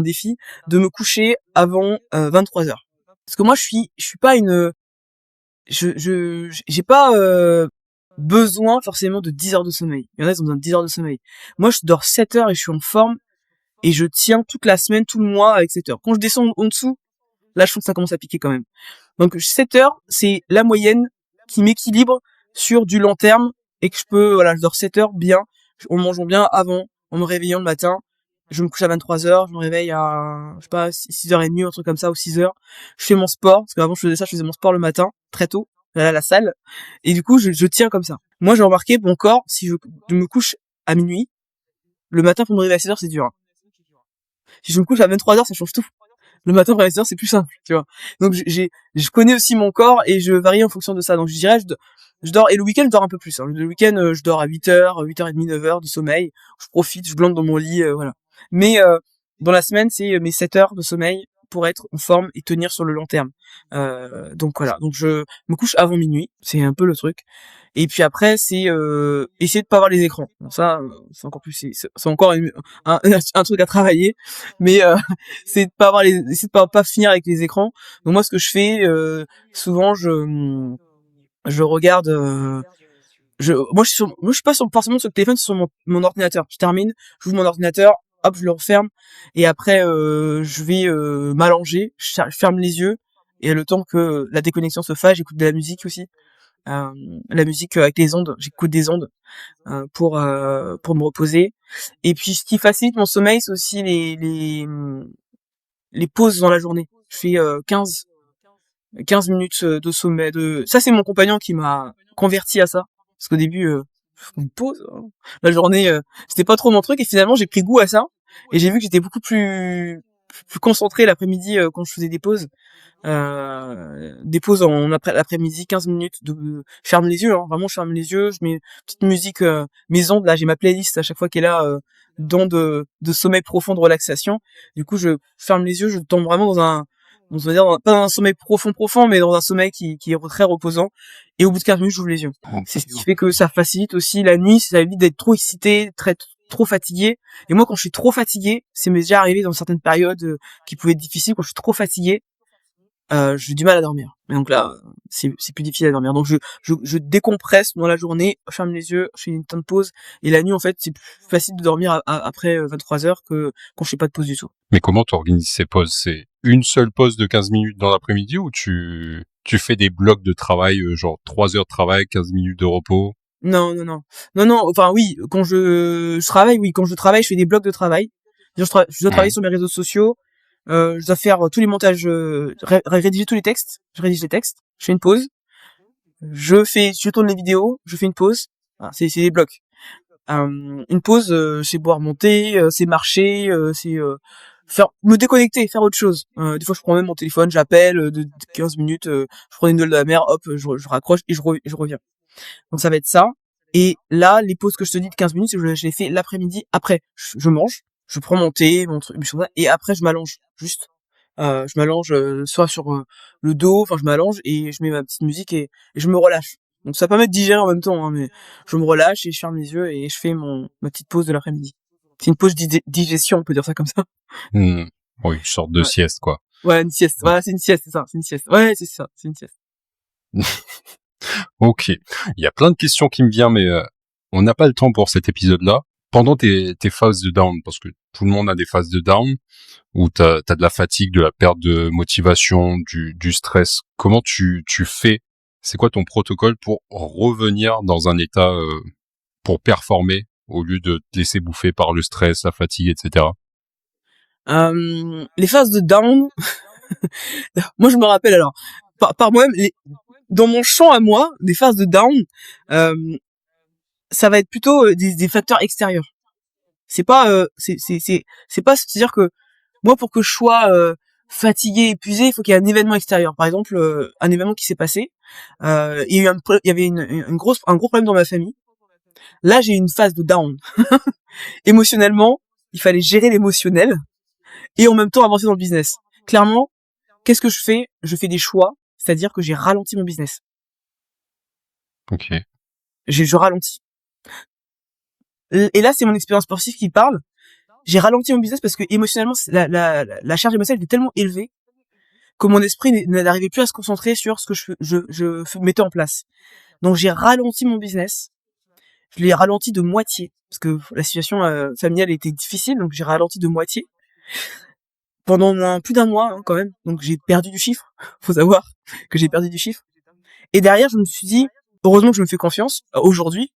défi de me coucher avant 23 heures. Parce que moi je suis pas j'ai pas besoin forcément de 10 heures de sommeil. Il y en a qui ont besoin de 10 heures de sommeil. Moi je dors 7 heures et je suis en forme et je tiens toute la semaine, tout le mois avec 7 heures. Quand je descends en dessous, là je trouve que ça commence à piquer quand même. Donc 7 heures, c'est la moyenne qui m'équilibre sur du long terme et que je dors 7 heures bien, en mangeant bien avant, en me réveillant le matin. Je me couche à 23 heures, je me réveille à, je sais pas, 6h30, un truc comme ça, ou 6 heures. Je fais mon sport, parce qu'avant je faisais mon sport le matin, très tôt, à la salle. Et du coup, je tiens comme ça. Moi, j'ai remarqué, mon corps, si je me couche à minuit, le matin pour me réveiller à 6 heures, c'est dur. Hein. Si je me couche à 23 heures, ça change tout. Le matin pour réveiller, c'est plus simple, tu vois. Donc je connais aussi mon corps et je varie en fonction de ça. Donc je dirais je dors, et le week-end je dors un peu plus. Hein. Le week-end je dors à 8h, 8h30, 9h de sommeil. Je profite, je blande dans mon lit, voilà. Mais dans la semaine, c'est mes 7 heures de sommeil pour être en forme et tenir sur le long terme. Donc voilà, donc je me couche avant minuit, c'est un peu le truc. Et puis après, c'est essayer de pas avoir les écrans. Bon, ça, c'est encore plus, c'est encore un truc à travailler. Mais c'est de pas avoir essayer de pas finir avec les écrans. Donc moi, ce que je fais souvent, je regarde. Moi, je suis pas forcément sur le téléphone, c'est sur mon ordinateur. Je termine, j'ouvre mon ordinateur, hop, je le referme, et après, je vais m'allonger, je ferme les yeux, et le temps que la déconnexion se fasse, j'écoute de la musique aussi. La musique avec les ondes, j'écoute des ondes pour me reposer. Et puis, ce qui facilite mon sommeil, c'est aussi les pauses dans la journée. Je fais 15 minutes de sommeil. Ça, c'est mon compagnon qui m'a converti à ça. Parce qu'au début, une pause, hein. La journée, c'était pas trop mon truc. Et finalement, j'ai pris goût à ça. Et j'ai vu que j'étais beaucoup plus concentré l'après-midi quand je faisais des pauses. En l'après-midi, 15 minutes je ferme les yeux, hein. Vraiment, je ferme les yeux. Je mets une petite musique, mes ondes. Là, j'ai ma playlist à chaque fois qu'elle est là, d'ondes de sommeil profond, de relaxation. Du coup, je ferme les yeux. Je tombe vraiment on va dire, pas dans un sommeil profond, mais dans un sommeil qui est très reposant. Et au bout de 15 minutes, j'ouvre les yeux. C'est ce qui fait que ça facilite aussi la nuit, ça évite d'être trop excité, trop fatigué. Et moi, quand je suis trop fatigué, c'est m'est déjà arrivé dans certaines périodes qui pouvaient être difficiles, quand je suis trop fatigué, j'ai du mal à dormir. Et donc là, c'est plus difficile à dormir. Donc je décompresse dans la journée, je ferme les yeux, je fais une temps de pause. Et la nuit, en fait, c'est plus facile de dormir après 23 heures que quand je fais pas de pause du tout. Mais comment tu organises ces pauses? C'est une seule pause de 15 minutes dans l'après-midi ou tu fais des blocs de travail, genre 3 heures de travail, 15 minutes de repos? Non. Enfin oui, quand je travaille, oui, quand je travaille, je fais des blocs de travail. Je dois travailler sur mes réseaux sociaux. Je dois faire tous les montages, rédiger tous les textes. Je rédige les textes. Je fais une pause. Je tourne les vidéos. Je fais une pause. Voilà, c'est des blocs. Une pause, c'est boire mon thé, c'est marcher, c'est me déconnecter, faire autre chose. Des fois, je prends même mon téléphone, j'appelle de 15 minutes, je prends une nouvelle de la mer, hop, je raccroche et je reviens. Donc ça va être ça. Et là, les pauses que je te dis de 15 minutes, je les fais l'après-midi. Après, je mange, je prends mon thé, mon truc, et après je m'allonge. Juste, je m'allonge soit sur le dos, enfin je m'allonge et je mets ma petite musique et je me relâche. Donc ça permet de digérer en même temps, hein, mais je me relâche et je ferme les yeux et je fais ma petite pause de l'après-midi. C'est une pause digestion, on peut dire ça comme ça. Oui, une sorte de sieste, quoi. Ouais, une sieste. Voilà, c'est une sieste, c'est ça, c'est une sieste. Ouais, c'est ça, c'est une sieste. Ok. Il y a plein de questions qui me viennent, mais on n'a pas le temps pour cet épisode-là. Pendant tes phases de down, parce que tout le monde a des phases de down, où t'as de la fatigue, de la perte de motivation, du stress, comment tu fais c'est quoi ton protocole pour revenir dans un état pour performer au lieu de te laisser bouffer par le stress, la fatigue, etc. Les phases de down, moi je me rappelle alors par moi-même, dans mon champ à moi, des phases de down, ça va être plutôt des facteurs extérieurs. C'est pas c'est pas se dire que moi pour que je sois fatigué, épuisé, il faut qu'il y ait un événement extérieur. Par exemple, un événement qui s'est passé, il y a eu il y avait un gros problème dans ma famille. Là, j'ai eu une phase de down. Émotionnellement, il fallait gérer l'émotionnel et en même temps avancer dans le business. Clairement, qu'est-ce que je fais? Je fais des choix, c'est-à-dire que j'ai ralenti mon business. Ok. Je ralentis. Et là, c'est mon expérience sportive qui parle. J'ai ralenti mon business parce que émotionnellement, la charge émotionnelle était tellement élevée que mon esprit n'arrivait plus à se concentrer sur ce que je mettais en place. Donc j'ai ralenti mon business. Je l'ai ralenti de moitié parce que la situation familiale était difficile, donc j'ai ralenti de moitié pendant plus d'un mois quand même. Donc j'ai perdu du chiffre. Faut savoir que j'ai perdu du chiffre. Et derrière, je me suis dit, heureusement que je me fais confiance aujourd'hui.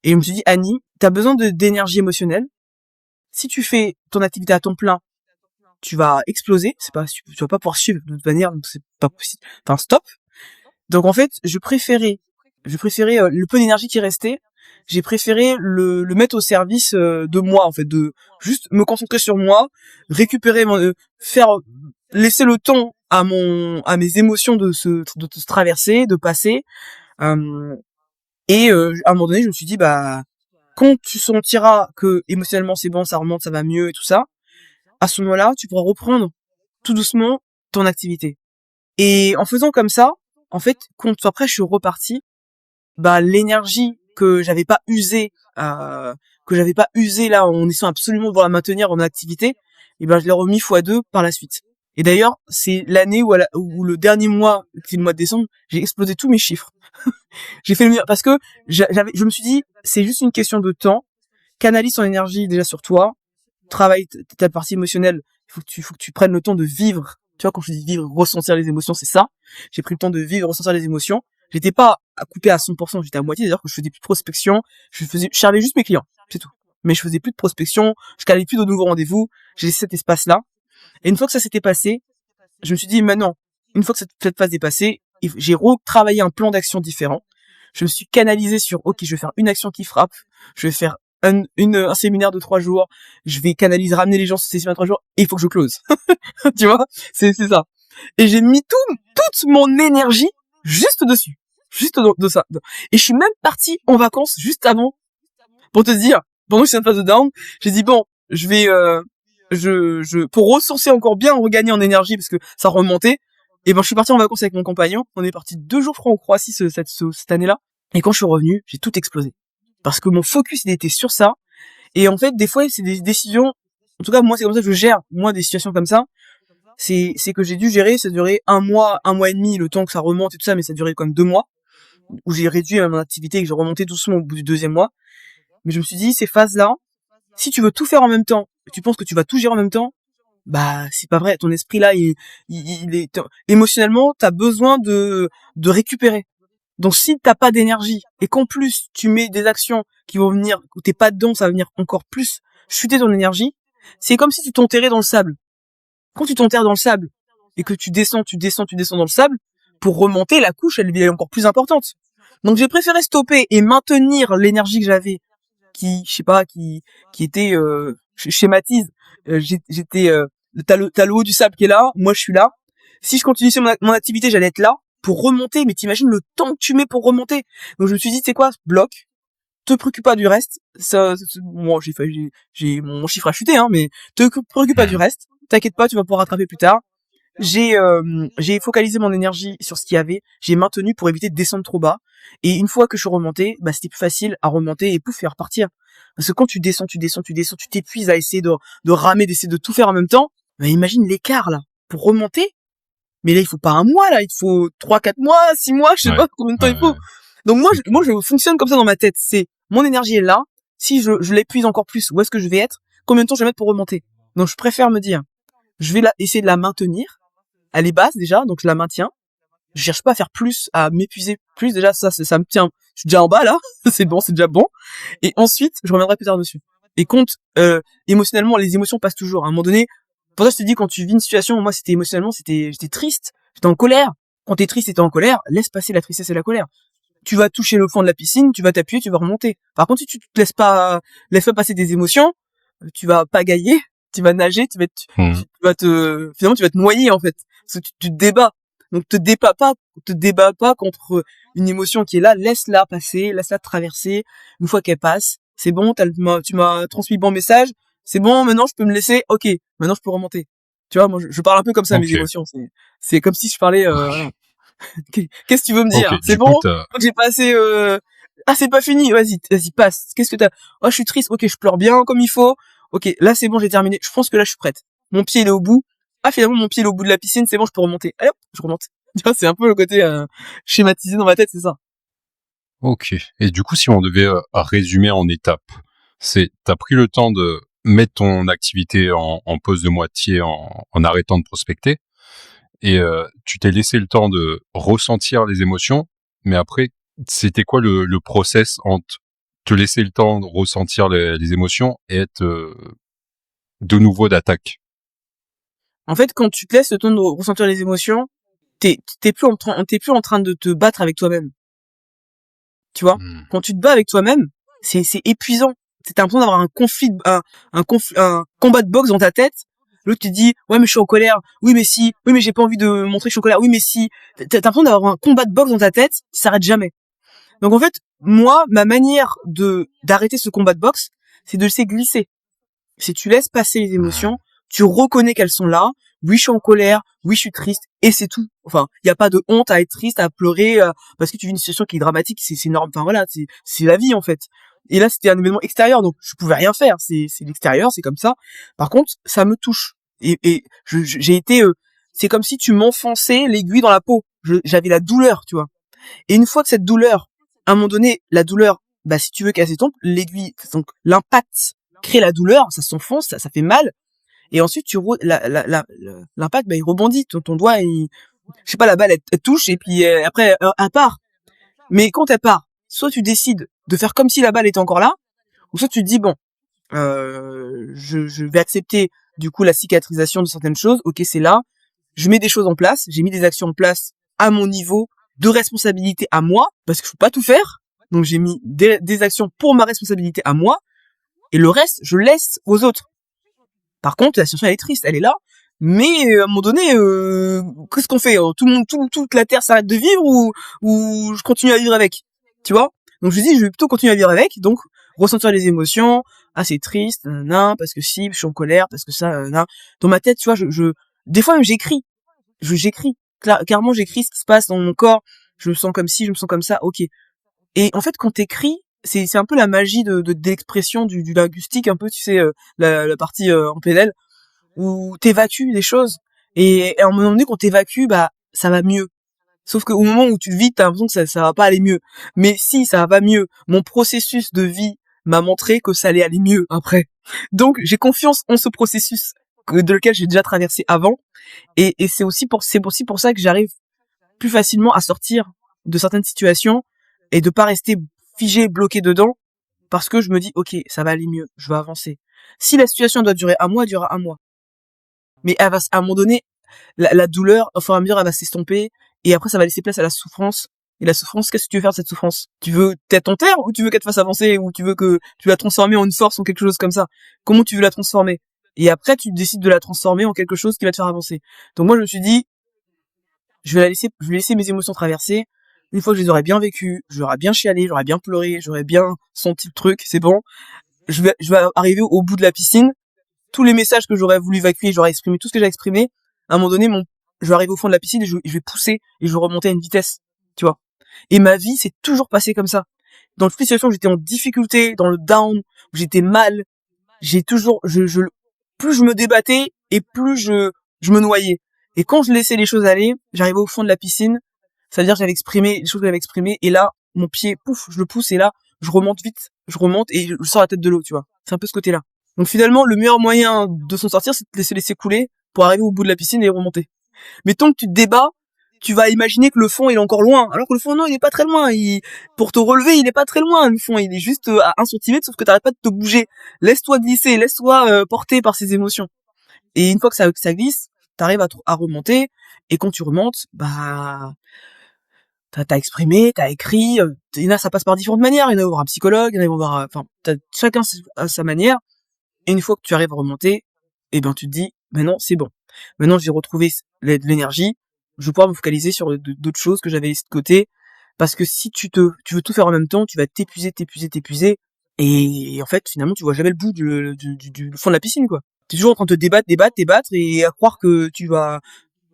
Et je me suis dit, Annie, t'as besoin d'énergie émotionnelle. Si tu fais ton activité à temps plein, tu vas exploser. C'est pas, tu vas pas pouvoir suivre de toute manière, donc c'est pas possible. Enfin, stop. Donc en fait, je préférais le peu d'énergie qui restait, j'ai préféré le mettre au service de moi en fait, de juste me concentrer sur moi, récupérer laisser le temps à mes émotions de se traverser, de passer. Et à un moment donné, je me suis dit bah quand tu sentiras que émotionnellement c'est bon, ça remonte, ça va mieux et tout ça, à ce moment-là, tu pourras reprendre tout doucement ton activité. Et en faisant comme ça, en fait, quand après je suis reparti, bah l'énergie que j'avais pas usée là en essayant absolument de pouvoir la maintenir en activité, et ben je l'ai remis x2 par la suite. Et d'ailleurs, c'est l'année où le dernier mois, c'est le mois de décembre, j'ai explosé tous mes chiffres. J'ai fait le meilleur parce que je me suis dit c'est juste une question de temps. Canalise ton énergie déjà sur toi, travaille ta partie émotionnelle. Il faut que tu prennes le temps de vivre. Tu vois, quand je dis vivre, ressentir les émotions, c'est ça. J'ai pris le temps de vivre, ressentir les émotions. J'étais pas à couper à 100%, j'étais à moitié, d'ailleurs que je faisais plus de prospection, je servais juste mes clients, c'est tout. Mais je faisais plus de prospection, je calais plus de nouveaux rendez-vous, j'ai laissé cet espace-là. Et une fois que ça s'était passé, je me suis dit, maintenant, une fois que cette phase est passée, j'ai retravaillé un plan d'action différent. Je me suis canalisé sur, ok, je vais faire une action qui frappe, je vais faire un séminaire de 3 jours, je vais ramener les gens sur ces séminaires de 3 jours, et il faut que je close. Tu vois? C'est ça. Et j'ai mis toute mon énergie juste dessus. Juste de ça. Et je suis même parti en vacances juste avant. Pour te dire, pendant que j'étais en phase de down, j'ai dit bon, je vais, pour ressourcer encore bien, regagner en énergie parce que ça remontait. Et ben, je suis parti en vacances avec mon compagnon. On est parti 2 jours, je crois, en Croatie cette année-là. Et quand je suis revenu, j'ai tout explosé. Parce que mon focus, il était sur ça. Et en fait, des fois, c'est des décisions. En tout cas, moi, c'est comme ça que je gère, moi, des situations comme ça. C'est que j'ai dû gérer, ça a duré un mois et demi, le temps que ça remonte et tout ça, mais ça a duré quand même 2 mois, où j'ai réduit mon activité et que j'ai remonté doucement au bout du 2e mois. Mais je me suis dit, ces phases-là, si tu veux tout faire en même temps, tu penses que tu vas tout gérer en même temps, bah, c'est pas vrai. Ton esprit là, il est, émotionnellement, t'as besoin de récupérer. Donc si t'as pas d'énergie et qu'en plus tu mets des actions qui vont venir, où t'es pas dedans, ça va venir encore plus chuter ton énergie. C'est comme si tu t'enterrais dans le sable. Quand tu t'enterres dans le sable et que tu descends dans le sable, pour remonter, la couche, elle est encore plus importante. Donc j'ai préféré stopper et maintenir l'énergie que j'avais, qui, je sais pas, qui était, schématise. J'étais, t'as le haut du sable qui est là, moi je suis là. Si je continue sur mon activité, j'allais être là pour remonter, mais t'imagines le temps que tu mets pour remonter. Donc je me suis dit, c'est quoi, bloc, te préoccupe pas du reste. Moi, mon chiffre a chuté, hein, mais te préoccupe pas du reste. T'inquiète pas, tu vas pouvoir rattraper plus tard. J'ai focalisé mon énergie sur ce qu'il y avait. J'ai maintenu pour éviter de descendre trop bas. Et une fois que je suis remonté, bah c'était plus facile à remonter et pouf, et à repartir. Parce que quand tu descends, tu t'épuises à essayer de ramer, d'essayer de tout faire en même temps. Bah imagine l'écart là pour remonter. Mais là, il faut pas un mois là, il faut 3, 4 mois, 6 mois, je sais pas combien de temps il faut. Donc moi je fonctionne comme ça dans ma tête. C'est mon énergie est là. Si je l'épuise encore plus, où est-ce que je vais être? Combien de temps je vais mettre pour remonter? Donc je préfère me dire, je vais essayer de la maintenir. Elle est basse déjà, donc je la maintiens. Je cherche pas à faire plus, à m'épuiser plus. Déjà, ça me tient. Je suis déjà en bas, là. C'est bon, c'est déjà bon. Et ensuite, je reviendrai plus tard dessus. Et compte, émotionnellement, les émotions passent toujours. À un moment donné, pour ça, je te dis, quand tu vis une situation, moi, c'était émotionnellement, j'étais triste. J'étais en colère. Quand t'es triste et t'es en colère, laisse passer la tristesse et la colère. Tu vas toucher le fond de la piscine, tu vas t'appuyer, tu vas remonter. Par contre, si tu te laisse pas passer des émotions, tu vas pagailler, tu vas nager, finalement, tu vas te noyer, en fait. Parce que tu te débats. Donc, te débat pas contre une émotion qui est là, laisse-la passer, laisse-la traverser. Une fois qu'elle passe, c'est bon, tu m'as transmis le bon message, c'est bon, maintenant je peux me laisser, ok, maintenant je peux remonter. Tu vois, moi, je parle un peu comme ça, mes Ok. émotions. C'est comme si je parlais, voilà. Qu'est-ce que tu veux me dire? Ok. C'est Du bon? coup, Donc j'ai passé, ah, c'est pas fini, vas-y, passe. Qu'est-ce que t'as? Oh, je suis triste, ok, je pleure bien comme il faut. Ok, là c'est bon, j'ai terminé. Je pense que là je suis prête. Mon pied il est au bout. Ah, finalement, mon pied il est au bout de la piscine, c'est bon, je peux remonter. Allez hop, je remonte. Tu vois, c'est un peu le côté schématisé dans ma tête, c'est ça. ok. Et du coup, si on devait résumer en étapes, t'as pris le temps de mettre ton activité en pause de moitié, en arrêtant de prospecter, et tu t'es laissé le temps de ressentir les émotions, mais après, c'était quoi le process entre te laisser le temps de ressentir les émotions et être de nouveau d'attaque? En fait, quand tu te laisses le temps de ressentir les émotions, t'es plus en train de te battre avec toi-même. Tu vois? Hmm. Quand tu te bats avec toi-même, c'est épuisant. T'as l'impression d'avoir un conflit, un combat de boxe dans ta tête. L'autre te dit, ouais, mais je suis en colère. Oui, mais si. Oui, mais j'ai pas envie de montrer que je suis en colère. Oui, mais si. T'as l'impression d'avoir un combat de boxe dans ta tête qui s'arrête jamais. Donc, en fait, moi, ma manière d'arrêter ce combat de boxe, c'est de laisser glisser. Si tu laisses passer les émotions, tu reconnais qu'elles sont là. Oui, je suis en colère. Oui, je suis triste. Et c'est tout. Enfin, il y a pas de honte à être triste, à pleurer, parce que tu vis une situation qui est dramatique. C'est énorme. Enfin, voilà, c'est la vie, en fait. Et là, c'était un événement extérieur, donc je pouvais rien faire. C'est l'extérieur, c'est comme ça. Par contre, ça me touche. Et j'ai été, c'est comme si tu m'enfonçais l'aiguille dans la peau. J'avais la douleur, tu vois. Et une fois que cette douleur, à un moment donné, la douleur, bah, si tu veux qu'elle s'estompe, l'aiguille, donc l'impact crée la douleur, ça s'enfonce, ça fait mal. Et ensuite, l'impact, bah, il rebondit. Ton doigt, je sais pas, la balle, elle touche et puis après, elle part. Mais quand elle part, soit tu décides de faire comme si la balle était encore là, ou soit tu te dis bon, je vais accepter du coup la cicatrisation de certaines choses. Ok, c'est là. Je mets des choses en place. J'ai mis des actions en place à mon niveau de responsabilité à moi, parce que je peux pas tout faire. Donc j'ai mis des actions pour ma responsabilité à moi, et le reste, je laisse aux autres. Par contre, la situation elle est triste, elle est là. Mais à un moment donné, qu'est-ce qu'on fait? Toute la terre s'arrête de vivre ou je continue à vivre avec, tu vois? Donc je dis, je vais plutôt continuer à vivre avec. Donc ressentir les émotions. Ah, c'est triste, nan, parce que si, je suis en colère, parce que ça, nan. Dans ma tête, tu vois, des fois même j'écris. J'écris. Clairement, j'écris ce qui se passe dans mon corps. Je me sens comme ci, je me sens comme ça. Ok. Et en fait, quand t'écris, c'est un peu la magie d'expression du linguistique, un peu, tu sais, la partie en PNL, où t'évacues des choses. Et à un moment donné, quand t'évacues, bah, ça va mieux. Sauf qu'au moment où tu le vis, t'as l'impression que ça va pas aller mieux. Mais si, ça va mieux. Mon processus de vie m'a montré que ça allait aller mieux après. Donc, j'ai confiance en ce processus de lequel j'ai déjà traversé avant. Et c'est aussi pour ça que j'arrive plus facilement à sortir de certaines situations et de pas rester figé, bloqué dedans, parce que je me dis, ok, ça va aller mieux, je vais avancer. Si la situation doit durer un mois, elle durera un mois. Mais elle va, à un moment donné, la douleur, au fur et à mesure, elle va s'estomper, et après, ça va laisser place à la souffrance. Et la souffrance, qu'est-ce que tu veux faire de cette souffrance? Tu veux t'être en terre, ou tu veux qu'elle te fasse avancer, ou tu veux que tu la transformer en une force ou quelque chose comme ça? Comment tu veux la transformer? Et après, tu décides de la transformer en quelque chose qui va te faire avancer. Donc moi, je me suis dit, je vais laisser mes émotions traverser. Une fois que je les aurais bien vécues, j'aurais bien chialé, j'aurais bien pleuré, j'aurais bien senti le truc, c'est bon. Je vais arriver au bout de la piscine. Tous les messages que j'aurais voulu évacuer, j'aurais exprimé tout ce que j'ai exprimé. À un moment donné, je vais arriver au fond de la piscine et je vais pousser et je vais remonter à une vitesse, tu vois. Et ma vie s'est toujours passée comme ça. Dans toutes les situations où j'étais en difficulté, dans le down, où j'étais mal, j'ai toujours, plus je me débattais et plus je me noyais. Et quand je laissais les choses aller, j'arrivais au fond de la piscine. C'est-à-dire, j'avais exprimé les choses que j'avais exprimées, et là, mon pied, pouf, je le pousse, et là, je remonte vite, je remonte, et je sors la tête de l'eau, tu vois. C'est un peu ce côté-là. Donc finalement, le meilleur moyen de s'en sortir, c'est de se laisser couler pour arriver au bout de la piscine et remonter. Mais tant que tu te débats, tu vas imaginer que le fond il est encore loin, alors que le fond non, il est pas très loin. Pour te relever, il est pas très loin. Le fond, il est juste à 1 centimètre, sauf que t'arrêtes pas de te bouger. Laisse-toi glisser, laisse-toi porter par ces émotions. Et une fois que ça glisse, t'arrives à remonter. Et quand tu remontes, bah t'as exprimé, t'as écrit. Il y en a, ça passe par différentes manières. Il y en a, vont voir un psychologue, il y en a, vont voir, enfin, chacun à sa manière. Et une fois que tu arrives à remonter, eh ben tu te dis, maintenant c'est bon. Maintenant j'ai retrouvé de l'énergie. Je vais pouvoir me focaliser sur d'autres choses que j'avais laissées de côté. Parce que si tu veux tout faire en même temps, tu vas t'épuiser. Et en fait, finalement, tu vois jamais le bout du fond de la piscine, quoi. T'es toujours en train de te débattre, et à croire que tu vas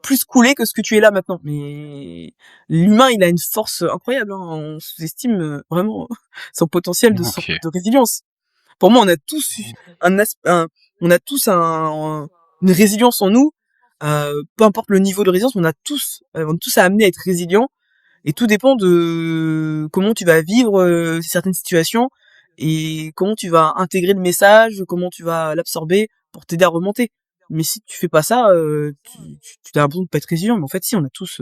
plus couler que ce que tu es là maintenant. Mais l'humain, il a une force incroyable, hein. On sous-estime vraiment son potentiel Ok. de résilience. Pour moi, on a tous on a tous une résilience en nous. Peu importe le niveau de résilience, on est tous amenés à être résilients. Et tout dépend de comment tu vas vivre certaines situations et comment tu vas intégrer le message, comment tu vas l'absorber pour t'aider à remonter. Mais si tu fais pas ça, tu as l'impression de pas être résilient. Mais en fait, si, on a tous...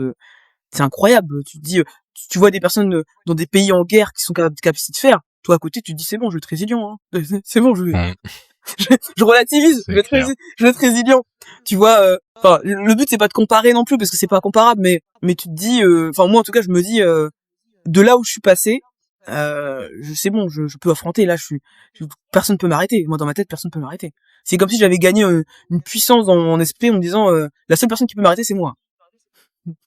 c'est incroyable. Tu te dis, tu vois des personnes dans des pays en guerre qui sont capables de faire. Toi, à côté, tu te dis, c'est bon, je vais être résilient. Hein. C'est bon, je relativise, C'est clair. je vais être résilient. Tu vois, enfin, le but c'est pas de comparer non plus parce que c'est pas comparable, mais tu te dis, enfin moi en tout cas je me dis, de là où je suis passé, c'est bon, je peux affronter. Là, personne peut m'arrêter. Moi dans ma tête, personne peut m'arrêter. C'est comme si j'avais gagné une puissance dans mon esprit en me disant, la seule personne qui peut m'arrêter c'est moi.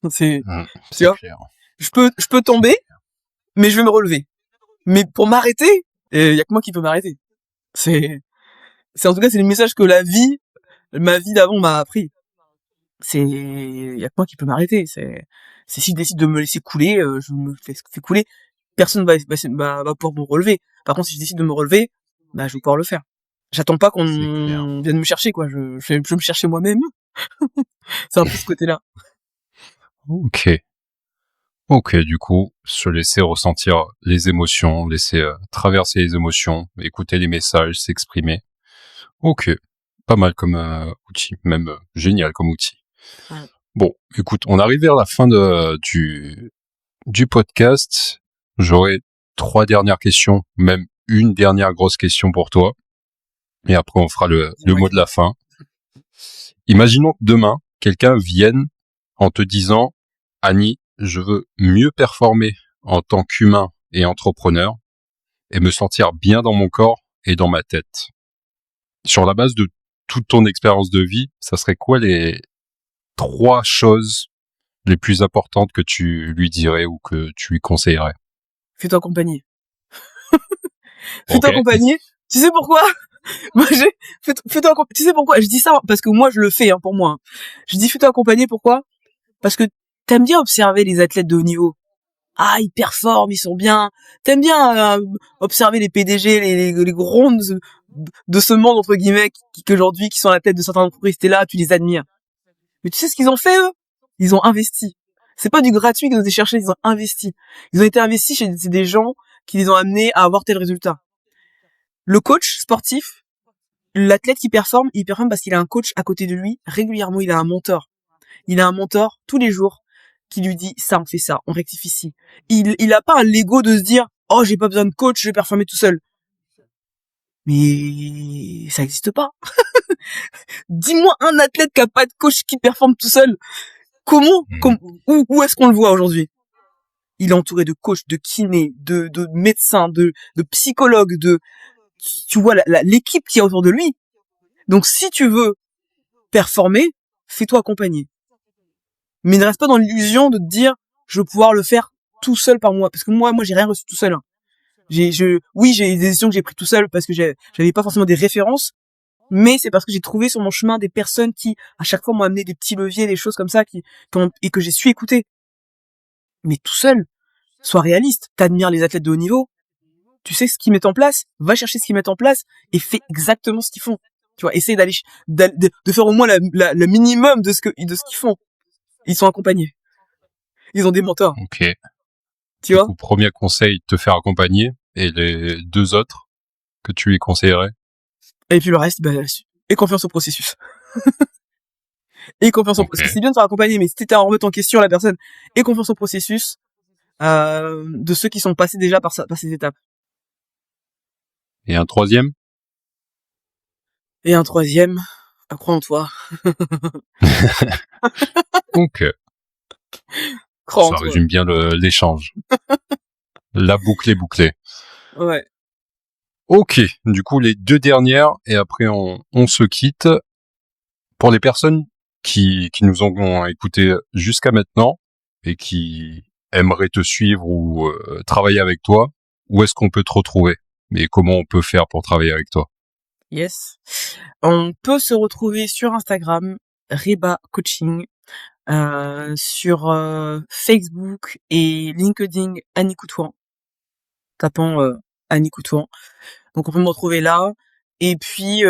C'est, tu C'est vois, clair. je peux tomber, mais je vais me relever. Mais pour m'arrêter, y a que moi qui peut m'arrêter. En tout cas c'est le message que ma vie d'avant m'a appris. Y a que moi qui peut m'arrêter. C'est si je décide de me laisser couler, je me fais couler. Personne va pouvoir me relever. Par contre, si je décide de me relever, bah, je vais pouvoir le faire. J'attends pas qu'on C'est clair. vienne me chercher, quoi. Je me chercher moi-même. C'est un peu ce côté-là. Ok. Ok, du coup, se laisser ressentir les émotions, laisser traverser les émotions, écouter les messages, s'exprimer. Ok, pas mal comme outil, même génial comme outil. Ouais. Bon, écoute, on arrive vers la fin du podcast. J'aurai 3 dernières questions, même une dernière grosse question pour toi. Et après, on fera le Ouais. mot de la fin. Imaginons que demain, quelqu'un vienne en te disant, Annie, je veux mieux performer en tant qu'humain et entrepreneur et me sentir bien dans mon corps et dans ma tête. Sur la base de toute ton expérience de vie, ça serait quoi les 3 choses les plus importantes que tu lui dirais ou que tu lui conseillerais? Fais-toi accompagner. Ok. Fais-toi accompagner. Tu sais pourquoi? Moi, fais-toi accompagner. Tu sais pourquoi? Je dis ça parce que moi, je le fais, hein, pour moi. Je dis fais-toi accompagner. Pourquoi? Parce que t'aimes bien observer les athlètes de haut niveau. Ah, ils performent, ils sont bien. T'aimes bien observer les PDG, les grands de ce monde entre guillemets qu'aujourd'hui qui sont à la tête de certaines entreprises. T'es là, tu les admires. Mais tu sais ce qu'ils ont fait eux? Ils ont investi. C'est pas du gratuit qu'ils ont été chercher, ils ont investi. Ils ont été investis chez des gens qui les ont amenés à avoir tel résultat. Le coach sportif, l'athlète qui performe, il performe parce qu'il a un coach à côté de lui régulièrement. Il a un mentor. Il a un mentor tous les jours qui lui dit ça, on fait ça, on rectifie ici. Il a pas un l'ego de se dire oh j'ai pas besoin de coach, je vais performer tout seul. Mais ça existe pas. Dis-moi un athlète qui a pas de coach qui performe tout seul. Comment, où est-ce qu'on le voit aujourd'hui? Il est entouré de coachs, de kinés, de médecins, de psychologues, tu vois l'équipe qui est autour de lui. Donc si tu veux performer, fais-toi accompagner. Mais ne reste pas dans l'illusion de te dire je vais pouvoir le faire tout seul par moi, parce que moi j'ai rien reçu tout seul. Hein. Oui, j'ai des décisions que j'ai prises tout seul parce que j'avais pas forcément des références, mais c'est parce que j'ai trouvé sur mon chemin des personnes qui à chaque fois m'ont amené des petits leviers, des choses comme ça et que j'ai su écouter. Mais tout seul, sois réaliste, t'admires les athlètes de haut niveau, tu sais ce qu'ils mettent en place, va chercher ce qu'ils mettent en place et fais exactement ce qu'ils font. Tu vois, essaye de faire au moins le minimum de ce qu'ils font. Ils sont accompagnés. Ils ont des mentors. Ok. Tu Du vois? coup, premier conseil, te faire accompagner. Et les 2 autres que tu lui conseillerais? Et puis le reste, aie confiance au processus. Et confiance en, Ok. parce que c'est bien de se faire accompagner, mais si t'étais en remettre en question la personne, et confiance au processus, de ceux qui sont passés déjà par ces étapes. Et un troisième? Et un troisième, crois en toi. Ok. Crois en Ça toi. résume bien l'échange. La boucle est bouclée. Ouais. Ok. Du coup, les deux dernières, et après on se quitte. Pour les personnes qui nous ont écoutés jusqu'à maintenant et qui aimeraient te suivre ou travailler avec toi, où est-ce qu'on peut te retrouver? Et comment on peut faire pour travailler avec toi? Yes. On peut se retrouver sur Instagram, Reba Coaching, sur Facebook et LinkedIn, Annie Coutouan, tapant Annie Coutouan. Donc on peut me retrouver là. Et puis,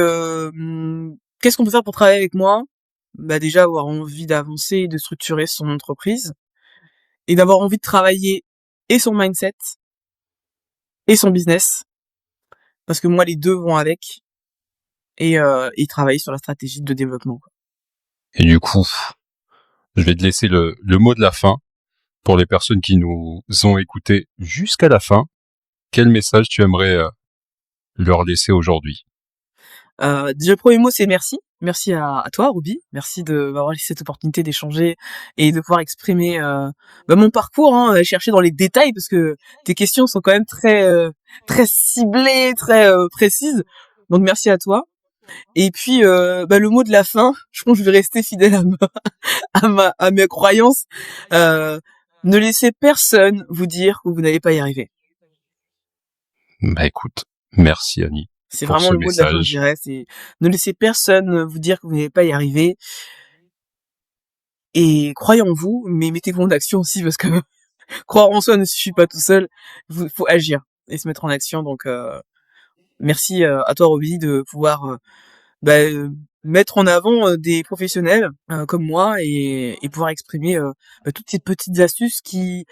qu'est-ce qu'on peut faire pour travailler avec moi? Bah déjà avoir envie d'avancer et de structurer son entreprise et d'avoir envie de travailler et son mindset et son business, parce que moi les deux vont avec, et travailler sur la stratégie de développement, quoi. Et du coup, je vais te laisser le mot de la fin. Pour les personnes qui nous ont écoutés jusqu'à la fin, quel message tu aimerais leur laisser aujourd'hui? Déjà le premier mot c'est merci. Merci à toi Ruby, merci de m'avoir laissé cette opportunité d'échanger et de pouvoir exprimer mon parcours, hein, chercher dans les détails parce que tes questions sont quand même très ciblées, très précises. Donc merci à toi. Et puis le mot de la fin, je pense que je vais rester fidèle à mes croyances. Ne laissez personne vous dire que vous n'allez pas y arriver. Bah écoute, merci Annie C'est pour vraiment ce le mot de la fin, je message. dirais. C'est ne laissez personne vous dire que vous n'allez pas y arriver. Et croyez en vous, mais mettez-vous en action aussi parce que croire en soi ne suffit pas tout seul. Il faut agir et se mettre en action. Donc merci à toi Roby de pouvoir mettre en avant des professionnels comme moi et pouvoir exprimer toutes ces petites astuces qui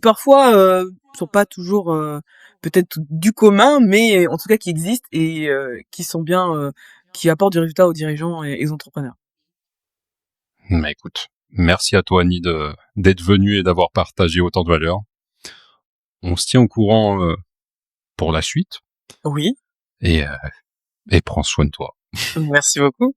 parfois sont pas toujours peut-être du commun, mais en tout cas qui existent et qui sont bien, qui apportent du résultat aux dirigeants et aux entrepreneurs. Bah écoute, merci à toi Annie d'être venue et d'avoir partagé autant de valeurs. On se tient au courant pour la suite Oui, et, et prends soin de toi. merci beaucoup.